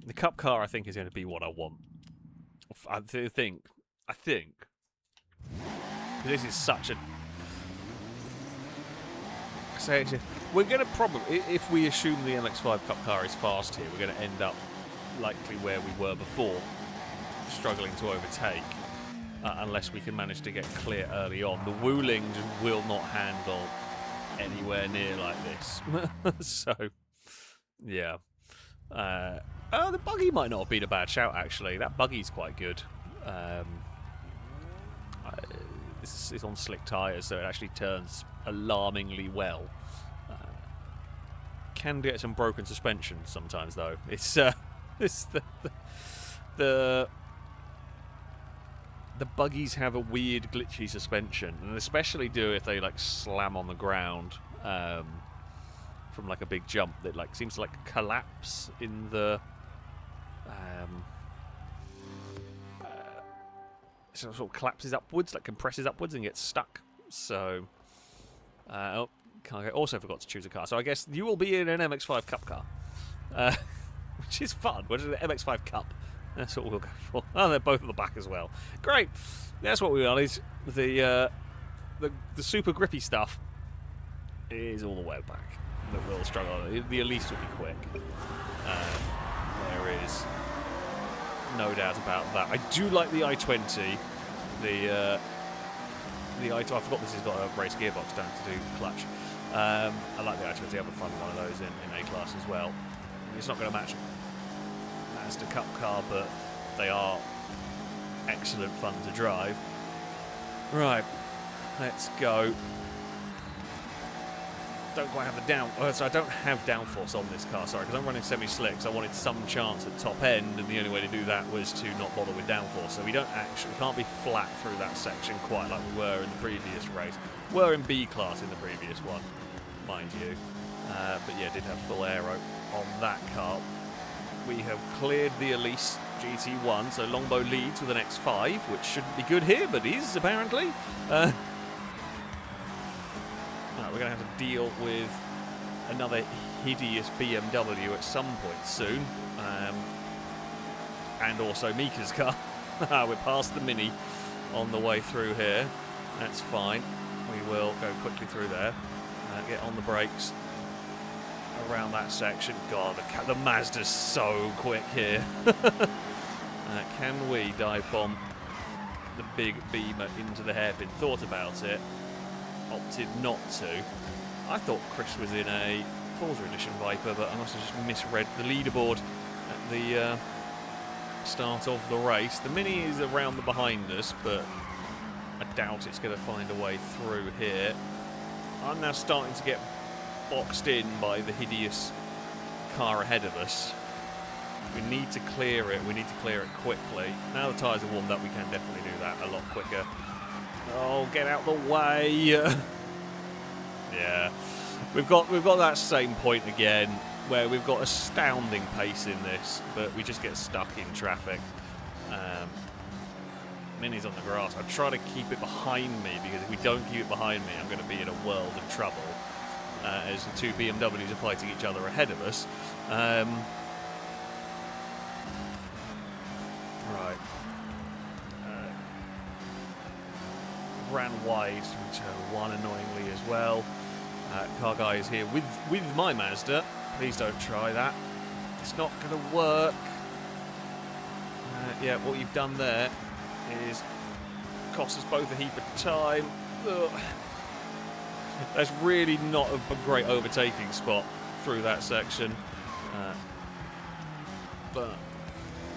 The Cup car, I think, is going to be what I want. I think this is such a. So we're going to probably, if we assume the MX-5 Cup car is fast here, we're going to end up likely where we were before, struggling to overtake, unless we can manage to get clear early on. The wooling just will not handle anywhere near like this. So, yeah. Oh, the buggy might not have been a bad shout, actually. That buggy's quite good. This is on slick tyres, so it actually turns alarmingly well. Can get some broken suspension sometimes, though. It's the buggies have a weird glitchy suspension, and especially do if they like slam on the ground from like a big jump that like seems to like collapse in the sort of collapses upwards, like compresses upwards and gets stuck. So oh, can't get, also forgot to choose a car. So I guess you will be in an MX-5 Cup car, which is fun. What is it? MX-5 Cup. That's what we'll go for. Oh, they're both at the back as well. Great. That's what we want. Is the super grippy stuff is all the way back. That we'll struggle. The Elise will be quick. There is no doubt about that. I do like the i20. The i20. I forgot this has got a race gearbox down to do clutch. I like the i20. I have a fun one of those in A-class as well. It's not going to match Mazda Cup car, but they are excellent fun to drive. Right, let's go. Don't quite have the so I don't have downforce on this car, sorry, because I'm running semi-slicks. I wanted some chance at top end, and the only way to do that was to not bother with downforce. So we can't be flat through that section quite like we were in the previous race. We're in B class in the previous one, mind you. But yeah, did have full aero on that car. We have cleared the Elise GT1, so Longbow leads with an X5, which shouldn't be good here, but is apparently. We're going to have to deal with another hideous BMW at some point soon. And also Mika's car. We're past the Mini on the way through here. That's fine. We will go quickly through there. Get on the brakes around that section. God, the Mazda's so quick here. Can we dive bomb the big Beamer into the hairpin? Thought about it. Opted not to. I thought Chris was in a Forza Edition Viper, but I must have just misread the leaderboard at the start of the race. The Mini is around the behind us, but I doubt it's going to find a way through here. I'm now starting to get boxed in by the hideous car ahead of us. We need to clear it. We need to clear it quickly. Now the tyres are warmed up, we can definitely do that a lot quicker. Oh, get out the way! Yeah, we've got that same point again, where we've got astounding pace in this, but we just get stuck in traffic. Mini's on the grass. I'm trying to keep it behind me, because if we don't keep it behind me, I'm going to be in a world of trouble. As the two BMWs are fighting each other ahead of us. Right. Ran wide from turn 1 annoyingly as well. Car guy is here with my Mazda. Please don't try that. It's not going to work. Yeah, what you've done there is cost us both a heap of time. Ugh. That's really not a great overtaking spot through that section. But,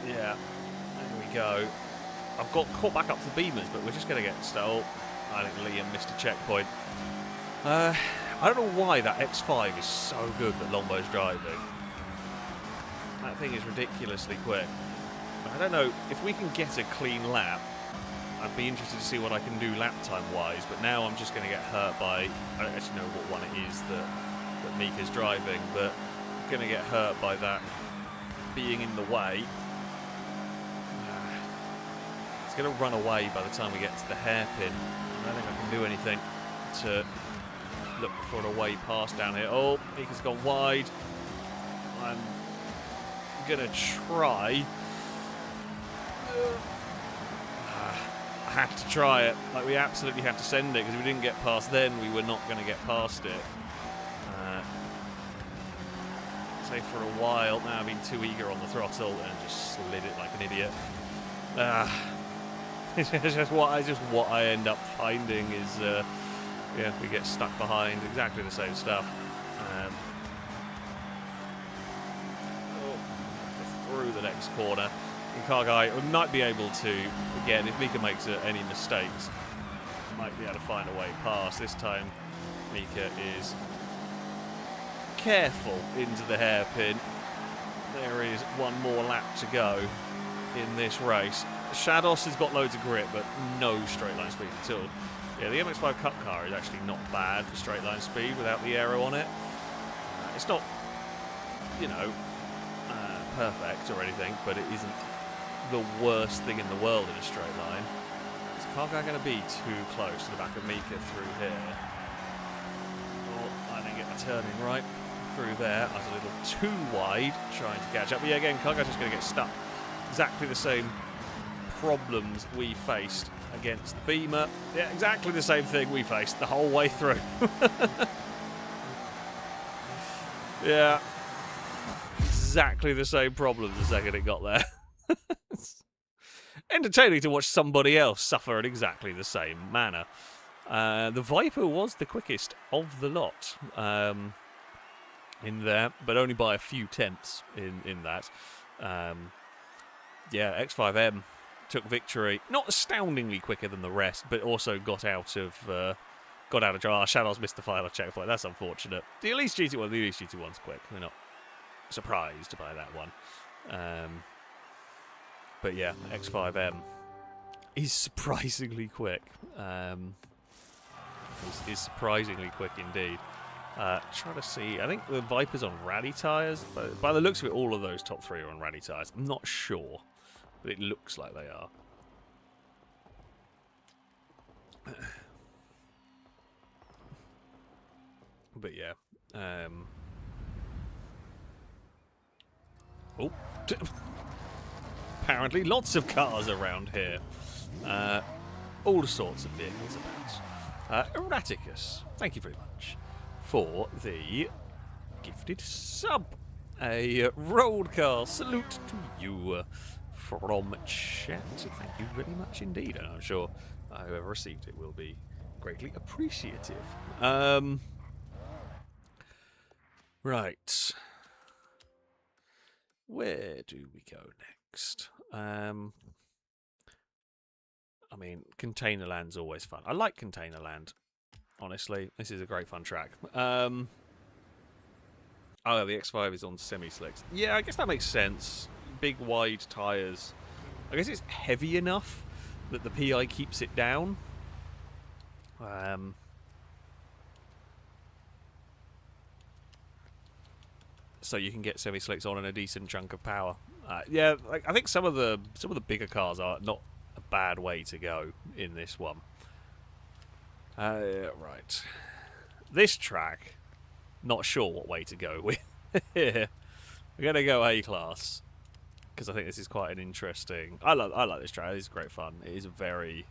yeah, there we go. I've got caught back up to the Beamers, but we're just going to get stole. I think Liam missed a checkpoint. I don't know why that X5 is so good that Longbow's driving. That thing is ridiculously quick. I don't know, if we can get a clean lap, I'd be interested to see what I can do lap time-wise, but now I'm just going to get hurt by... I don't actually know what one it is that Mika's driving, but I'm going to get hurt by that being in the way. It's going to run away by the time we get to the hairpin. I don't think I can do anything to look for an away pass down here. Oh, Mika's gone wide. I'm going to try... I had to try it. Like, we absolutely had to send it, because if we didn't get past then, we were not going to get past it. Say for a while, now I've been too eager on the throttle and just slid it like an idiot. It's just what I end up finding is, yeah, we get stuck behind exactly the same stuff. Through the next corner. Car guy might be able to, again, if Mika makes any mistakes, might be able to find a way past. This time, Mika is careful into the hairpin. There is one more lap to go in this race. Shados has got loads of grip, but no straight line speed at all. Yeah, the MX-5 Cup car is actually not bad for straight line speed without the aero on it. It's not, you know, perfect or anything, but it isn't the worst thing in the world in a straight line. Is the car guy going to be too close to the back of Mika through here? Oh, I didn't get the turning right through there. I was a little too wide trying to catch up. But yeah, again, car guy's just going to get stuck. Exactly the same problems we faced against the Beamer. Yeah, exactly the same thing we faced the whole way through. Yeah. Exactly the same problems the second it got there. Entertaining to watch somebody else suffer in exactly the same manner. The Viper was the quickest of the lot in there, but only by a few tenths in that. Yeah, X5M took victory. Not astoundingly quicker than the rest, but also got out of draw. Shadows missed the final checkpoint. That's unfortunate. The Elite GT1's quick. We're not surprised by that one. But yeah, X5M is surprisingly quick. Is surprisingly quick indeed. Trying to see, I think the Viper's on rally tyres. By the looks of it, all of those top three are on rally tyres. I'm not sure, but it looks like they are. But yeah. Oh. Apparently lots of cars around here. All sorts of vehicles about. Erraticus, thank you very much for the gifted sub. A road car salute to you from chat. Thank you very much indeed, and I'm sure whoever received it will be greatly appreciative. Right. Where do we go next? I mean, Containerland's always fun. I like Containerland, honestly. This is a great fun track. Oh, the X5 is on semi-slicks. Yeah, I guess that makes sense. Big, wide tyres. I guess it's heavy enough that the PI keeps it down. So you can get semi-slicks on and a decent chunk of power. Yeah, I think some of the bigger cars are not a bad way to go in this one. Right. This track, not sure what way to go with. We're gonna go A-class because I think this is quite an interesting. I like this track. It's great fun. It is a very.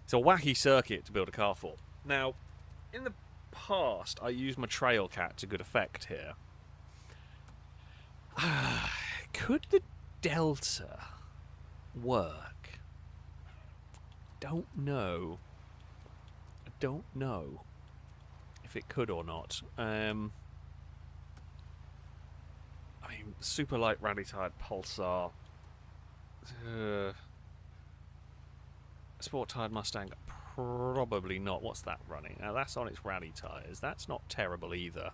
It's a wacky circuit to build a car for. Now, in the past, I used my Trail Cat to good effect here. Could the Delta work? Don't know. don't know if it could or not. I mean, super light rally tired Pulsar. Sport tired Mustang, probably not. What's that running? Now that's on its rally tyres. That's not terrible either.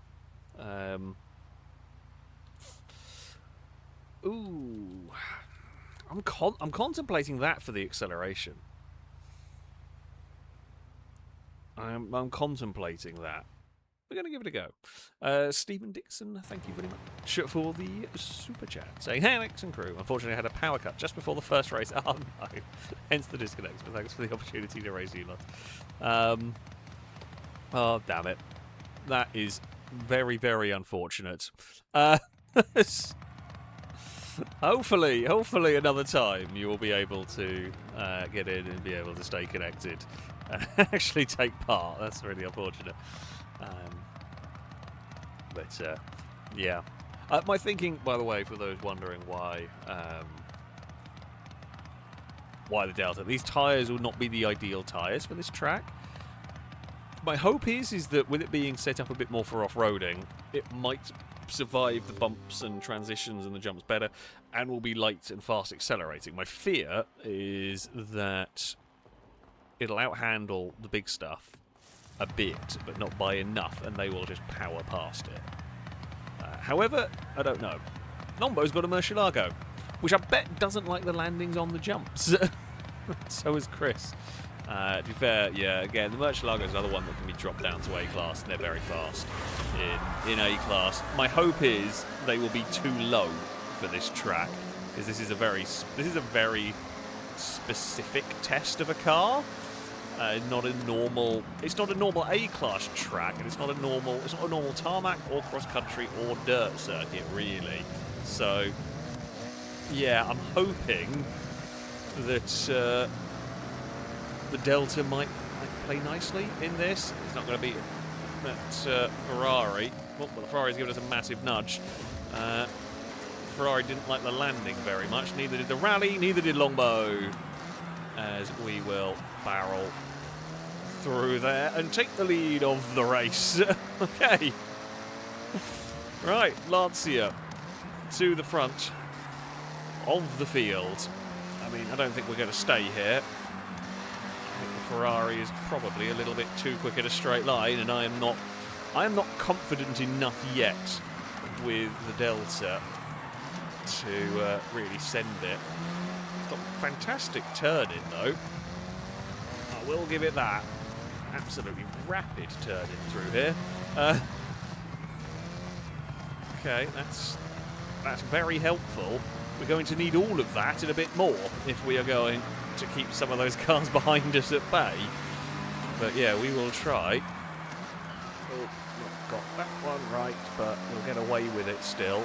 Ooh, I'm contemplating that for the acceleration. I'm contemplating that. We're going to give it a go. Stephen Dixon, thank you very much for the super chat, saying, "Hey Alex and crew, unfortunately I had a power cut just before the first race." Oh no, hence the disconnect, but thanks for the opportunity to race you lot. Oh damn it, that is very, very unfortunate. Hopefully another time you will be able to get in and be able to stay connected and actually take part. That's really unfortunate. But yeah. My thinking, by the way, for those wondering why the Delta, these tyres will not be the ideal tyres for this track. My hope is that with it being set up a bit more for off-roading, it might survive the bumps and transitions and the jumps better and will be light and fast accelerating. My fear is that it'll outhandle the big stuff a bit, but not by enough, and they will just power past it. However, I don't know. Lombo's got a Murcielago, which I bet doesn't like the landings on the jumps. So is Chris. To be fair, yeah, again, the Murcielago is another one that can be dropped down to A-class, and they're very fast in A-class. My hope is they will be too low for this track, because this is a very specific test of a car. Not a normal. It's not a normal A-class track, and it's not a normal tarmac or cross-country or dirt circuit, really. So, yeah, I'm hoping that the Delta might play nicely in this. It's not going to be that Ferrari. Well, the Ferrari's given us a massive nudge. Ferrari didn't like the landing very much. Neither did the rally. Neither did Longbow. As we will barrel through there and take the lead of the race. Okay. Right, Lancia to the front of the field. I mean, I don't think we're going to stay here. I think the Ferrari is probably a little bit too quick at a straight line, and I am not confident enough yet with the Delta to really send it. It's got fantastic turning though. I will give it that. Absolutely rapid turning through here. Okay, that's very helpful. We're going to need all of that and a bit more if we are going to keep some of those cars behind us at bay. But yeah, we will try. Oh, not got that one right, but we'll get away with it still.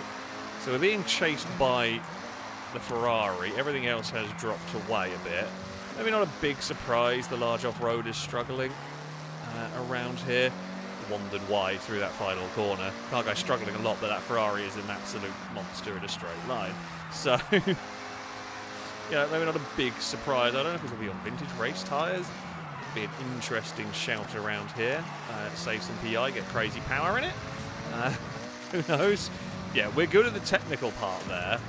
So we're being chased by the Ferrari. Everything else has dropped away a bit. Maybe not a big surprise, the large off-road is struggling around here. Wandered wide through that final corner. Car guy's struggling a lot, but that Ferrari is an absolute monster in a straight line. So, yeah, maybe not a big surprise. I don't know if it's going to be on vintage race tyres. Be an interesting shout around here. Save some PI, get crazy power in it. Who knows? Yeah, we're good at the technical part there.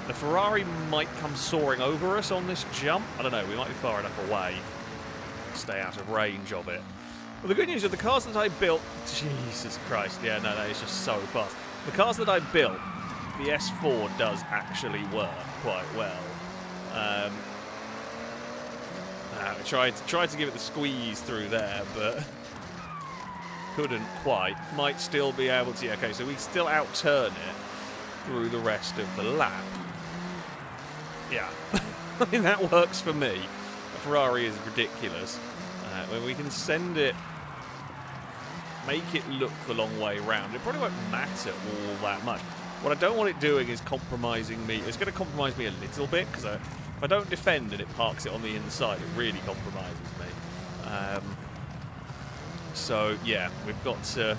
The Ferrari might come soaring over us on this jump. I don't know, we might be far enough away to stay out of range of it. Well, the good news is the cars that I built... Jesus Christ, yeah, no, that is just so fast. The cars that I built, the S4 does actually work quite well. I tried to give it the squeeze through there, but couldn't quite. Might still be able to... Okay, so we still out-turn it through the rest of the lap. Yeah, I mean, that works for me. The Ferrari is ridiculous. When we can send it, make it look the long way round, it probably won't matter all that much. What I don't want it doing is compromising me. It's going to compromise me a little bit, because if I don't defend and it parks it on the inside, it really compromises me. So, yeah, we've got to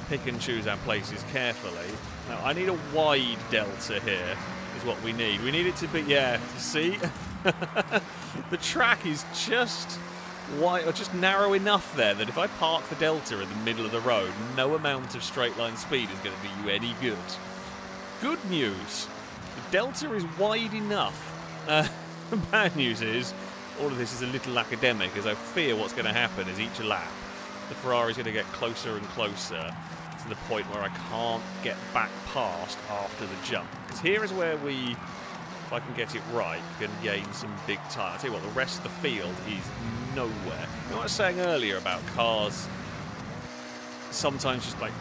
pick and choose our places carefully. Now, I need a wide Delta here, is what we need. We need it to be, yeah, see? The track is just wide, or just narrow enough there that if I park the Delta in the middle of the road, no amount of straight line speed is going to do you any good. Good news, the Delta is wide enough. Bad news is, all of this is a little academic, as I fear what's going to happen is each lap, the Ferrari's going to get closer and closer to the point where I can't get back past after the jump. Because here is where we, if I can get it right, can gain some big time. I'll tell you what, the rest of the field is nowhere. You know what I was saying earlier about cars sometimes just like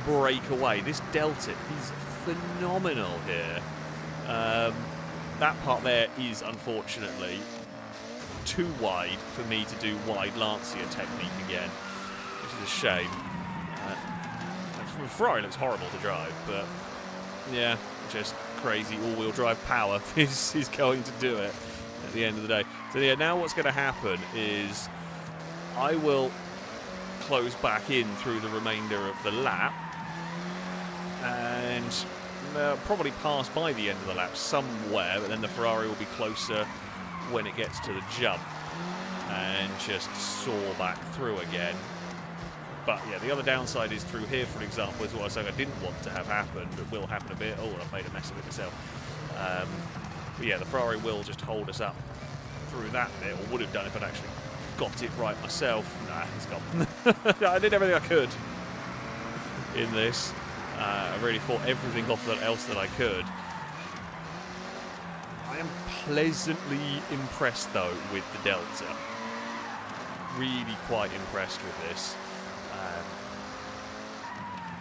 break away? This Delta is phenomenal here. That part there is unfortunately too wide for me to do wide Lancia technique again, which is a shame. Ferrari looks horrible to drive, but yeah, just crazy all-wheel drive power is going to do it at the end of the day. So yeah, now what's going to happen is I will close back in through the remainder of the lap, and probably pass by the end of the lap somewhere, but then the Ferrari will be closer when it gets to the jump and just soar back through again. But yeah, the other downside is through here, for example, is what I was saying I didn't want to have happen, but will happen a bit. Oh, I've made a mess of it myself. But yeah, the Ferrari will just hold us up through that bit, or would have done if I'd actually got it right myself. Nah, it's gone. I did everything I could in this. I really fought everything off else that I could. I am pleasantly impressed, though, with the Delta. Really quite impressed with this.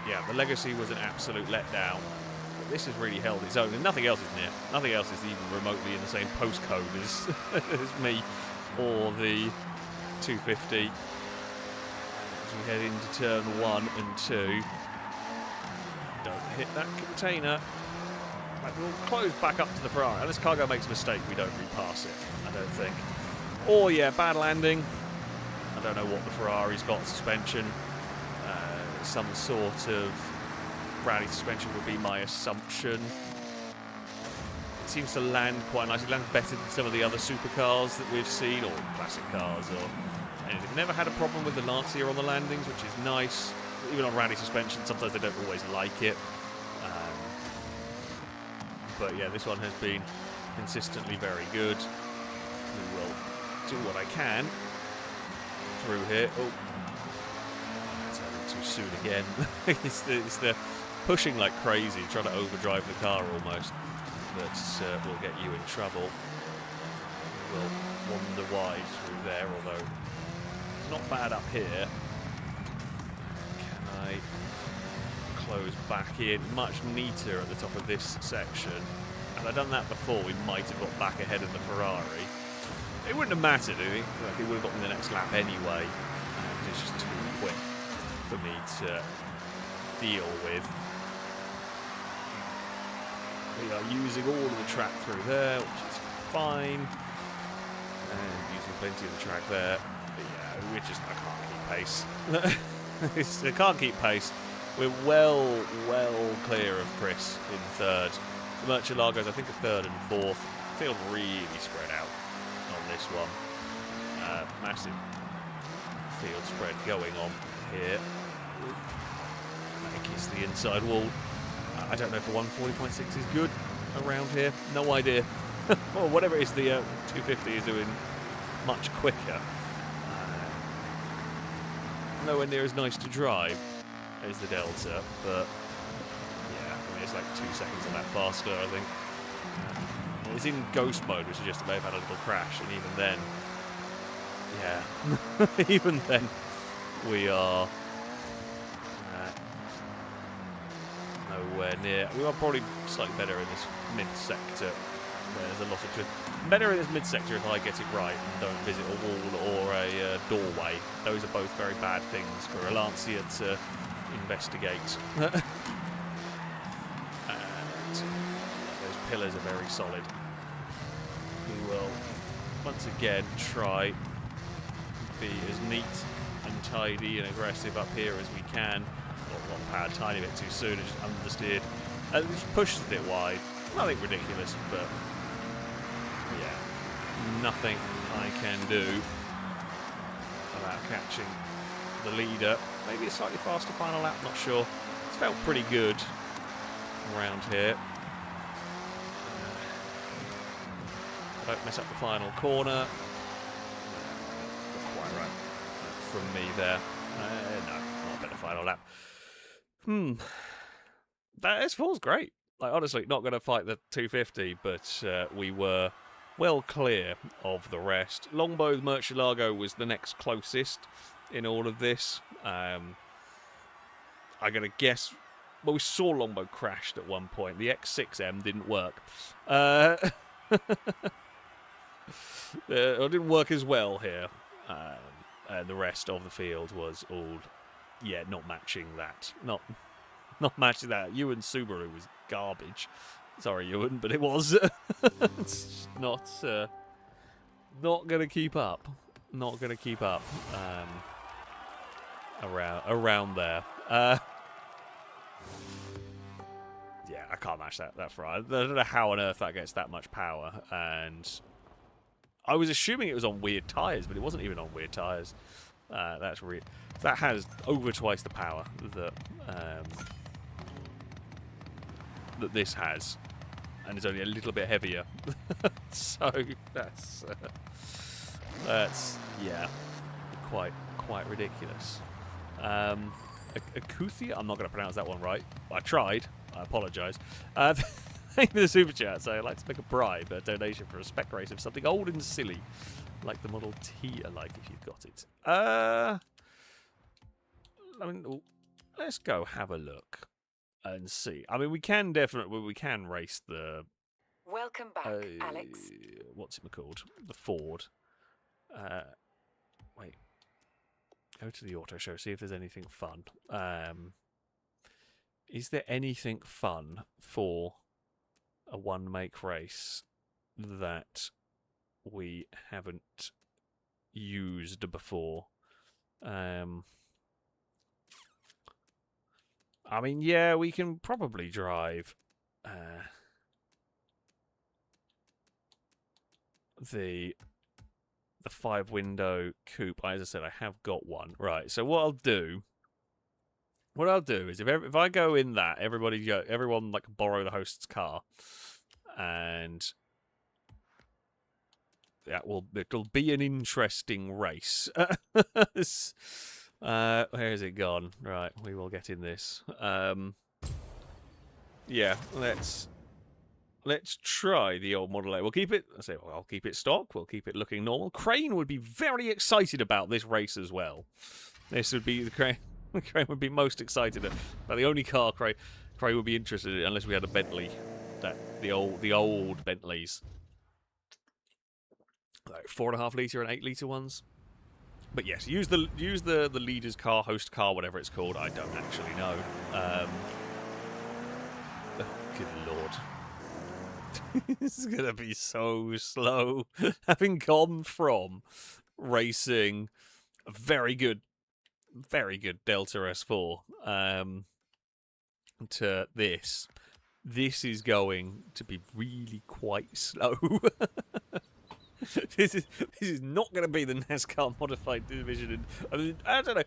Yeah, the Legacy was an absolute letdown. But this has really held its own, and nothing else is near. Nothing else is even remotely in the same postcode as me or the 250. As we head into turn 1 and 2. Don't hit that container. We'll close back up to the Ferrari. Unless Cargo makes a mistake, we don't repass it, I don't think. Or, yeah, bad landing. I don't know what the Ferrari's got, suspension. Some sort of rally suspension would be my assumption. It seems to land quite nicely. It lands better than some of the other supercars that we've seen, or classic cars, or anything. Never had a problem with the Lancia on the landings, which is nice. Even on rally suspension, sometimes they don't always like it. But yeah, this one has been consistently very good. We will do what I can through here. Oh, it's happening too soon again. it's the pushing like crazy, trying to overdrive the car almost. That will get you in trouble. We'll wander wide through there, although it's not bad up here. Can I close back in? Much neater at the top of this section. Had I done that before, we might have got back ahead of the Ferrari. It wouldn't have mattered, I think. Like, it would have got me the next lap anyway. It's just too quick for me to deal with. We are using all of the track through there, which is fine. And using plenty of the track there. But yeah, I can't keep pace. I can't keep pace. We're well clear of Chris in third. The Murcielagos, I think, are third and fourth. Field really spread out on this one. Massive field spread going on here. I kiss the inside wall. I don't know if the 140.6 is good around here. No idea. Well, whatever it is, the 250 is doing much quicker. Nowhere near as nice to drive as the Delta, but yeah, I mean, it's like 2 seconds on that faster, I think. It's in ghost mode, which suggests it may have had a little crash, and even then, yeah, even then, we are nowhere near. We are probably slightly better in this mid-sector. There's a lot of good. Better in this mid-sector if I get it right and don't visit a wall or a doorway. Those are both very bad things for a Lancia to investigate. And those pillars are very solid. We will once again try be as neat and tidy and aggressive up here as we can. Not powered a tiny bit too soon, it just understeered. It just pushes a bit wide. Nothing ridiculous, but yeah, nothing I can do about catching the leader. Maybe a slightly faster final lap, not sure. It's felt pretty good around here. Don't mess up the final corner. Not quite right from me there. No, not a better final lap. That S4's great. Like, honestly, not going to fight the 250, but we were well clear of the rest. Longbow Murcielago was the next closest in all of this. I'm going to guess... Well, we saw Longbow crashed at one point. The X6M didn't work. It didn't work as well here. And the rest of the field was all, yeah, not matching that. Not matching that. Ewan Subaru was garbage. Sorry, Ewan, but it was. It's not going to keep up. Not going to keep up around there. Yeah, I can't match that front. I don't know how on earth that gets that much power. And I was assuming it was on weird tyres, but it wasn't even on weird tyres. That has over twice the power that that this has, and it's only a little bit heavier. So that's yeah, quite ridiculous. Akuthia, I'm not going to pronounce that one right. I tried. I apologise. Thank you for the super chat. So I'd like to make a bribe, a donation for a spec race of something old and silly, like the Model T alike, if you've got it. I mean, let's go have a look and see. I mean, we can race the. Welcome back, Alex. What's it called? The Ford. Wait. Go to the auto show. See if there's anything fun. Is there anything fun for a one-make race that we haven't used before? I mean, yeah, we can probably drive the 5-window coupe. As I said, I have got one. Right, so what I'll do is if I go in that, everyone like borrow the host's car, and it'll be an interesting race. Where has it gone? Right, we will get in this. Yeah, let's try the old Model A. We'll keep it. I'll keep it stock. We'll keep it looking normal. Crane would be very excited about this race as well. This would be the Crane. Crane would be most excited about the only car Crane would be interested in, unless we had a Bentley, the old Bentleys, like 4.5 litre and 8 litre ones. But yes, use the leader's car, host car, whatever it's called. I don't actually know. Oh, good lord. This is gonna be so slow. Having gone from racing a very good Delta S4 to this is going to be really quite slow. This is not going to be the NASCAR modified division. I don't know.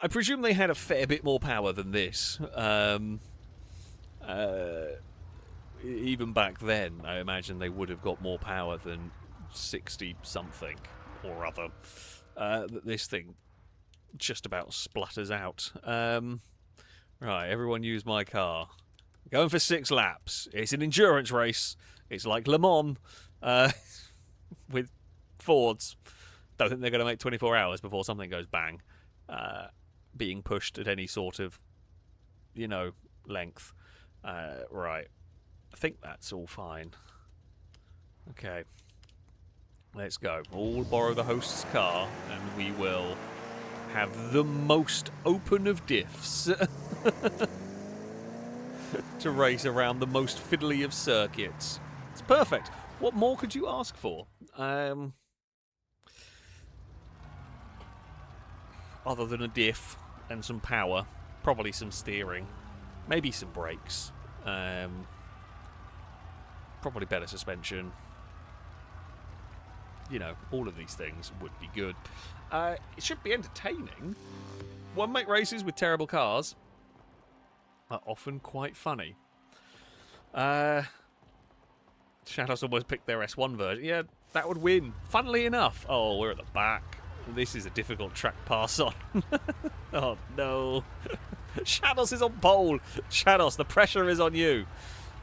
I presume they had a fair bit more power than this. Even back then, I imagine they would have got more power than 60 something or other. This thing just about splutters out. Right, everyone use my car. Going for 6 laps. It's an endurance race. It's like Le Mans with Fords. Don't think they're going to make 24 hours before something goes bang. Being pushed at any sort of, length. Right. I think that's all fine. Okay. Let's go. We'll borrow the host's car and we will have the most open of diffs to race around the most fiddly of circuits. It's perfect. What more could you ask for? Other than a diff and some power, probably some steering, maybe some brakes, probably better suspension. you know, all of these things would be good. It should be entertaining. One-make races with terrible cars are often quite funny. Shadows almost picked their S1 version. Yeah, that would win. Funnily enough. Oh, we're at the back. This is a difficult track pass on. Oh, no. Shadows is on pole. Shadows, the pressure is on you.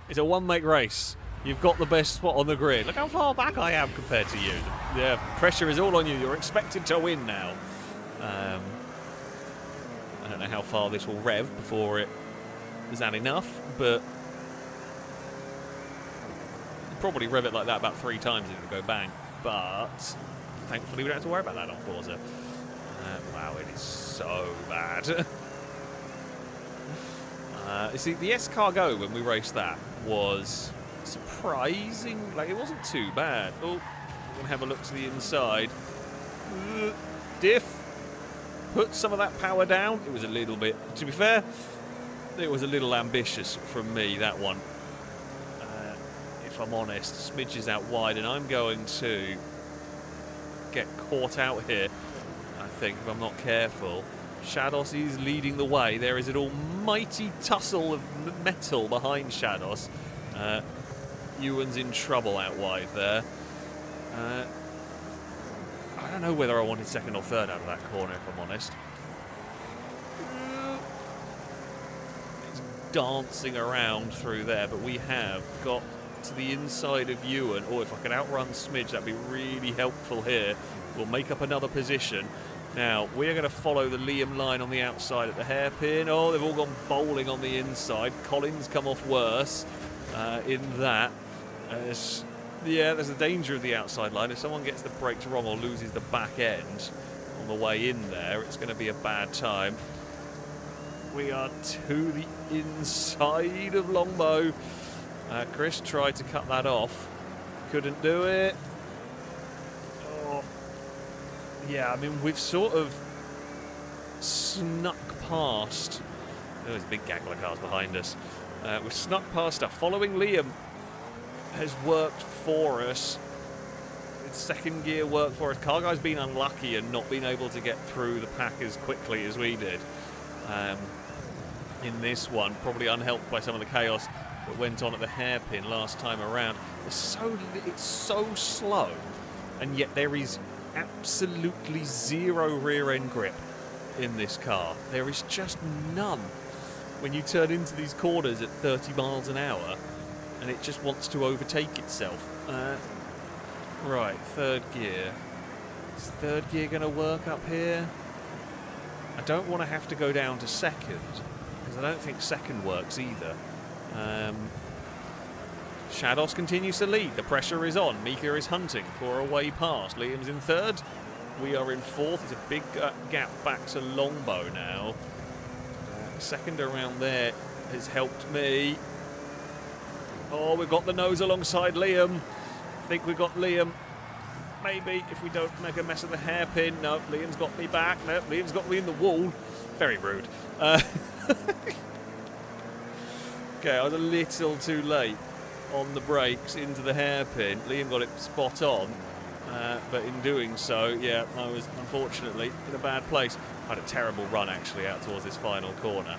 It's a one-make race. You've got the best spot on the grid. Look how far back I am compared to you. The pressure is all on you. You're expected to win now. I don't know how far this will rev before it is that enough, but probably rev it like that about 3 times and it'll go bang. But thankfully we don't have to worry about that on Forza. Wow, it is so bad. You see, the S-Cargo, when we raced that, was surprising. Like, it wasn't too bad. Oh, we're going to have a look to the inside. Diff. Put some of that power down. It was a little bit, to be fair, it was a little ambitious from me, that one. If I'm honest, smidges out wide, and I'm going to get caught out here, I think, if I'm not careful. Shadows is leading the way. There is an almighty tussle of metal behind Shadows. Ewan's in trouble out wide there. I don't know whether I wanted second or third out of that corner, if I'm honest. It's dancing around through there, but we have got to the inside of Ewan. Oh, if I could outrun Smidge, that'd be really helpful here. We'll make up another position. Now, we're going to follow the Liam line on the outside at the hairpin. Oh, they've all gone bowling on the inside. Colin's come off worse in that. Yeah, there's a danger of the outside line. If someone gets the brakes wrong or loses the back end on the way in there, it's going to be a bad time. We are to the inside of Longbow. Chris tried to cut that off. Couldn't do it. Oh. Yeah, I mean, we've sort of snuck past. Oh, there's a big gaggle of cars behind us. We've snuck past stuff. Following Liam has worked for us. Its second gear worked for us. Car Guy's been unlucky and not been able to get through the pack as quickly as we did. In this one, probably unhelped by some of the chaos that went on at the hairpin last time around. It's so slow, and yet there is absolutely zero rear end grip in this car. There is just none when you turn into these corners at 30 miles an hour, and it just wants to overtake itself. Right, third gear. Is third gear going to work up here? I don't want to have to go down to second, because I don't think second works either. Shadows continues to lead. The pressure is on. Mika is hunting for a way past. Liam's in third. We are in fourth. It's a big gap back to Longbow now. Second around there has helped me. Oh, we've got the nose alongside Liam. I think we've got Liam. Maybe if we don't make a mess of the hairpin. No, Liam's got me back. No, Liam's got me in the wall. Very rude. Okay, I was a little too late on the brakes into the hairpin. Liam got it spot on, but in doing so, yeah, I was unfortunately in a bad place. I had a terrible run actually out towards this final corner.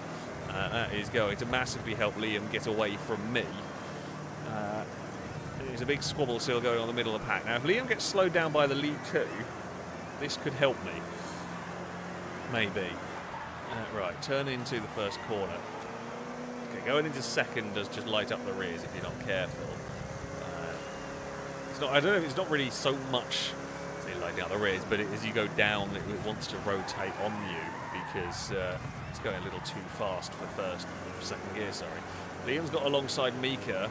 That is going to massively help Liam get away from me. There's a big squabble still going on in the middle of the pack. Now, if Liam gets slowed down by the lead two, this could help me. Maybe. Right, turn into the first corner. Okay, going into second does just light up the rears if you're not careful. It's not. I don't know if it's not really so much lighting up the rears, but as you go down, it wants to rotate on you because it's going a little too fast for second gear. Sorry, Liam's got alongside Mika.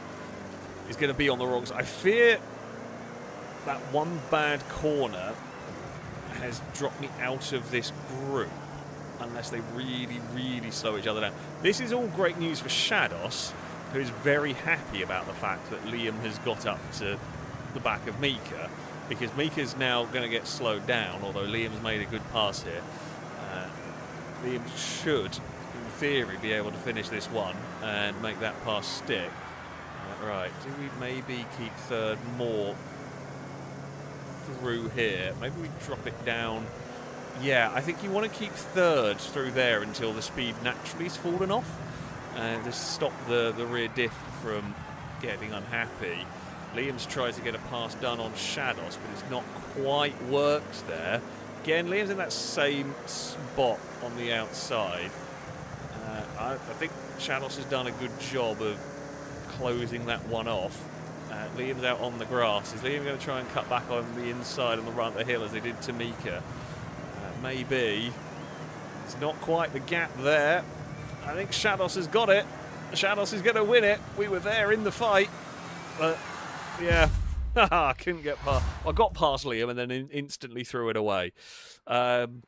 He's going to be on the wrong side. I fear that one bad corner has dropped me out of this group. Unless they really, really slow each other down. This is all great news for Shadows, who is very happy about the fact that Liam has got up to the back of Mika, because Mika's now going to get slowed down, although Liam's made a good pass here. Liam should, in theory, be able to finish this one and make that pass stick. Right, do we maybe keep third more? through here. Maybe we drop it down. Yeah, I think you want to keep third through there until the speed naturally has fallen off. And just stop the rear diff from getting unhappy. Liam's tried to get a pass done on Shadows, but it's not quite worked there. Again, Liam's in that same spot on the outside. I think Shadows has done a good job of closing that one off. Liam's out on the grass. Is Liam going to try and cut back on the inside on the run of the hill as they did to Mika? Maybe. It's not quite the gap there. I think Shadows has got it. Shadows is going to win it. We were there in the fight. But, yeah. I couldn't get past. I got past Liam and then instantly threw it away. Good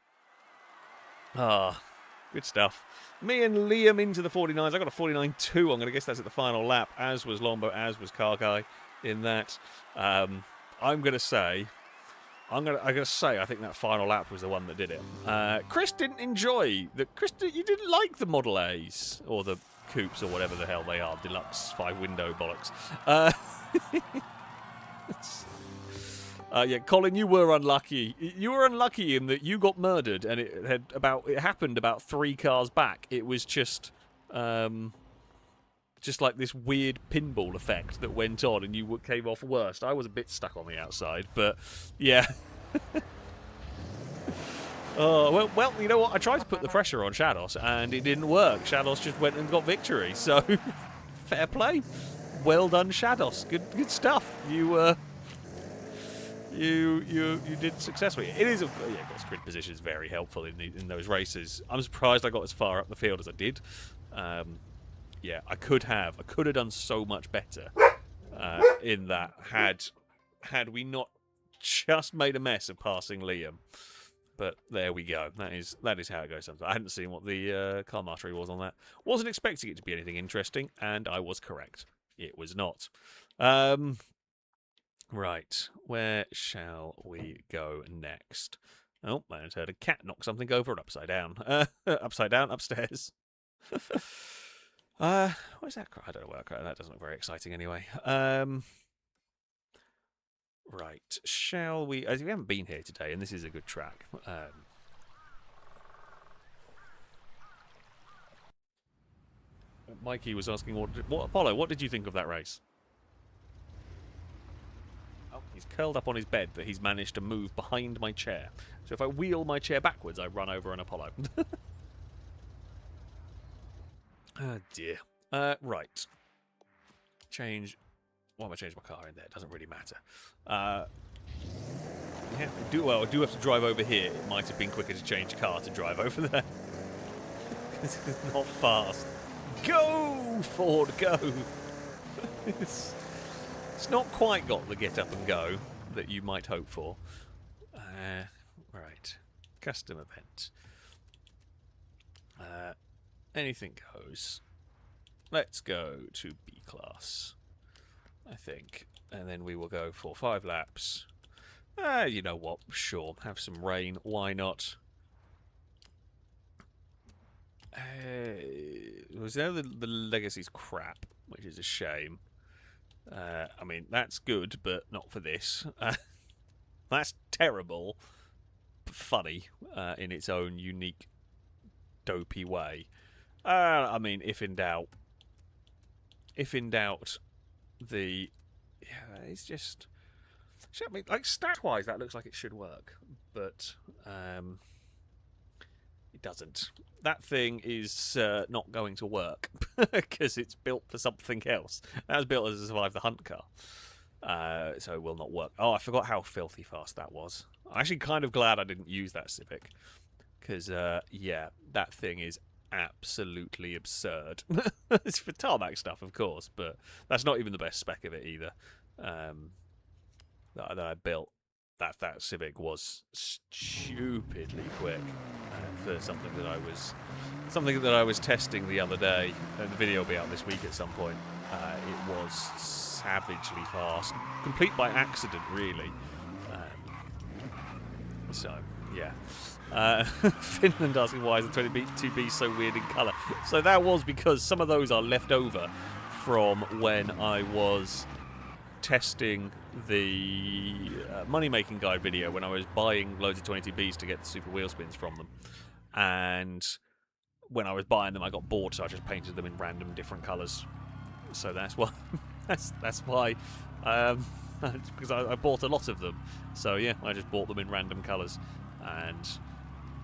stuff. Me and Liam into the 49s. I got a 49.2. I'm going to guess that's at the final lap, as was Lombo, as was Carguy in that. I'm going to say I think that final lap was the one that did it. Chris didn't enjoy you didn't like the Model A's or the coupes or whatever the hell they are, deluxe 5-window bollocks. Yeah, Colin, you were unlucky. You were unlucky in that you got murdered, and it happened about 3 cars back. It was just like this weird pinball effect that went on, and you came off worst. I was a bit stuck on the outside, but yeah. Well, you know what? I tried to put the pressure on Shadows, and it didn't work. Shadows just went and got victory. So, fair play. Well done, Shadows. Good stuff. You did successfully. It is, of course, grid position is very helpful in those races. I'm surprised I got as far up the field as I did. Yeah, I could have done so much better in that had we not just made a mess of passing Liam. But there we go. That is how it goes sometimes. I hadn't seen what the car mastery was on that. Wasn't expecting it to be anything interesting, and I was correct. It was not. Right, where shall we go next? Oh, I just heard a cat knock something over and upside down. Upside down, upstairs. Where's that cry? I don't know where that cry. That doesn't look very exciting anyway. Right, shall we... As we haven't been here today, and this is a good track. Mikey was asking, what Apollo, what did you think of that race? Oh, he's curled up on his bed, but he's managed to move behind my chair. So if I wheel my chair backwards, I run over an Apollo. Oh, dear. Right. Change... Why am I changing my car in there? It doesn't really matter. I do have to drive over here. It might have been quicker to change car to drive over there. It's not fast. Go, Ford, go! It's not quite got the get up and go that you might hope for. Right. Custom event. Anything goes. Let's go to B class, I think. And then we will go for 5 laps. You know what? Sure. Have some rain. Why not? The legacy's crap, which is a shame. I mean, that's good, but not for this. That's terrible, but funny in its own unique, dopey way. I mean, if in doubt, it's just... I mean, like, stat-wise, that looks like it should work, but it doesn't. That thing is not going to work because it's built for something else. That was built to survive the hunt car, so it will not work. Oh, I forgot how filthy fast that was. I'm actually kind of glad I didn't use that Civic because, yeah, that thing is absolutely absurd. It's for tarmac stuff, of course, but that's not even the best spec of it either. That I built. That Civic was stupidly quick for something that I was testing the other day, and the video will be out this week at some point. It was savagely fast, complete by accident, really. So yeah. Finland asking why is the 22B so weird in colour. So that was because some of those are left over from when I was testing the money-making guide video when I was buying loads of 22Bs to get the super wheel spins from them. And when I was buying them, I got bored, so I just painted them in random different colours. So that's why. that's why. Because I bought a lot of them. So yeah, I just bought them in random colours, and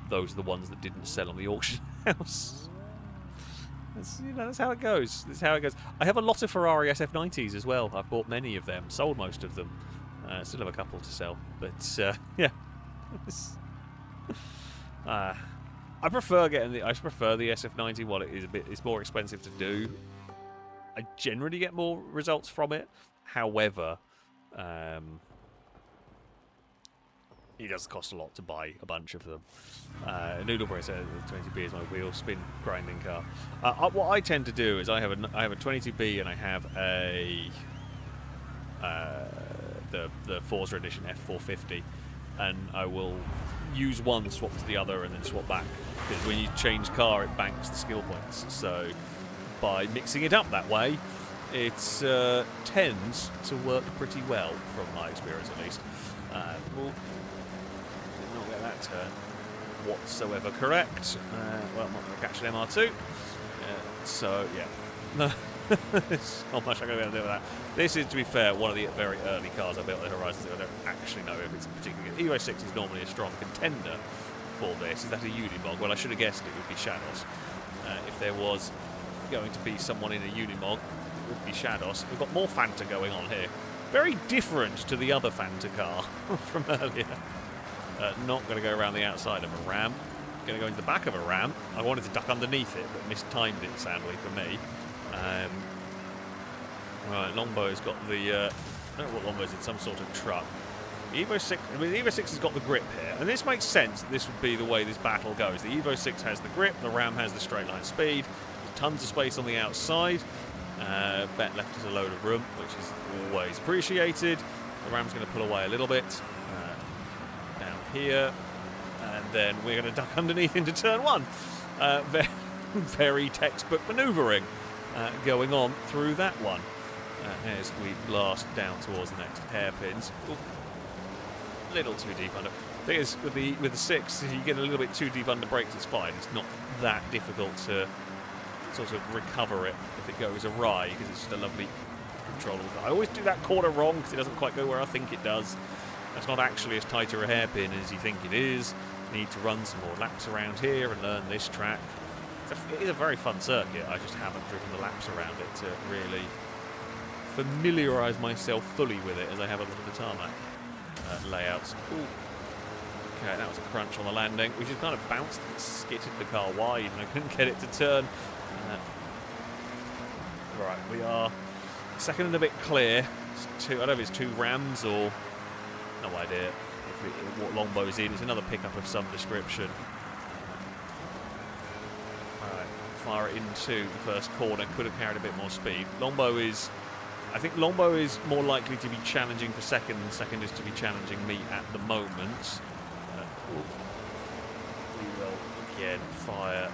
those are the ones that didn't sell on the auction house. That's how it goes. That's how it goes. I have a lot of Ferrari SF90s as well. I've bought many of them, sold most of them. Still have a couple to sell, but yeah. I prefer the SF90 while it is it's more expensive to do. I generally get more results from it. However, it does cost a lot to buy a bunch of them. Noodleberry says 22B is my wheel spin grinding car. What I tend to do is I have a 22B and I have a the Forza Edition F450, and I will use one, swap to the other, and then swap back. Because when you change car, it banks the skill points. So by mixing it up that way, it tends to work pretty well, from my experience at least. Well, did not get that turn whatsoever correct. Well, I'm not going to catch an MR2. So, yeah. There's not much I'm going to be able to do with that. This is, to be fair, one of the very early cars I built in Horizon 2. I don't actually know if it's particularly good. Evo 6 is normally a strong contender for this. Is that a Unimog? Well, I should have guessed it would be Shadows. If there was going to be someone in a Unimog, it would be Shadows. We've got more Fanta going on here. Very different to the other Fanta car from earlier. Not going to go around the outside of a Ram. Going to go into the back of a Ram. I wanted to duck underneath it, but mistimed it, sadly, for me. Right, Longbow's got the... I don't know what Longbow's in, some sort of truck. The Evo 6... I mean, the Evo 6 has got the grip here. And this makes sense that this would be the way this battle goes. The Evo 6 has the grip, the Ram has the straight line speed. There's tons of space on the outside. Bet left us a load of room, which is always appreciated. The Ram's going to pull away a little bit. Down here. And then we're going to duck underneath into turn one. Very, very textbook manoeuvring going on through that one. As we blast down towards the next hairpins. A little too deep under. The thing is, with the 6, if you get a little bit too deep under brakes, it's fine. It's not that difficult to sort of recover it if it goes awry, because it's just a lovely controllable car. I always do that corner wrong because it doesn't quite go where I think it does. That's not actually as tight a hairpin as you think it is. You need to run some more laps around here and learn this track. It is a very fun circuit. I just haven't driven the laps around it to really familiarise myself fully with it as I have a lot of the tarmac layouts. Ooh. Okay, that was a crunch on the landing. We just kind of bounced and skitted the car wide, and I couldn't get it to turn. Right, we are second and a bit clear. I don't know if it's 2 Rams or... no idea what Longbow's in. It's another pickup of some description. Alright, fire it into the first corner. Could have carried a bit more speed. Longbow is... I think Longbow is more likely to be challenging for second than second is to be challenging me at the moment. We will again fire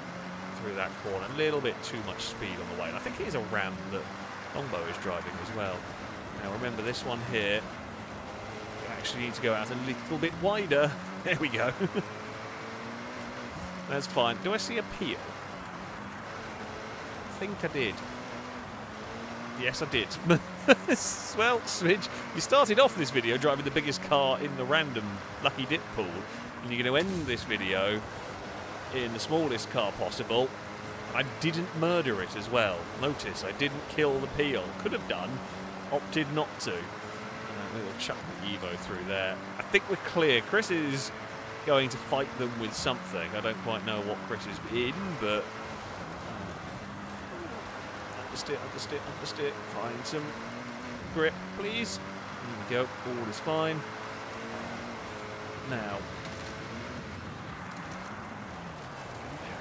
through that corner. A little bit too much speed on the way. And I think it is a Ram that Longbow is driving as well. Now remember this one here. You actually need to go out a little bit wider. There we go. That's fine. Do I see a peel? I think I did. Yes, I did. Well, Smidge, you started off this video driving the biggest car in the random lucky dip pool, and you're going to end this video in the smallest car possible. I didn't murder it as well. Notice, I didn't kill the peel. Could have done. Opted not to. We'll chuck the Evo through there. I think we're clear. Chris is going to fight them with something. I don't quite know what Chris is in, but... up the stick. Find some grip, please. There we go. All is fine. Now...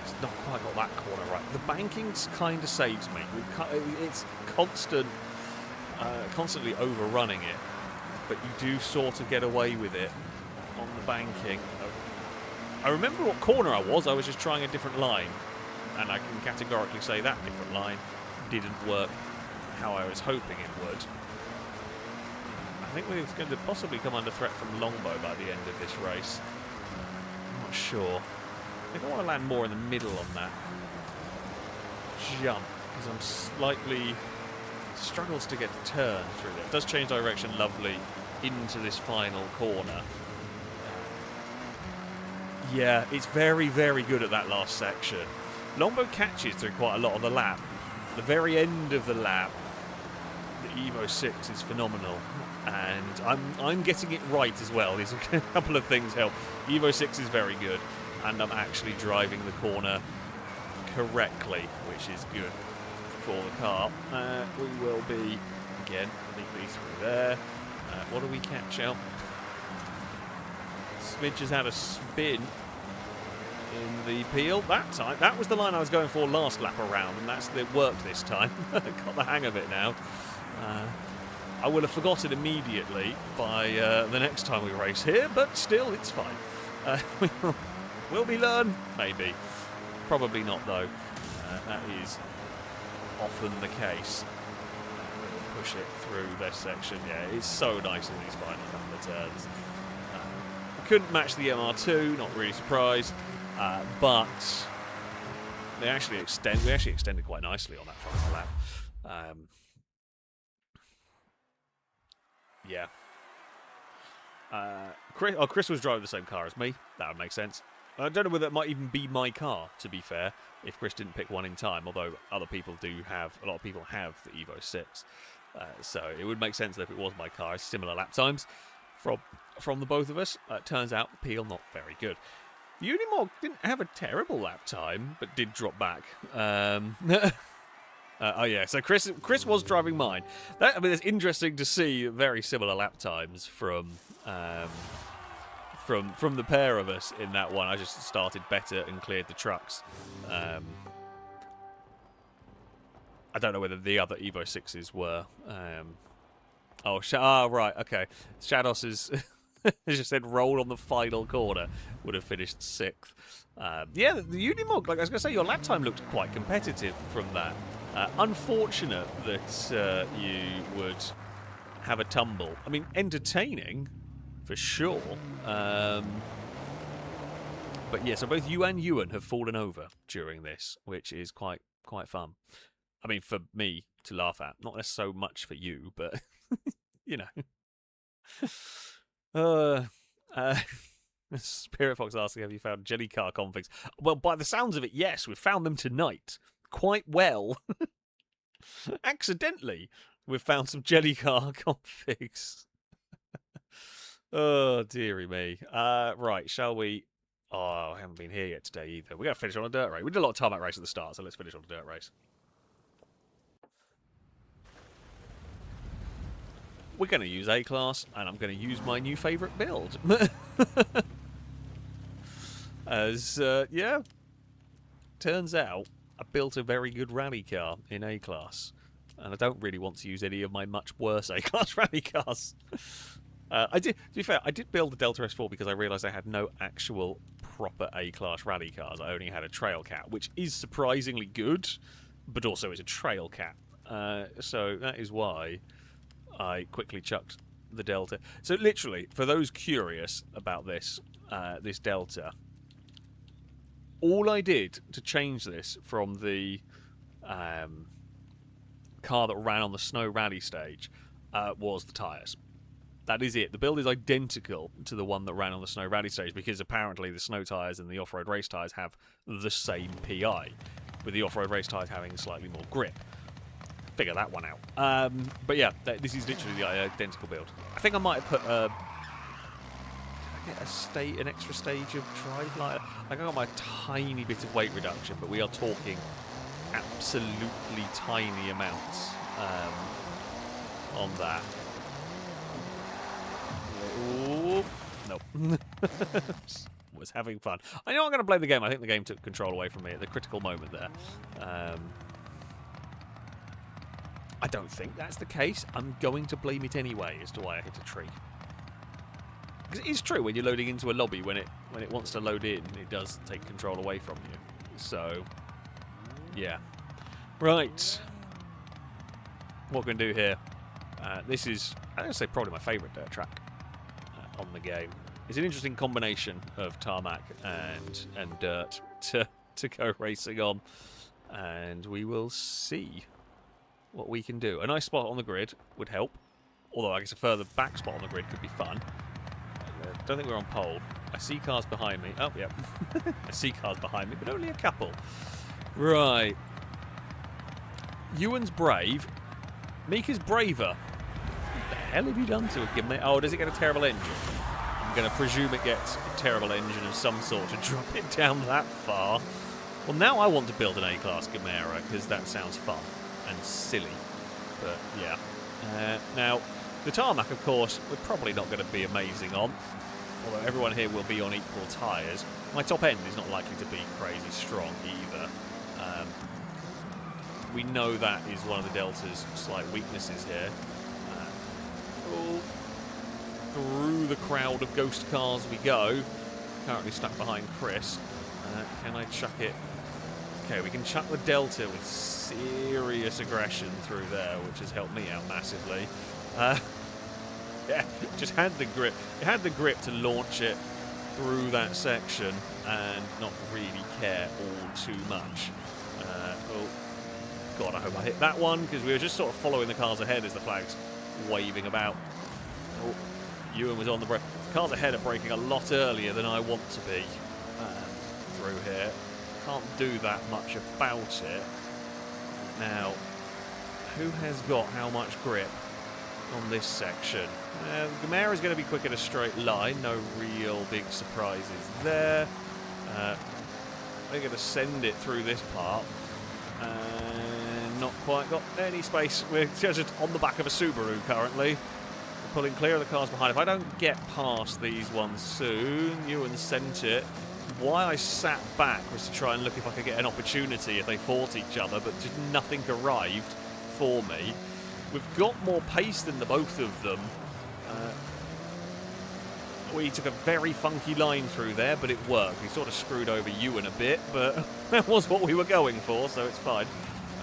it's not quite got that corner right. The banking kind of saves me. It's constantly overrunning it, but you do sort of get away with it on the banking. I remember what corner I was just trying a different line, and I can categorically say that different line didn't work how I was hoping it would. I think we're going to possibly come under threat from Longbow by the end of this race. I'm not sure. I think I want to land more in the middle on that jump, because I'm slightly... struggles to get the turn through there. It does change direction lovely into this final corner. Yeah, it's very, very good at that last section. Longbow catches through quite a lot of the lap. The very end of the lap, the Evo 6 is phenomenal. And I'm getting it right as well. These are a couple of things help. Evo 6 is very good, and I'm actually driving the corner correctly, which is good for the car. We will be, again, neatly through there. What do we catch out? Smidge has had a spin in the peel that time. That was the line I was going for last lap around, and it worked this time. Got the hang of it now. I will have forgotten immediately by the next time we race here, but still, it's fine. Will we learn? Maybe. Probably not, though. That is often the case. We'll push it through this section. Yeah, it's so nice in these final couple of turns. Couldn't match the MR2, not really surprised, but we actually extended quite nicely on that final lap. Yeah. Chris was driving the same car as me. That would make sense. I don't know whether it might even be my car, to be fair, if Chris didn't pick one in time, although a lot of people have the Evo 6. So it would make sense that if it was my car, similar lap times from the both of us. Turns out, Peel not very good. Unimog didn't have a terrible lap time, but did drop back. Oh yeah, so Chris was driving mine. It's interesting to see very similar lap times from the pair of us in that one. I just started better and cleared the trucks. I don't know whether the other Evo 6s were. Right, okay. Shados is as you said, roll on the final corner, would have finished 6th. Yeah, the Unimog, like I was going to say, your lap time looked quite competitive from that. Unfortunate that you would have a tumble. I mean, entertaining, for sure. But yeah, so both you and Ewan have fallen over during this, which is quite fun. I mean, for me to laugh at. Not so much for you, but, you know. Spirit Fox asking, have you found jelly car configs? Well, by the sounds of it, yes, we've found them tonight. Quite well. Accidentally, we've found some jelly car configs. Oh, dearie me. Right, shall we... Oh, I haven't been here yet today either. We're going to finish on a dirt race. We did a lot of tarmac race at the start, so let's finish on a dirt race. We're going to use A-Class, and I'm going to use my new favourite build. Yeah, turns out I built a very good rally car in A-Class, and I don't really want to use any of my much worse A-Class rally cars. To be fair, I did build the Delta S4 because I realised I had no actual proper A-Class rally cars. I only had a Trail Cat, which is surprisingly good, but also is a Trail Cat. So that is why I quickly chucked the Delta. So literally, for those curious about this Delta, all I did to change this from the car that ran on the snow rally stage was the tyres. That is it. The build is identical to the one that ran on the snow rally stage because apparently the snow tyres and the off-road race tyres have the same PI, with the off-road race tyres having slightly more grip. Figure that one out. But yeah, this is literally the identical build. I think I might have put an extra stage of drive lighter. I got my tiny bit of weight reduction, but we are talking absolutely tiny amounts on that. Ooh, nope. Was having fun. I know I'm going to blame the game. I think the game took control away from me at the critical moment there. I don't think that's the case. I'm going to blame it anyway as to why I hit a tree. Because it is true when you're loading into a lobby, when it wants to load in, it does take control away from you. So, yeah. Right. What we're going to do here. This is, I'm going to say, probably my favourite dirt track on the game. It's an interesting combination of tarmac and dirt to go racing on, and we will see what we can do. A nice spot on the grid would help, although I guess a further back spot on the grid could be fun. Don't think we're on pole. I see cars behind me. Oh, yeah. I see cars behind me, but only a couple. Right. Ewan's brave. Mika's braver. What the hell have you done to it? Oh, does it get a terrible engine? I'm going to presume it gets a terrible engine of some sort to drop it down that far. Well, now I want to build an A-Class Gamera, because that sounds fun and silly. But, yeah. Now, the tarmac, of course, we're probably not going to be amazing on. Although everyone here will be on equal tyres. My top end is not likely to be crazy strong either. We know that is one of the Delta's slight weaknesses here. Through the crowd of ghost cars we go. Currently stuck behind Chris. Can I chuck it? Okay, we can chuck the Delta with serious aggression through there, which has helped me out massively. Yeah, just had the grip. It had the grip to launch it through that section and not really care all too much. Oh, God, I hope I hit that one, because we were just sort of following the cars ahead as the flag's waving about. Oh, Ewan was on the brake. The cars ahead are braking a lot earlier than I want to be through here. Can't do that much about it. Now, who has got how much grip on this section? Gamera's going to be quick in a straight line. No real big surprises there. They're going to send it through this part. And not quite got any space. We're just on the back of a Subaru currently. We're pulling clear of the cars behind. If I don't get past these ones soon, Ewan sent it. Why I sat back was to try and look if I could get an opportunity if they fought each other, but just nothing arrived for me. We've got more pace than the both of them. We took a very funky line through there, but it worked. We sort of screwed over Ewan a bit, but that was what we were going for, so it's fine.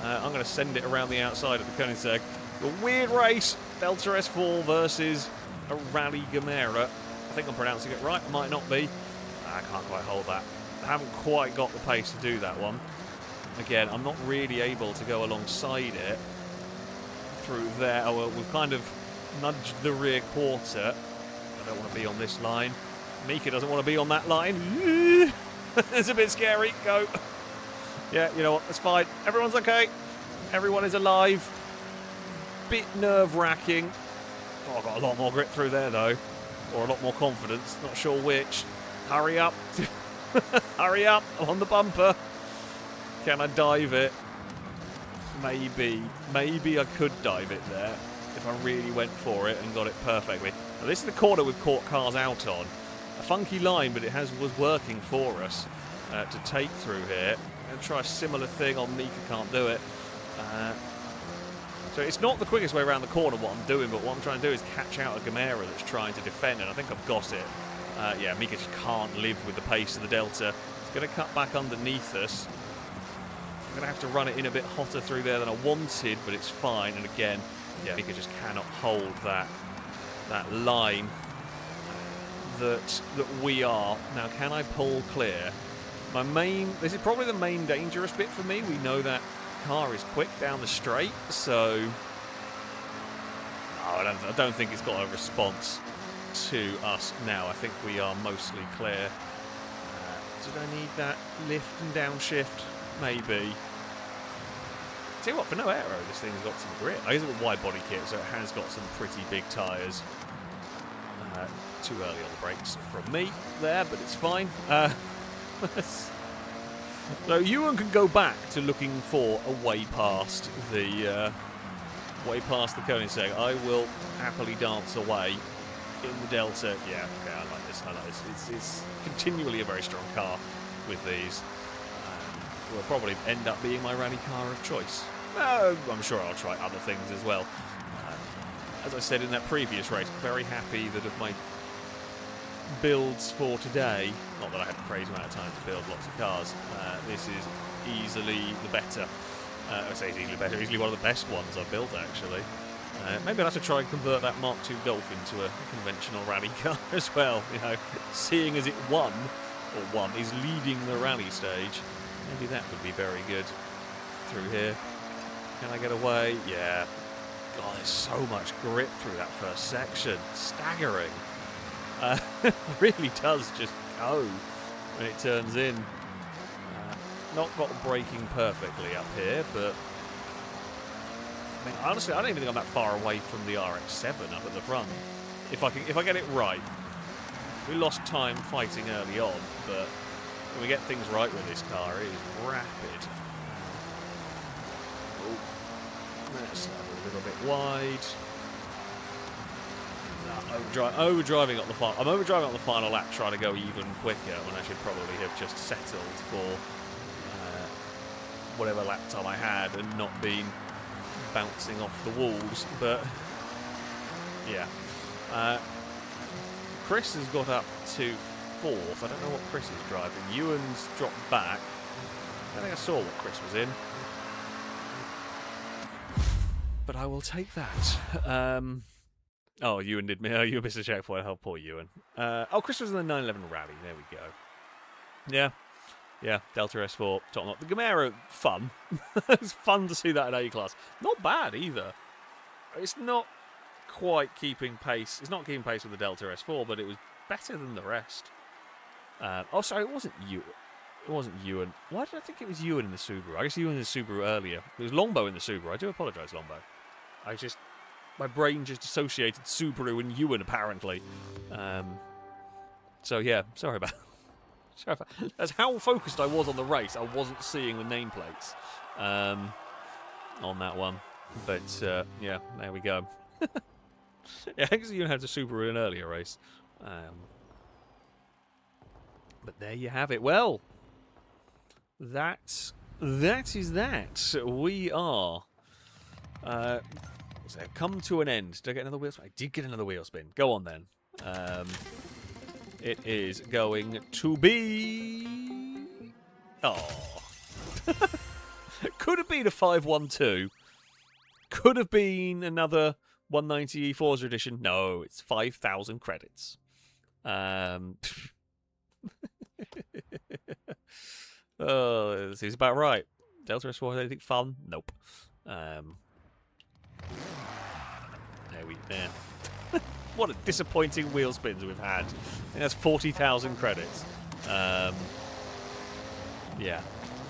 I'm going to send it around the outside of the Koenigsegg. A weird race. Delta S4 versus a Rally Gamera. I think I'm pronouncing it right. I might not be. I can't quite hold that. I haven't quite got the pace to do that one. Again, I'm not really able to go alongside it through there. Oh, well, we've kind of nudged the rear quarter. I don't want to be on this line. Mika doesn't want to be on that line. It's a bit scary. Go. Yeah, you know what? That's fine. Everyone's okay. Everyone is alive. Bit nerve-wracking. Oh, I've got a lot more grip through there, though. Or a lot more confidence. Not sure which. Hurry up. Hurry up. I'm on the bumper. Can I dive it? Maybe. Maybe I could dive it there if I really went for it and got it perfectly. Now, this is the corner we've caught cars out on. A funky line, but it was working for us to take through here. I'm going to try a similar thing on Mika, can't do it. So it's not the quickest way around the corner what I'm doing, but what I'm trying to do is catch out a Gamera that's trying to defend, and I think I've got it. Yeah, Mika just can't live with the pace of the Delta. It's going to cut back underneath us. I'm going to have to run it in a bit hotter through there than I wanted, but it's fine. And again, yeah, Mika just cannot hold that line that we are. Now, can I pull clear? This is probably the main dangerous bit for me. We know that car is quick down the straight, so I don't think it's got a response to us now. I think we are mostly clear. Did I need that lift and downshift? Maybe. Tell you what, for no aero, this thing's got some grip. I use it with wide body kit, so it has got some pretty big tyres. Too early on the brakes from me there, but it's fine. So Ewan can go back to looking for a way past the Koenigsegg. I will happily dance away in the Delta. Yeah, okay, I like this. It's continually a very strong car with these. Will probably end up being my rally car of choice. I'm sure I'll try other things as well. As I said in that previous race, very happy that of my builds for today, not that I had a crazy amount of time to build lots of cars, this is easily the better. I say it's easily better, easily one of the best ones I've built actually. Maybe I'll have to try and convert that Mark II Golf into a conventional rally car as well. You know, seeing as it is leading the rally stage. Maybe that would be very good through here. Can I get away? Yeah. God, there's so much grip through that first section. Staggering. Really does just go when it turns in. Not got braking perfectly up here, but I mean, honestly, I don't even think I'm that far away from the RX-7 up at the front. If I get it right, we lost time fighting early on, but when we get things right with this car, it is rapid. Oh, let's have a little bit wide. No, overdriving up the final. I'm overdriving up the final lap, trying to go even quicker when I should probably have just settled for whatever lap time I had and not been bouncing off the walls. But yeah, Chris has got up to 4th. I don't know what Chris is driving. Ewan's dropped back. I don't think I saw what Chris was in, but I will take that. Oh, Ewan did me. Oh, you missed a checkpoint. Oh, poor Ewan. Oh, Chris was in the 911 rally. There we go. Yeah. Yeah, Delta S4, top knot. The Gamera, fun. It's fun to see that in A-Class. Not bad either. It's not quite keeping pace. It's not keeping pace with the Delta S4, but it was better than the rest. Oh, sorry, it wasn't Ewan. It wasn't Ewan. Why did I think it was Ewan in the Subaru? I guess Ewan in the Subaru earlier. It was Longbow in the Subaru. I do apologise, Longbow. My brain just associated Subaru and Ewan, apparently. So, yeah, sorry about that. That's how focused I was on the race. I wasn't seeing the nameplates on that one. But, yeah, there we go. Yeah, I think you had a Subaru in an earlier race. But there you have it. Well, that is that. We are... so I've come to an end. Did I get another wheel spin? I did get another wheel spin. Go on, then. It is going to be... Oh. Could have been a 512. Could have been another 190 Forza edition. No, it's 5,000 credits. Oh, this is about right. Delta S4, anything fun? Nope. There. What a disappointing wheel spins we've had. I think that's 40,000 credits. Yeah.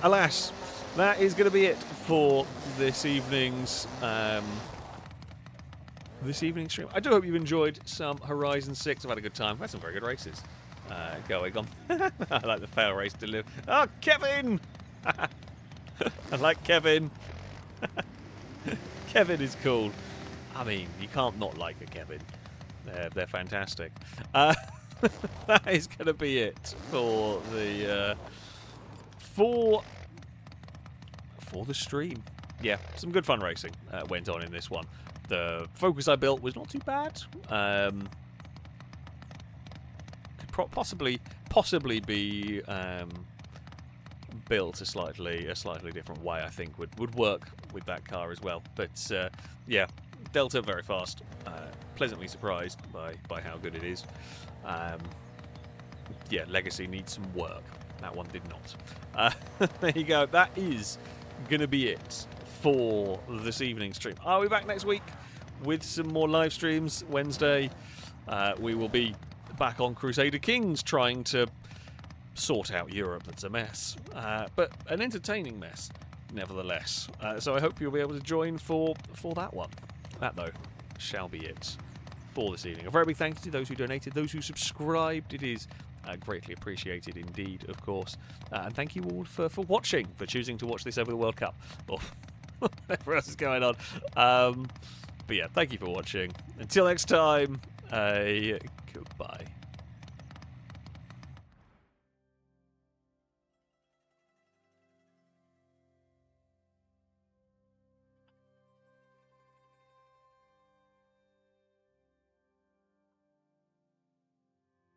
Alas, that is going to be it for this evening's stream. I do hope you've enjoyed some Horizon 6. I've had a good time. I've had some very good races going on. I like the FailRace delivery. Oh, Kevin! I like Kevin. Kevin is cool. I mean, you can't not like a Kevin. They're fantastic. That is going to be it for the for the stream. Yeah, some good fun racing went on in this one. The Focus I built was not too bad. Could possibly be built a slightly different way. I think would work with that car as well. But yeah, Delta very fast. Pleasantly surprised by how good it is. Yeah, Legacy needs some work. That one did not. There you go. That is going to be it for this evening stream. I'll be back next week with some more live streams. Wednesday, we will be back on Crusader Kings trying to sort out Europe. That's a mess. But an entertaining mess, nevertheless. So I hope you'll be able to join for that one. That, though, shall be it for this evening. A very big thank you to those who donated, those who subscribed. It is greatly appreciated indeed, of course. And thank you all for watching, for choosing to watch this over the World Cup. Or whatever else is going on. But yeah, thank you for watching. Until next time, goodbye.